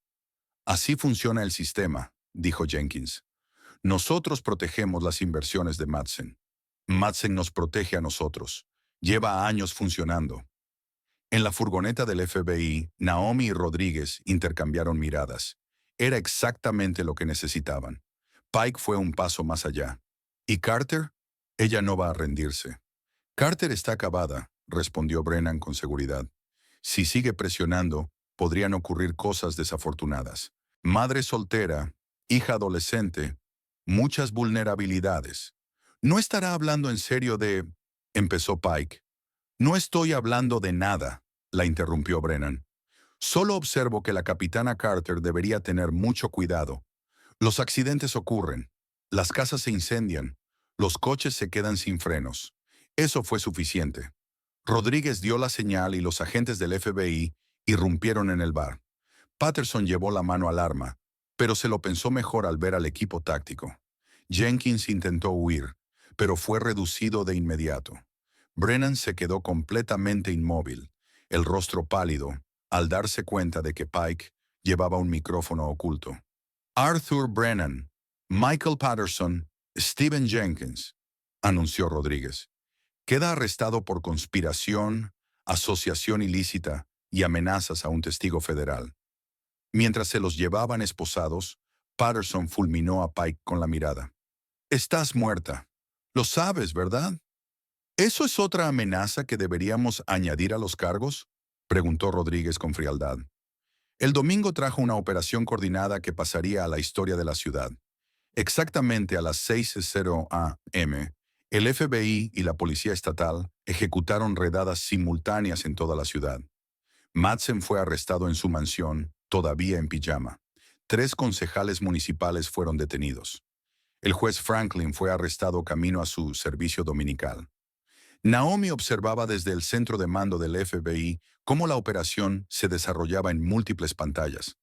Así funciona el sistema», dijo Jenkins. «Nosotros protegemos las inversiones de Madsen. Madsen nos protege a nosotros. Lleva años funcionando». En la furgoneta del FBI, Naomi y Rodríguez intercambiaron miradas. Era exactamente lo que necesitaban. Pike fue un paso más allá. ¿Y Carter? Ella no va a rendirse. Carter está acabada, respondió Brennan con seguridad. Si sigue presionando, podrían ocurrir cosas desafortunadas. Madre soltera, hija adolescente, muchas vulnerabilidades. ¿No estará hablando en serio de...? Empezó Pike. No estoy hablando de nada, la interrumpió Brennan. Solo observo que la capitana Carter debería tener mucho cuidado. Los accidentes ocurren, las casas se incendian, los coches se quedan sin frenos. Eso fue suficiente. Rodríguez dio la señal y los agentes del FBI irrumpieron en el bar. Patterson llevó la mano al arma, pero se lo pensó mejor al ver al equipo táctico. Jenkins intentó huir, pero fue reducido de inmediato. Brennan se quedó completamente inmóvil, el rostro pálido, al darse cuenta de que Pike llevaba un micrófono oculto. Arthur Brennan, Michael Patterson, Stephen Jenkins, anunció Rodríguez. Queda arrestado por conspiración, asociación ilícita y amenazas a un testigo federal. Mientras se los llevaban esposados, Patterson fulminó a Pike con la mirada. Estás muerta. Lo sabes, ¿verdad? ¿Eso es otra amenaza que deberíamos añadir a los cargos?, preguntó Rodríguez con frialdad. El domingo trajo una operación coordinada que pasaría a la historia de la ciudad. Exactamente a las 6:00 a.m., el FBI y la Policía Estatal ejecutaron redadas simultáneas en toda la ciudad. Madsen fue arrestado en su mansión, todavía en pijama. 3 concejales municipales fueron detenidos. El juez Franklin fue arrestado camino a su servicio dominical. Naomi observaba desde el centro de mando del FBI cómo la operación se desarrollaba en múltiples pantallas.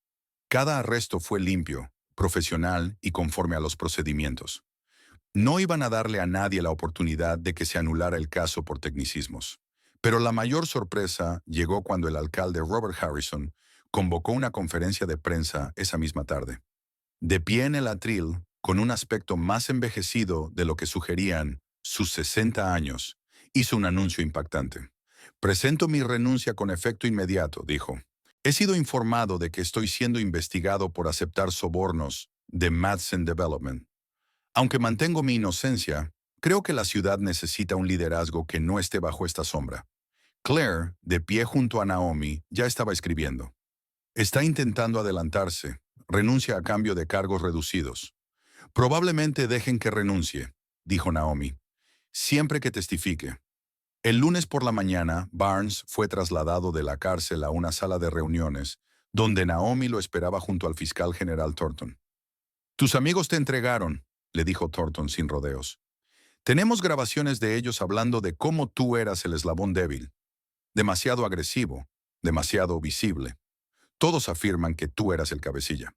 Cada arresto fue limpio, profesional y conforme a los procedimientos. No iban a darle a nadie la oportunidad de que se anulara el caso por tecnicismos. Pero la mayor sorpresa llegó cuando el alcalde Robert Harrison convocó una conferencia de prensa esa misma tarde. De pie en el atril, con un aspecto más envejecido de lo que sugerían sus 60 años, hizo un anuncio impactante. Presento mi renuncia con efecto inmediato, dijo. He sido informado de que estoy siendo investigado por aceptar sobornos de Madsen Development. Aunque mantengo mi inocencia, creo que la ciudad necesita un liderazgo que no esté bajo esta sombra. Claire, de pie junto a Naomi, ya estaba escribiendo. Está intentando adelantarse. Renuncia a cambio de cargos reducidos. Probablemente dejen que renuncie, dijo Naomi. Siempre que testifique. El lunes por la mañana, Barnes fue trasladado de la cárcel a una sala de reuniones, donde Naomi lo esperaba junto al fiscal general Thornton. Tus amigos te entregaron, le dijo Thornton sin rodeos. Tenemos grabaciones de ellos hablando de cómo tú eras el eslabón débil. Demasiado agresivo, demasiado visible. Todos afirman que tú eras el cabecilla.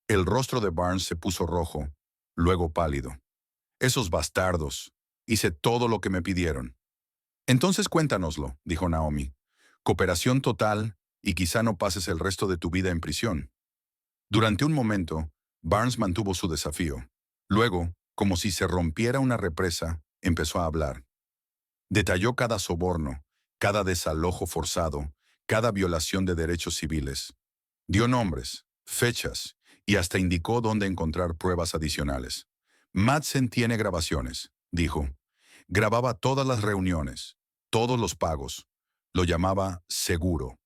El rostro de Barnes se puso rojo, luego pálido. Esos bastardos. Hice todo lo que me pidieron. Entonces cuéntanoslo, dijo Naomi. Cooperación total y quizá no pases el resto de tu vida en prisión. Durante un momento, Barnes mantuvo su desafío. Luego, como si se rompiera una represa, empezó a hablar. Detalló cada soborno, cada desalojo forzado, cada violación de derechos civiles. Dio nombres, fechas y hasta indicó dónde encontrar pruebas adicionales. Madsen tiene grabaciones, dijo. Grababa todas las reuniones, todos los pagos. Lo llamaba seguro.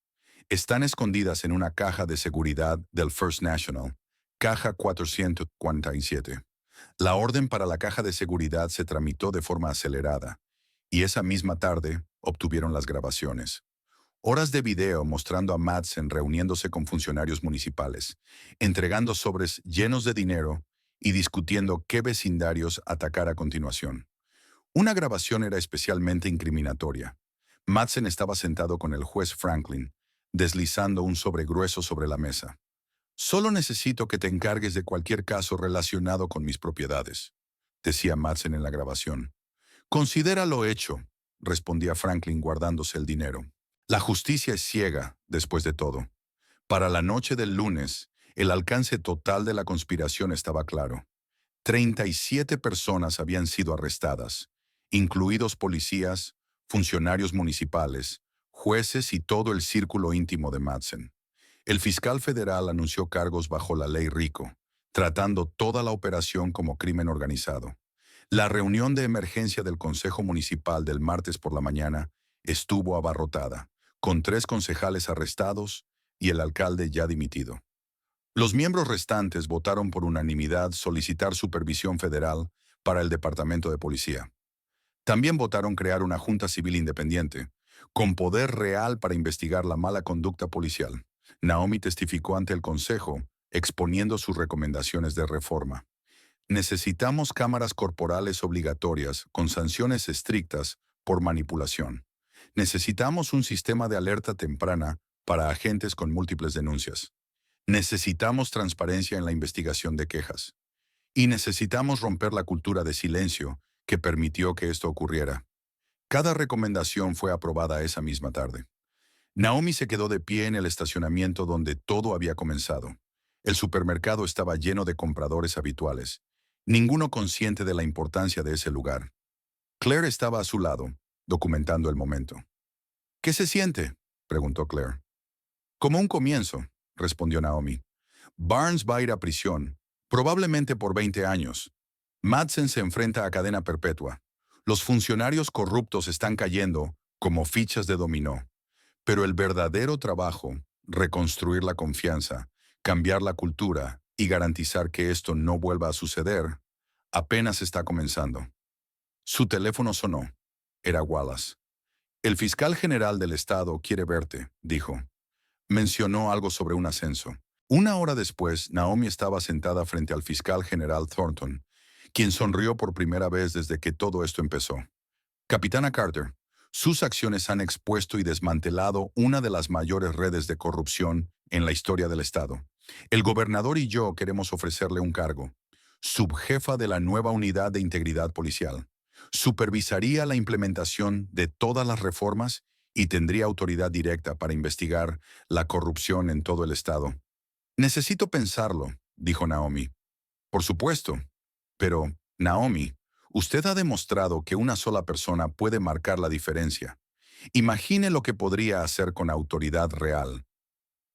Están escondidas en una caja de seguridad del First National, caja 447. La orden para la caja de seguridad se tramitó de forma acelerada, y esa misma tarde obtuvieron las grabaciones. Horas de video mostrando a Madsen reuniéndose con funcionarios municipales, entregando sobres llenos de dinero y discutiendo qué vecindarios atacar a continuación. Una grabación era especialmente incriminatoria. Madsen estaba sentado con el juez Franklin, deslizando un sobre grueso sobre la mesa. Solo necesito que te encargues de cualquier caso relacionado con mis propiedades, decía Madsen en la grabación. Considéralo hecho, respondía Franklin guardándose el dinero. La justicia es ciega, después de todo. Para la noche del lunes, el alcance total de la conspiración estaba claro. 37 personas habían sido arrestadas, incluidos policías, funcionarios municipales, jueces y todo el círculo íntimo de Madsen. El fiscal federal anunció cargos bajo la ley RICO, tratando toda la operación como crimen organizado. La reunión de emergencia del Consejo Municipal del martes por la mañana estuvo abarrotada, con 3 concejales arrestados y el alcalde ya dimitido. Los miembros restantes votaron por unanimidad solicitar supervisión federal para el Departamento de Policía. También votaron crear una Junta Civil Independiente, con poder real para investigar la mala conducta policial. Naomi testificó ante el Consejo, exponiendo sus recomendaciones de reforma. Necesitamos cámaras corporales obligatorias con sanciones estrictas por manipulación. Necesitamos un sistema de alerta temprana para agentes con múltiples denuncias. Necesitamos transparencia en la investigación de quejas. Y necesitamos romper la cultura de silencio que permitió que esto ocurriera. Cada recomendación fue aprobada esa misma tarde. Naomi se quedó de pie en el estacionamiento donde todo había comenzado. El supermercado estaba lleno de compradores habituales, ninguno consciente de la importancia de ese lugar. Claire estaba a su lado, documentando el momento. ¿Qué se siente?, preguntó Claire. Como un comienzo, respondió Naomi. Barnes va a ir a prisión, probablemente por 20 años. Madsen se enfrenta a cadena perpetua. Los funcionarios corruptos están cayendo como fichas de dominó. Pero el verdadero trabajo, reconstruir la confianza, cambiar la cultura y garantizar que esto no vuelva a suceder, apenas está comenzando. Su teléfono sonó. Era Wallace. El fiscal general del estado quiere verte, dijo. Mencionó algo sobre un ascenso. Una hora después, Naomi estaba sentada frente al fiscal general Thornton, quien sonrió por primera vez desde que todo esto empezó. Capitana Carter, sus acciones han expuesto y desmantelado una de las mayores redes de corrupción en la historia del estado. El gobernador y yo queremos ofrecerle un cargo, subjefa de la nueva unidad de integridad policial. Supervisaría la implementación de todas las reformas y tendría autoridad directa para investigar la corrupción en todo el estado. Necesito pensarlo, dijo Naomi. Por supuesto. Pero, Naomi, usted ha demostrado que una sola persona puede marcar la diferencia. Imagine lo que podría hacer con autoridad real.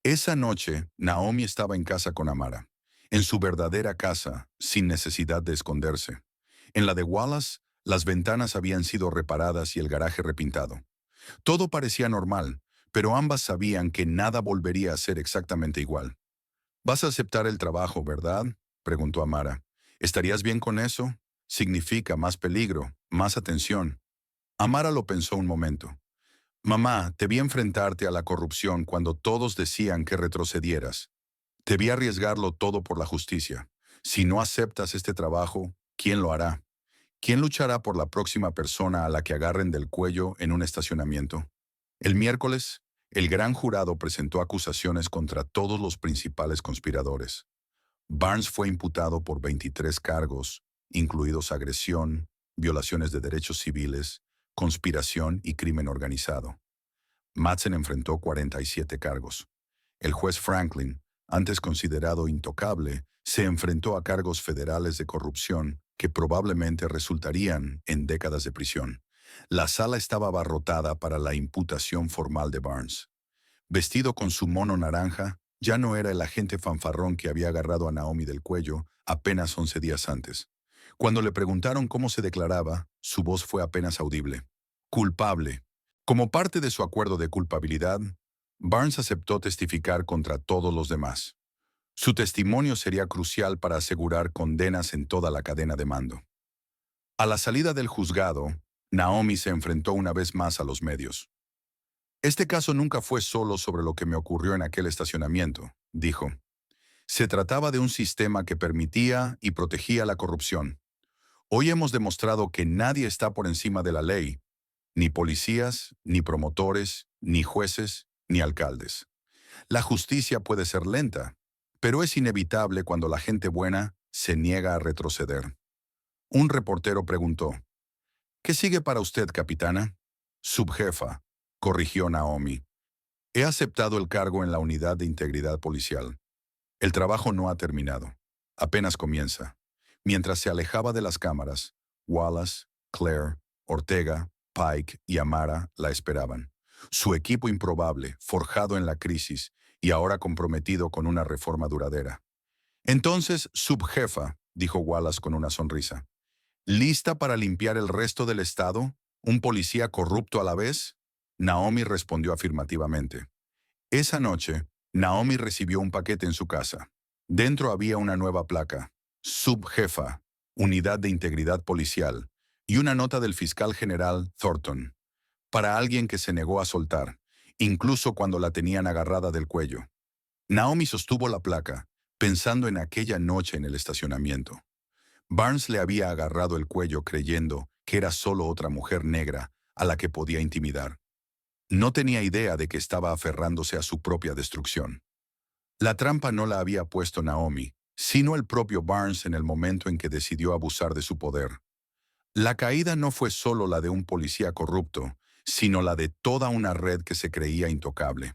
Esa noche, Naomi estaba en casa con Amara, en su verdadera casa, sin necesidad de esconderse. En la de Wallace, las ventanas habían sido reparadas y el garaje repintado. Todo parecía normal, pero ambas sabían que nada volvería a ser exactamente igual. «¿Vas a aceptar el trabajo, verdad?», preguntó Amara. «¿Estarías bien con eso? Significa más peligro, más atención». Amara lo pensó un momento. «Mamá, te vi enfrentarte a la corrupción cuando todos decían que retrocedieras. Te vi arriesgarlo todo por la justicia. Si no aceptas este trabajo, ¿quién lo hará? ¿Quién luchará por la próxima persona a la que agarren del cuello en un estacionamiento?» El miércoles, el gran jurado presentó acusaciones contra todos los principales conspiradores. Barnes fue imputado por 23 cargos, incluidos agresión, violaciones de derechos civiles, conspiración y crimen organizado. Madsen enfrentó 47 cargos. El juez Franklin, antes considerado intocable, se enfrentó a cargos federales de corrupción que probablemente resultarían en décadas de prisión. La sala estaba abarrotada para la imputación formal de Barnes. Vestido con su mono naranja, ya no era el agente fanfarrón que había agarrado a Naomi del cuello apenas 11 días antes. Cuando le preguntaron cómo se declaraba, su voz fue apenas audible. Culpable. Como parte de su acuerdo de culpabilidad, Barnes aceptó testificar contra todos los demás. Su testimonio sería crucial para asegurar condenas en toda la cadena de mando. A la salida del juzgado, Naomi se enfrentó una vez más a los medios. «Este caso nunca fue solo sobre lo que me ocurrió en aquel estacionamiento», dijo. «Se trataba de un sistema que permitía y protegía la corrupción. Hoy hemos demostrado que nadie está por encima de la ley, ni policías, ni promotores, ni jueces, ni alcaldes. La justicia puede ser lenta, pero es inevitable cuando la gente buena se niega a retroceder». Un reportero preguntó, «¿Qué sigue para usted, capitana?» «Subjefa», corrigió Naomi. «He aceptado el cargo en la unidad de integridad policial. El trabajo no ha terminado. Apenas comienza». Mientras se alejaba de las cámaras, Wallace, Claire, Ortega, Pike y Amara la esperaban. Su equipo improbable, forjado en la crisis y ahora comprometido con una reforma duradera. «Entonces, subjefa», dijo Wallace con una sonrisa, ¿Lista para limpiar el resto del estado? ¿Un policía corrupto a la vez? Naomi respondió afirmativamente. Esa noche, Naomi recibió un paquete en su casa. Dentro había una nueva placa, subjefa, Unidad de Integridad Policial, y una nota del fiscal general Thornton, para alguien que se negó a soltar, incluso cuando la tenían agarrada del cuello. Naomi sostuvo la placa, pensando en aquella noche en el estacionamiento. Barnes le había agarrado el cuello creyendo que era solo otra mujer negra a la que podía intimidar. No tenía idea de que estaba aferrándose a su propia destrucción. La trampa no la había puesto Naomi, sino el propio Barnes en el momento en que decidió abusar de su poder. La caída no fue solo la de un policía corrupto, sino la de toda una red que se creía intocable.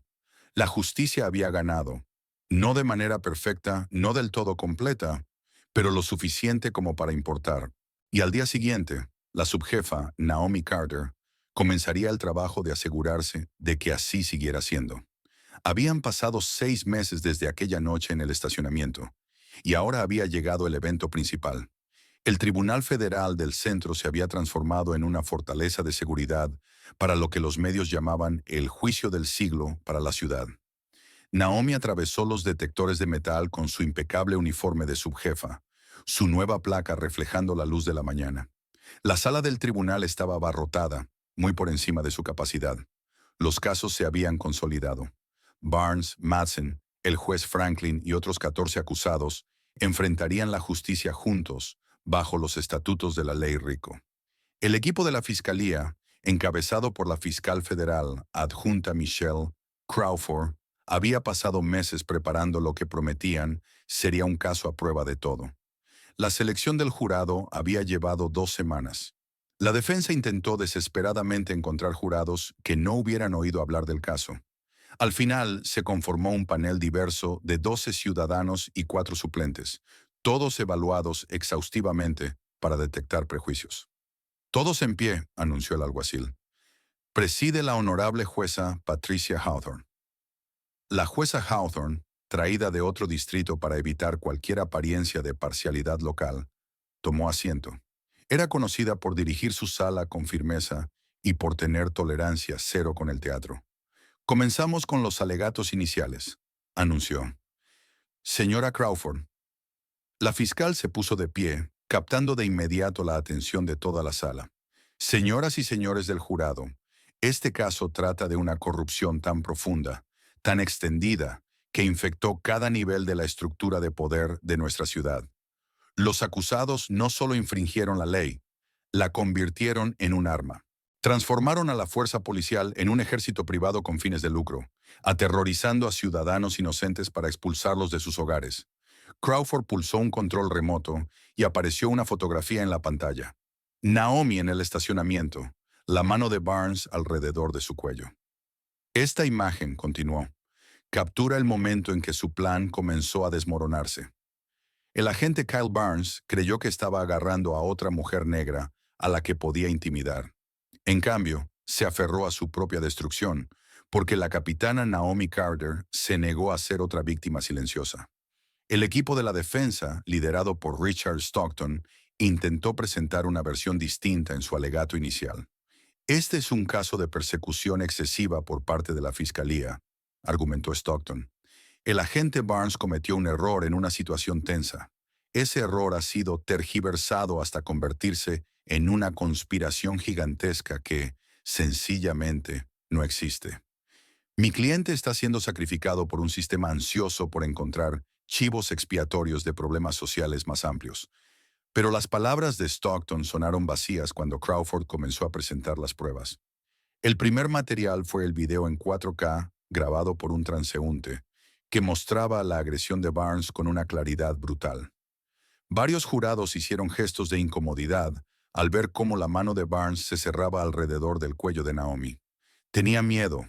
La justicia había ganado, no de manera perfecta, no del todo completa, pero lo suficiente como para importar. Y al día siguiente, la subjefa, Naomi Carter, comenzaría el trabajo de asegurarse de que así siguiera siendo. Habían pasado 6 meses desde aquella noche en el estacionamiento, y ahora había llegado el evento principal. El Tribunal Federal del Centro se había transformado en una fortaleza de seguridad para lo que los medios llamaban el juicio del siglo para la ciudad. Naomi atravesó los detectores de metal con su impecable uniforme de subjefa, su nueva placa reflejando la luz de la mañana. La sala del tribunal estaba abarrotada, muy por encima de su capacidad. Los casos se habían consolidado. Barnes, Madsen, el juez Franklin y otros 14 acusados enfrentarían la justicia juntos, bajo los estatutos de la ley Rico. El equipo de la fiscalía, encabezado por la fiscal federal adjunta Michelle Crawford, había pasado meses preparando lo que prometían sería un caso a prueba de todo. La selección del jurado había llevado 2 semanas. La defensa intentó desesperadamente encontrar jurados que no hubieran oído hablar del caso. Al final se conformó un panel diverso de 12 ciudadanos y 4 suplentes, todos evaluados exhaustivamente para detectar prejuicios. Todos en pie, anunció el alguacil. Preside la honorable jueza Patricia Hawthorne. La jueza Hawthorne, traída de otro distrito para evitar cualquier apariencia de parcialidad local, tomó asiento. Era conocida por dirigir su sala con firmeza y por tener tolerancia cero con el teatro. Comenzamos con los alegatos iniciales, anunció. Señora Crawford. La fiscal se puso de pie, captando de inmediato la atención de toda la sala. Señoras y señores del jurado, este caso trata de una corrupción tan profunda, tan extendida, que infectó cada nivel de la estructura de poder de nuestra ciudad. Los acusados no solo infringieron la ley, la convirtieron en un arma. Transformaron a la fuerza policial en un ejército privado con fines de lucro, aterrorizando a ciudadanos inocentes para expulsarlos de sus hogares. Crawford pulsó un control remoto y apareció una fotografía en la pantalla. Naomi en el estacionamiento, la mano de Barnes alrededor de su cuello. Esta imagen, continuó, captura el momento en que su plan comenzó a desmoronarse. El agente Kyle Barnes creyó que estaba agarrando a otra mujer negra a la que podía intimidar. En cambio, se aferró a su propia destrucción, porque la capitana Naomi Carter se negó a ser otra víctima silenciosa. El equipo de la defensa, liderado por Richard Stockton, intentó presentar una versión distinta en su alegato inicial. Este es un caso de persecución excesiva por parte de la Fiscalía, argumentó Stockton. El agente Barnes cometió un error en una situación tensa. Ese error ha sido tergiversado hasta convertirse en una conspiración gigantesca que, sencillamente, no existe. Mi cliente está siendo sacrificado por un sistema ansioso por encontrar chivos expiatorios de problemas sociales más amplios. Pero las palabras de Stockton sonaron vacías cuando Crawford comenzó a presentar las pruebas. El primer material fue el video en 4K grabado por un transeúnte, que mostraba la agresión de Barnes con una claridad brutal. Varios jurados hicieron gestos de incomodidad al ver cómo la mano de Barnes se cerraba alrededor del cuello de Naomi. Tenía miedo,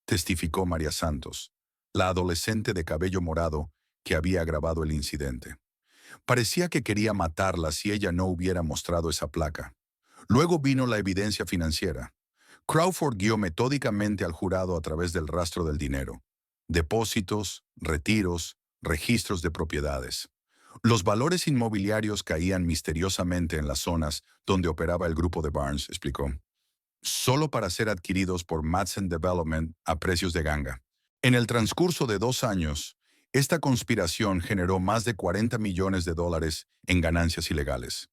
testificó María Santos, la adolescente de cabello morado que había grabado el incidente. Parecía que quería matarla si ella no hubiera mostrado esa placa. Luego vino la evidencia financiera. Crawford guió metódicamente al jurado a través del rastro del dinero. Depósitos, retiros, registros de propiedades. Los valores inmobiliarios caían misteriosamente en las zonas donde operaba el grupo de Barnes, explicó, solo para ser adquiridos por Madsen Development a precios de ganga. En el transcurso de 2 años, esta conspiración generó más de 40 millones de dólares en ganancias ilegales.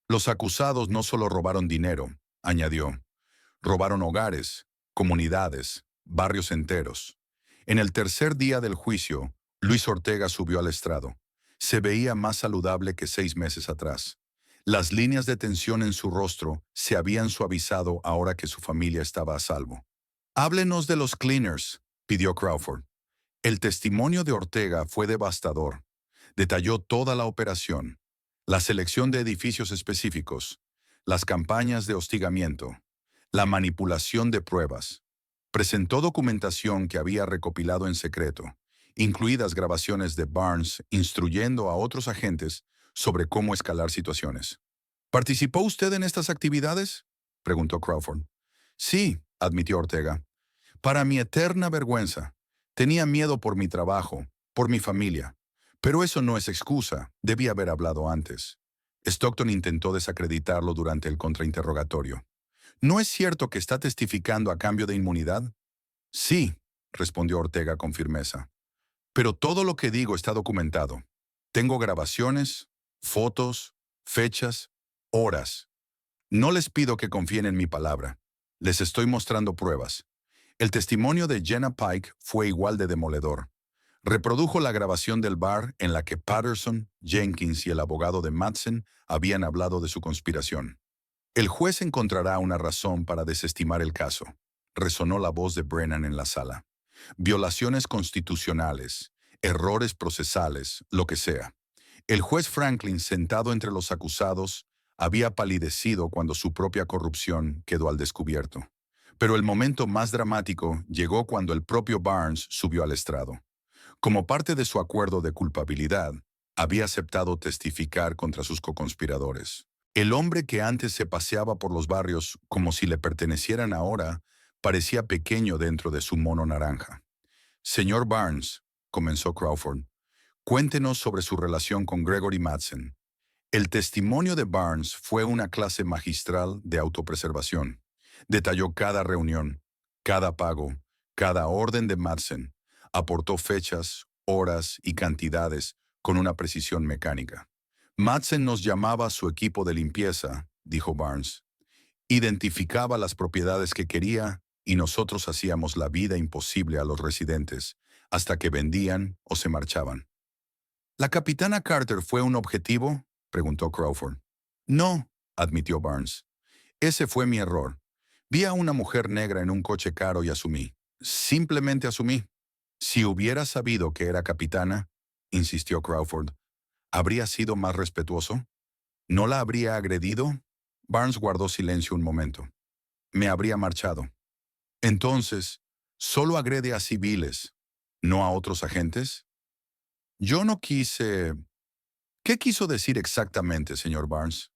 Los acusados no solo robaron dinero, añadió, robaron hogares, comunidades, barrios enteros. En el tercer día del juicio, Luis Ortega subió al estrado. Se veía más saludable que 6 meses atrás. Las líneas de tensión en su rostro se habían suavizado ahora que su familia estaba a salvo. Háblenos de los cleaners, pidió Crawford. El testimonio de Ortega fue devastador. Detalló toda la operación, la selección de edificios específicos, las campañas de hostigamiento, la manipulación de pruebas. Presentó documentación que había recopilado en secreto, incluidas grabaciones de Barnes instruyendo a otros agentes sobre cómo escalar situaciones. ¿Participó usted en estas actividades?, preguntó Crawford. Sí, admitió Ortega. Para mi eterna vergüenza. Tenía miedo por mi trabajo, por mi familia. Pero eso no es excusa, debí haber hablado antes. Stockton intentó desacreditarlo durante el contrainterrogatorio. ¿No es cierto que está testificando a cambio de inmunidad? Sí, respondió Ortega con firmeza. Pero todo lo que digo está documentado. Tengo grabaciones, fotos, fechas, horas. No les pido que confíen en mi palabra. Les estoy mostrando pruebas. El testimonio de Jenna Pike fue igual de demoledor. Reprodujo la grabación del bar en la que Patterson, Jenkins y el abogado de Madsen habían hablado de su conspiración. El juez encontrará una razón para desestimar el caso, resonó la voz de Brennan en la sala. Violaciones constitucionales, errores procesales, lo que sea. El juez Franklin, sentado entre los acusados, había palidecido cuando su propia corrupción quedó al descubierto. Pero el momento más dramático llegó cuando el propio Barnes subió al estrado. Como parte de su acuerdo de culpabilidad, había aceptado testificar contra sus coconspiradores. El hombre que antes se paseaba por los barrios como si le pertenecieran ahora, parecía pequeño dentro de su mono naranja. Señor Barnes, comenzó Crawford, cuéntenos sobre su relación con Gregory Madsen. El testimonio de Barnes fue una clase magistral de autopreservación. Detalló cada reunión, cada pago, cada orden de Madsen. Aportó fechas, horas y cantidades con una precisión mecánica. Madsen nos llamaba a su equipo de limpieza, dijo Barnes. Identificaba las propiedades que quería y nosotros hacíamos la vida imposible a los residentes hasta que vendían o se marchaban. ¿La capitana Carter fue un objetivo?, preguntó Crawford. No, admitió Barnes. Ese fue mi error. Vi a una mujer negra en un coche caro y asumí. Simplemente asumí. Si hubiera sabido que era capitana, insistió Crawford, ¿habría sido más respetuoso? ¿No la habría agredido? Barnes guardó silencio un momento. Me habría marchado. Entonces, ¿solo agrede a civiles, no a otros agentes? Yo no quise... ¿Qué quiso decir exactamente, señor Barnes?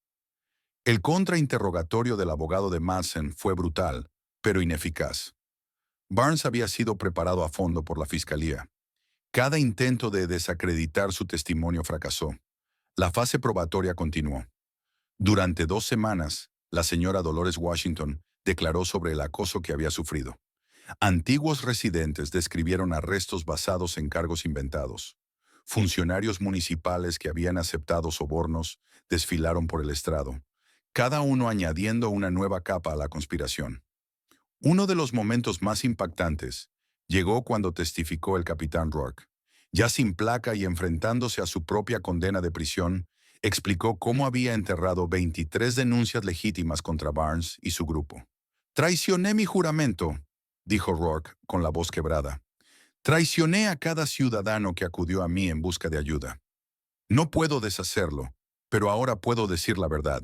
El contrainterrogatorio del abogado de Madsen fue brutal, pero ineficaz. Barnes había sido preparado a fondo por la fiscalía. Cada intento de desacreditar su testimonio fracasó. La fase probatoria continuó. Durante 2 semanas, la señora Dolores Washington declaró sobre el acoso que había sufrido. Antiguos residentes describieron arrestos basados en cargos inventados. Funcionarios municipales que habían aceptado sobornos desfilaron por el estrado, cada uno añadiendo una nueva capa a la conspiración. Uno de los momentos más impactantes llegó cuando testificó el capitán Rourke. Ya sin placa y enfrentándose a su propia condena de prisión, explicó cómo había enterrado 23 denuncias legítimas contra Barnes y su grupo. «Traicioné mi juramento», dijo Rourke con la voz quebrada. «Traicioné a cada ciudadano que acudió a mí en busca de ayuda. No puedo deshacerlo, pero ahora puedo decir la verdad.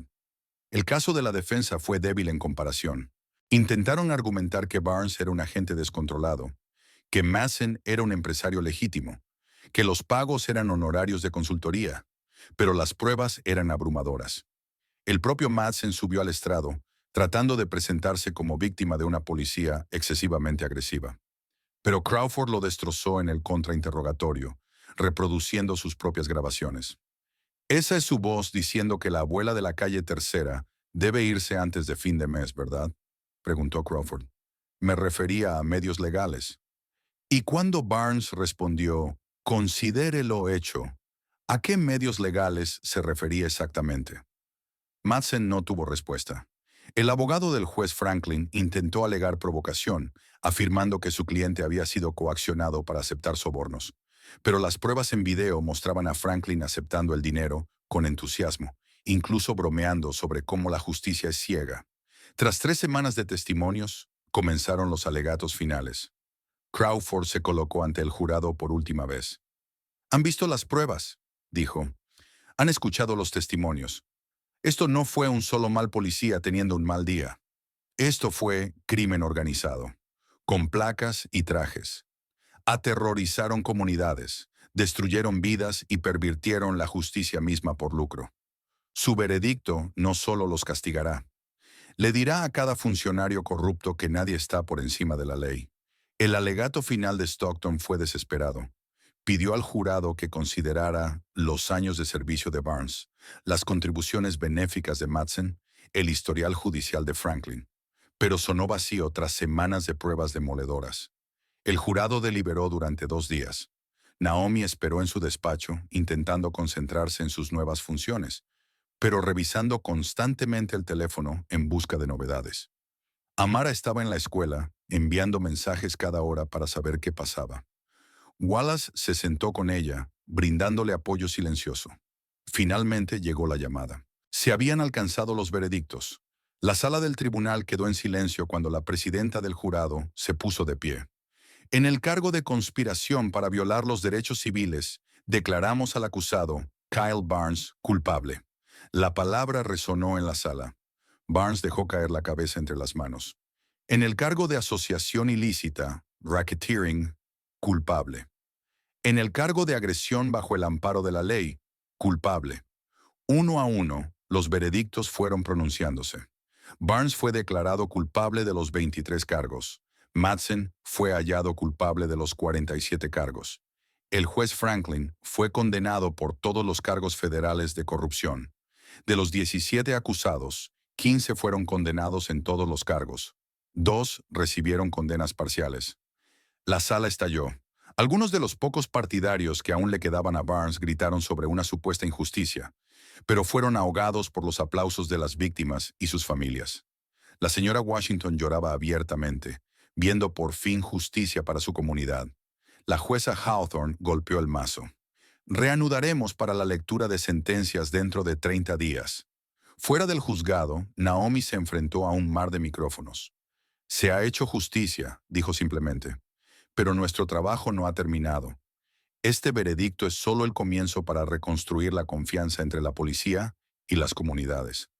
El caso de la defensa fue débil en comparación. Intentaron argumentar que Barnes era un agente descontrolado, que Madsen era un empresario legítimo, que los pagos eran honorarios de consultoría, pero las pruebas eran abrumadoras. El propio Madsen subió al estrado, tratando de presentarse como víctima de una policía excesivamente agresiva. Pero Crawford lo destrozó en el contrainterrogatorio, reproduciendo sus propias grabaciones. Esa es su voz diciendo que la abuela de la calle Tercera debe irse antes de fin de mes, ¿verdad? Preguntó Crawford. Me refería a medios legales. Y cuando Barnes respondió, considere lo hecho, ¿a qué medios legales se refería exactamente? Madsen no tuvo respuesta. El abogado del juez Franklin intentó alegar provocación, afirmando que su cliente había sido coaccionado para aceptar sobornos. Pero las pruebas en video mostraban a Franklin aceptando el dinero con entusiasmo, incluso bromeando sobre cómo la justicia es ciega. Tras 3 semanas de testimonios, comenzaron los alegatos finales. Crawford se colocó ante el jurado por última vez. «¿Han visto las pruebas?», dijo. «Han escuchado los testimonios. Esto no fue un solo mal policía teniendo un mal día. Esto fue crimen organizado, con placas y trajes. Aterrorizaron comunidades, destruyeron vidas y pervirtieron la justicia misma por lucro. Su veredicto no solo los castigará, le dirá a cada funcionario corrupto que nadie está por encima de la ley». El alegato final de Stockton fue desesperado. Pidió al jurado que considerara los años de servicio de Barnes, las contribuciones benéficas de Madsen, el historial judicial de Franklin. Pero sonó vacío tras semanas de pruebas demoledoras. El jurado deliberó durante 2 días. Naomi esperó en su despacho, intentando concentrarse en sus nuevas funciones, pero revisando constantemente el teléfono en busca de novedades. Amara estaba en la escuela, enviando mensajes cada hora para saber qué pasaba. Wallace se sentó con ella, brindándole apoyo silencioso. Finalmente llegó la llamada. Se habían alcanzado los veredictos. La sala del tribunal quedó en silencio cuando la presidenta del jurado se puso de pie. En el cargo de conspiración para violar los derechos civiles, declaramos al acusado, Kyle Barnes, culpable. La palabra resonó en la sala. Barnes dejó caer la cabeza entre las manos. En el cargo de asociación ilícita, racketeering, culpable. En el cargo de agresión bajo el amparo de la ley, culpable. Uno a uno, los veredictos fueron pronunciándose. Barnes fue declarado culpable de los 23 cargos. Madsen fue hallado culpable de los 47 cargos. El juez Franklin fue condenado por todos los cargos federales de corrupción. De los 17 acusados, 15 fueron condenados en todos los cargos. 2 recibieron condenas parciales. La sala estalló. Algunos de los pocos partidarios que aún le quedaban a Barnes gritaron sobre una supuesta injusticia, pero fueron ahogados por los aplausos de las víctimas y sus familias. La señora Washington lloraba abiertamente, viendo por fin justicia para su comunidad. La jueza Hawthorne golpeó el mazo. «Reanudaremos para la lectura de sentencias dentro de 30 días». Fuera del juzgado, Naomi se enfrentó a un mar de micrófonos. «Se ha hecho justicia», dijo simplemente. «Pero nuestro trabajo no ha terminado. Este veredicto es solo el comienzo para reconstruir la confianza entre la policía y las comunidades».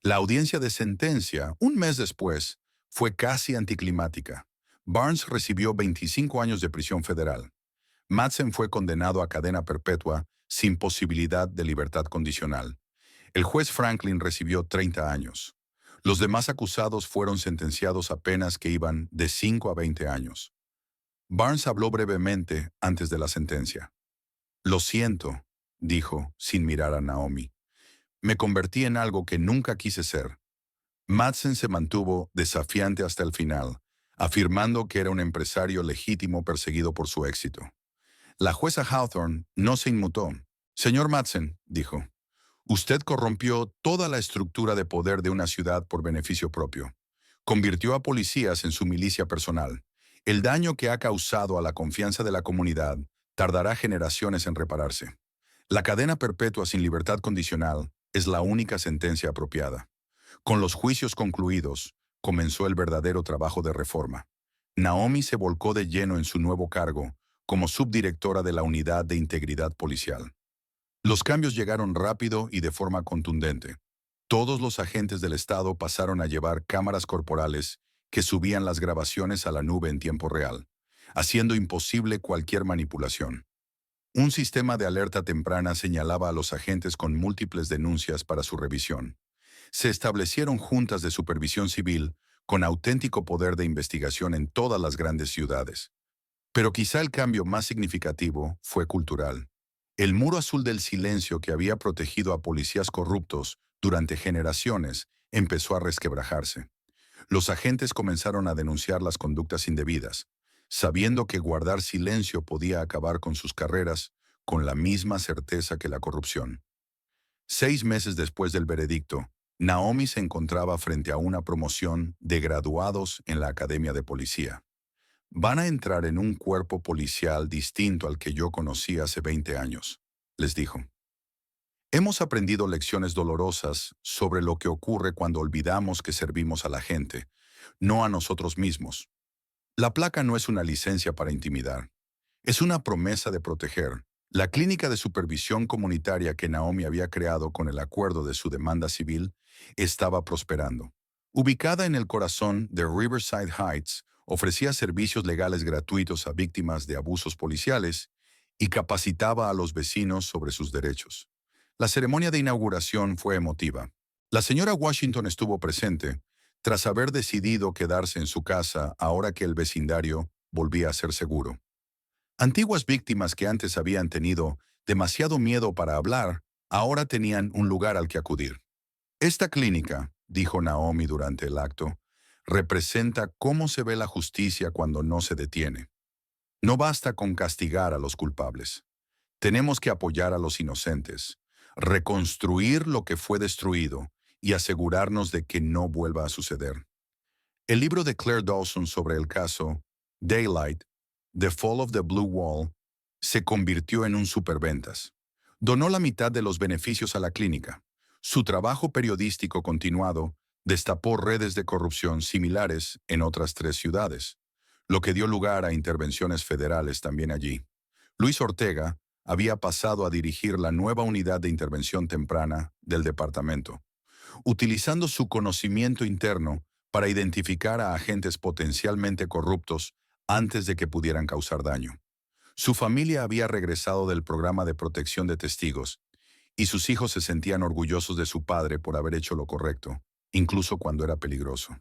La audiencia de sentencia, un mes después, fue casi anticlimática. Barnes recibió 25 años de prisión federal. Madsen fue condenado a cadena perpetua sin posibilidad de libertad condicional. El juez Franklin recibió 30 años. Los demás acusados fueron sentenciados a penas que iban de 5 a 20 años. Barnes habló brevemente antes de la sentencia. «Lo siento», dijo, sin mirar a Naomi. «Me convertí en algo que nunca quise ser». Madsen se mantuvo desafiante hasta el final, afirmando que era un empresario legítimo perseguido por su éxito. La jueza Hawthorne no se inmutó. «Señor Madsen», dijo, «usted corrompió toda la estructura de poder de una ciudad por beneficio propio. Convirtió a policías en su milicia personal. El daño que ha causado a la confianza de la comunidad tardará generaciones en repararse. La cadena perpetua sin libertad condicional es la única sentencia apropiada». Con los juicios concluidos, comenzó el verdadero trabajo de reforma. Naomi se volcó de lleno en su nuevo cargo como subdirectora de la Unidad de Integridad Policial. Los cambios llegaron rápido y de forma contundente. Todos los agentes del Estado pasaron a llevar cámaras corporales que subían las grabaciones a la nube en tiempo real, haciendo imposible cualquier manipulación. Un sistema de alerta temprana señalaba a los agentes con múltiples denuncias para su revisión. Se establecieron juntas de supervisión civil con auténtico poder de investigación en todas las grandes ciudades. Pero quizá el cambio más significativo fue cultural. El muro azul del silencio que había protegido a policías corruptos durante generaciones empezó a resquebrajarse. Los agentes comenzaron a denunciar las conductas indebidas, sabiendo que guardar silencio podía acabar con sus carreras con la misma certeza que la corrupción. 6 meses después del veredicto, Naomi se encontraba frente a una promoción de graduados en la Academia de Policía. Van a entrar en un cuerpo policial distinto al que yo conocí hace 20 años, les dijo. Hemos aprendido lecciones dolorosas sobre lo que ocurre cuando olvidamos que servimos a la gente, no a nosotros mismos. La placa no es una licencia para intimidar, es una promesa de proteger. La clínica de supervisión comunitaria que Naomi había creado con el acuerdo de su demanda civil estaba prosperando. Ubicada en el corazón de Riverside Heights, ofrecía servicios legales gratuitos a víctimas de abusos policiales y capacitaba a los vecinos sobre sus derechos. La ceremonia de inauguración fue emotiva. La señora Washington estuvo presente, tras haber decidido quedarse en su casa ahora que el vecindario volvía a ser seguro. Antiguas víctimas que antes habían tenido demasiado miedo para hablar, ahora tenían un lugar al que acudir. Esta clínica, dijo Naomi durante el acto, representa cómo se ve la justicia cuando no se detiene. No basta con castigar a los culpables. Tenemos que apoyar a los inocentes, reconstruir lo que fue destruido y asegurarnos de que no vuelva a suceder. El libro de Claire Dawson sobre el caso Daylight, The Fall of the Blue Wall, se convirtió en un superventas. Donó la mitad de los beneficios a la clínica. Su trabajo periodístico continuado destapó redes de corrupción similares en otras 3 ciudades, lo que dio lugar a intervenciones federales también allí. Luis Ortega había pasado a dirigir la nueva unidad de intervención temprana del departamento, utilizando su conocimiento interno para identificar a agentes potencialmente corruptos antes de que pudieran causar daño. Su familia había regresado del programa de protección de testigos, y sus hijos se sentían orgullosos de su padre por haber hecho lo correcto, incluso cuando era peligroso.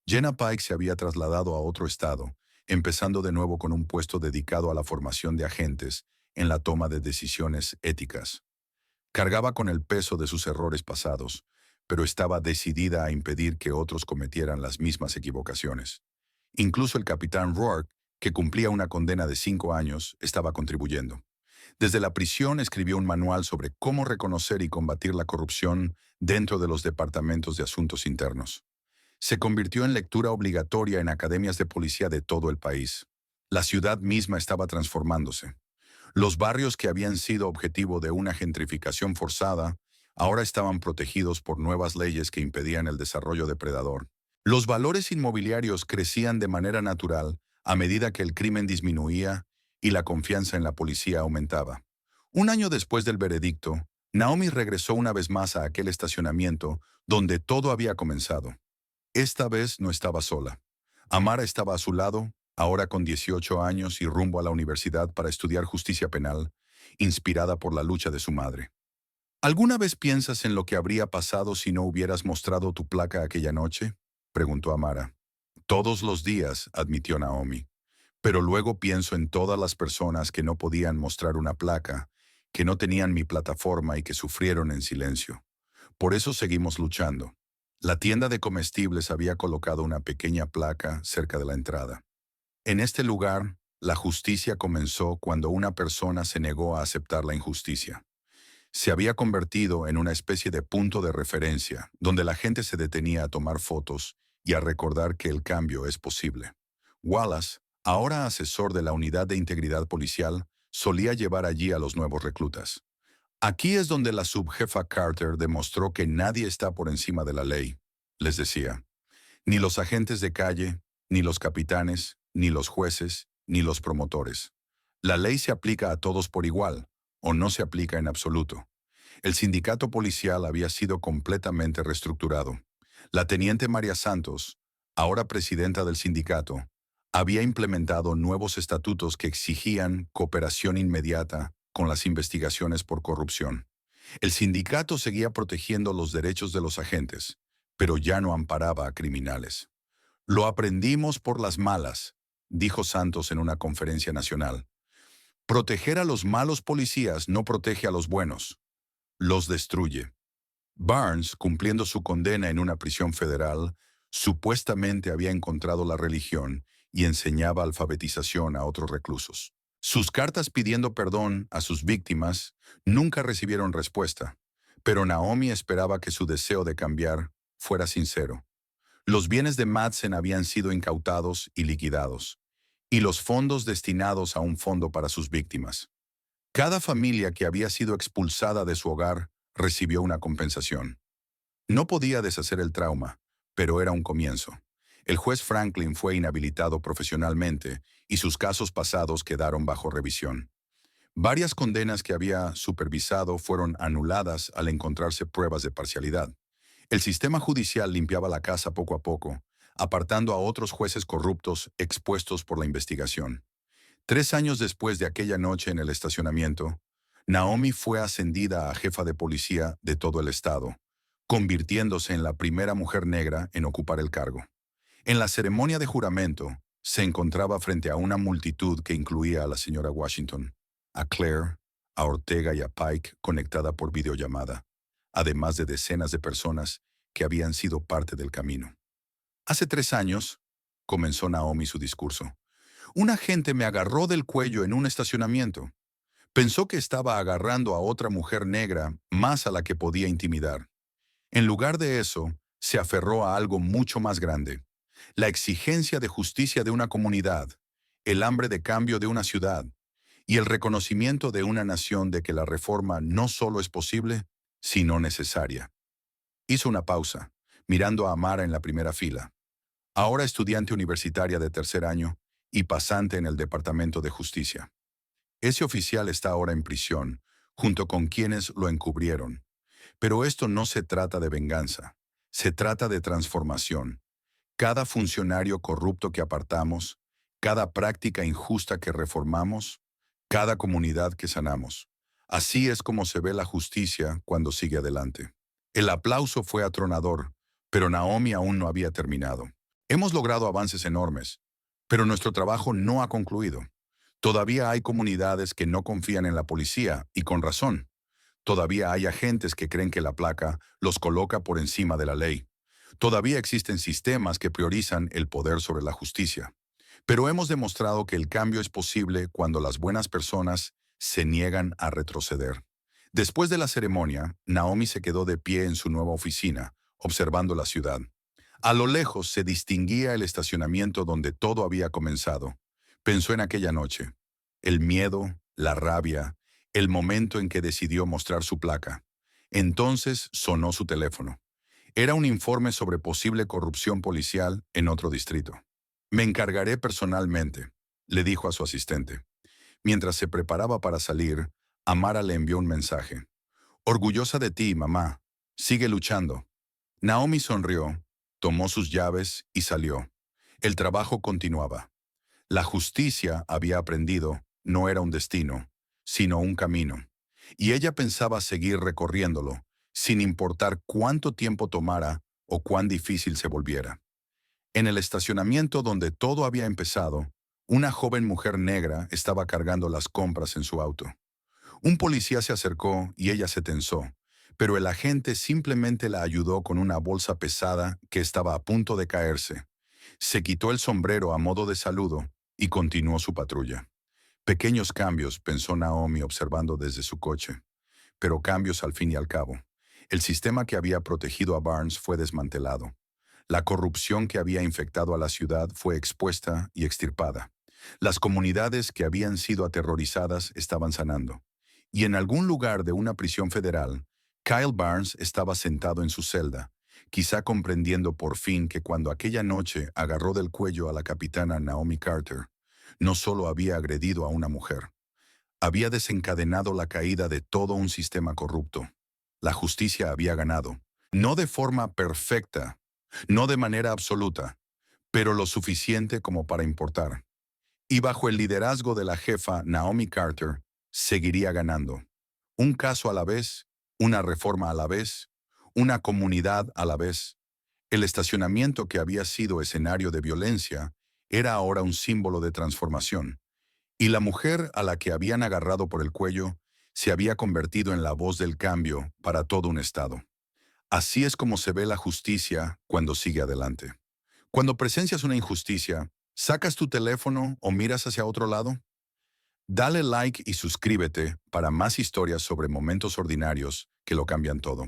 Jenna Pike se había trasladado a otro estado, empezando de nuevo con un puesto dedicado a la formación de agentes en la toma de decisiones éticas. Cargaba con el peso de sus errores pasados, pero estaba decidida a impedir que otros cometieran las mismas equivocaciones. Incluso el capitán Rourke, que cumplía una condena de 5 años, estaba contribuyendo. Desde la prisión escribió un manual sobre cómo reconocer y combatir la corrupción dentro de los departamentos de asuntos internos. Se convirtió en lectura obligatoria en academias de policía de todo el país. La ciudad misma estaba transformándose. Los barrios que habían sido objetivo de una gentrificación forzada ahora estaban protegidos por nuevas leyes que impedían el desarrollo depredador. Los valores inmobiliarios crecían de manera natural a medida que el crimen disminuía y la confianza en la policía aumentaba. Un año después del veredicto, Naomi regresó una vez más a aquel estacionamiento donde todo había comenzado. Esta vez no estaba sola. Amara estaba a su lado, ahora con 18 años y rumbo a la universidad para estudiar justicia penal, inspirada por la lucha de su madre. ¿Alguna vez piensas en lo que habría pasado si no hubieras mostrado tu placa aquella noche?, preguntó Amara. Todos los días, admitió Naomi. Pero luego pienso en todas las personas que no podían mostrar una placa, que no tenían mi plataforma y que sufrieron en silencio. Por eso seguimos luchando. La tienda de comestibles había colocado una pequeña placa cerca de la entrada. En este lugar, la justicia comenzó cuando una persona se negó a aceptar la injusticia. Se había convertido en una especie de punto de referencia, donde la gente se detenía a tomar fotos y a recordar que el cambio es posible. Wallace, ahora asesor de la Unidad de Integridad Policial, solía llevar allí a los nuevos reclutas. Aquí es donde la subjefa Carter demostró que nadie está por encima de la ley, les decía. Ni los agentes de calle, ni los capitanes, ni los jueces, ni los promotores. La ley se aplica a todos por igual, o no se aplica en absoluto. El sindicato policial había sido completamente reestructurado. La teniente María Santos, ahora presidenta del sindicato, había implementado nuevos estatutos que exigían cooperación inmediata con las investigaciones por corrupción. El sindicato seguía protegiendo los derechos de los agentes, pero ya no amparaba a criminales. Lo aprendimos por las malas, dijo Santos en una conferencia nacional. Proteger a los malos policías no protege a los buenos, los destruye. Barnes, cumpliendo su condena en una prisión federal, supuestamente había encontrado la religión y enseñaba alfabetización a otros reclusos. Sus cartas pidiendo perdón a sus víctimas nunca recibieron respuesta, pero Naomi esperaba que su deseo de cambiar fuera sincero. Los bienes de Madsen habían sido incautados y liquidados, y los fondos destinados a un fondo para sus víctimas. Cada familia que había sido expulsada de su hogar recibió una compensación. No podía deshacer el trauma, pero era un comienzo. El juez Franklin fue inhabilitado profesionalmente y sus casos pasados quedaron bajo revisión. Varias condenas que había supervisado fueron anuladas al encontrarse pruebas de parcialidad. El sistema judicial limpiaba la casa poco a poco, apartando a otros jueces corruptos expuestos por la investigación. 3 años después de aquella noche en el estacionamiento, Naomi fue ascendida a jefa de policía de todo el estado, convirtiéndose en la primera mujer negra en ocupar el cargo. En la ceremonia de juramento, se encontraba frente a una multitud que incluía a la señora Washington, a Claire, a Ortega y a Pike conectada por videollamada, además de decenas de personas que habían sido parte del camino. Hace 3 años, comenzó Naomi su discurso, un agente me agarró del cuello en un estacionamiento. Pensó que estaba agarrando a otra mujer negra más a la que podía intimidar. En lugar de eso, se aferró a algo mucho más grande, la exigencia de justicia de una comunidad, el hambre de cambio de una ciudad y el reconocimiento de una nación de que la reforma no solo es posible, sino necesaria. Hizo una pausa, mirando a Amara en la primera fila, ahora estudiante universitaria de 3er año y pasante en el Departamento de Justicia. Ese oficial está ahora en prisión, junto con quienes lo encubrieron. Pero esto no se trata de venganza, se trata de transformación. Cada funcionario corrupto que apartamos, cada práctica injusta que reformamos, cada comunidad que sanamos. Así es como se ve la justicia cuando sigue adelante. El aplauso fue atronador, pero Naomi aún no había terminado. Hemos logrado avances enormes, pero nuestro trabajo no ha concluido. Todavía hay comunidades que no confían en la policía, y con razón. Todavía hay agentes que creen que la placa los coloca por encima de la ley. Todavía existen sistemas que priorizan el poder sobre la justicia. Pero hemos demostrado que el cambio es posible cuando las buenas personas se niegan a retroceder. Después de la ceremonia, Naomi se quedó de pie en su nueva oficina, observando la ciudad. A lo lejos se distinguía el estacionamiento donde todo había comenzado. Pensó en aquella noche, el miedo, la rabia, el momento en que decidió mostrar su placa. Entonces sonó su teléfono. Era un informe sobre posible corrupción policial en otro distrito. Me encargaré personalmente, le dijo a su asistente. Mientras se preparaba para salir, Amara le envió un mensaje. Orgullosa de ti, mamá. Sigue luchando. Naomi sonrió, tomó sus llaves y salió. El trabajo continuaba. La justicia, había aprendido, no era un destino, sino un camino. Y ella pensaba seguir recorriéndolo, sin importar cuánto tiempo tomara o cuán difícil se volviera. En el estacionamiento donde todo había empezado, una joven mujer negra estaba cargando las compras en su auto. Un policía se acercó y ella se tensó, pero el agente simplemente la ayudó con una bolsa pesada que estaba a punto de caerse. Se quitó el sombrero a modo de saludo y continuó su patrulla. Pequeños cambios, pensó Naomi observando desde su coche, pero cambios al fin y al cabo. El sistema que había protegido a Barnes fue desmantelado. La corrupción que había infectado a la ciudad fue expuesta y extirpada. Las comunidades que habían sido aterrorizadas estaban sanando. Y en algún lugar de una prisión federal, Kyle Barnes estaba sentado en su celda, quizá comprendiendo por fin que cuando aquella noche agarró del cuello a la capitana Naomi Carter, no solo había agredido a una mujer, había desencadenado la caída de todo un sistema corrupto. La justicia había ganado, no de forma perfecta, no de manera absoluta, pero lo suficiente como para importar. Y bajo el liderazgo de la jefa Naomi Carter, seguiría ganando. Un caso a la vez, una reforma a la vez, una comunidad a la vez. El estacionamiento que había sido escenario de violencia era ahora un símbolo de transformación. Y la mujer a la que habían agarrado por el cuello se había convertido en la voz del cambio para todo un estado. Así es como se ve la justicia cuando sigue adelante. Cuando presencias una injusticia, ¿sacas tu teléfono o miras hacia otro lado? Dale like y suscríbete para más historias sobre momentos ordinarios que lo cambian todo.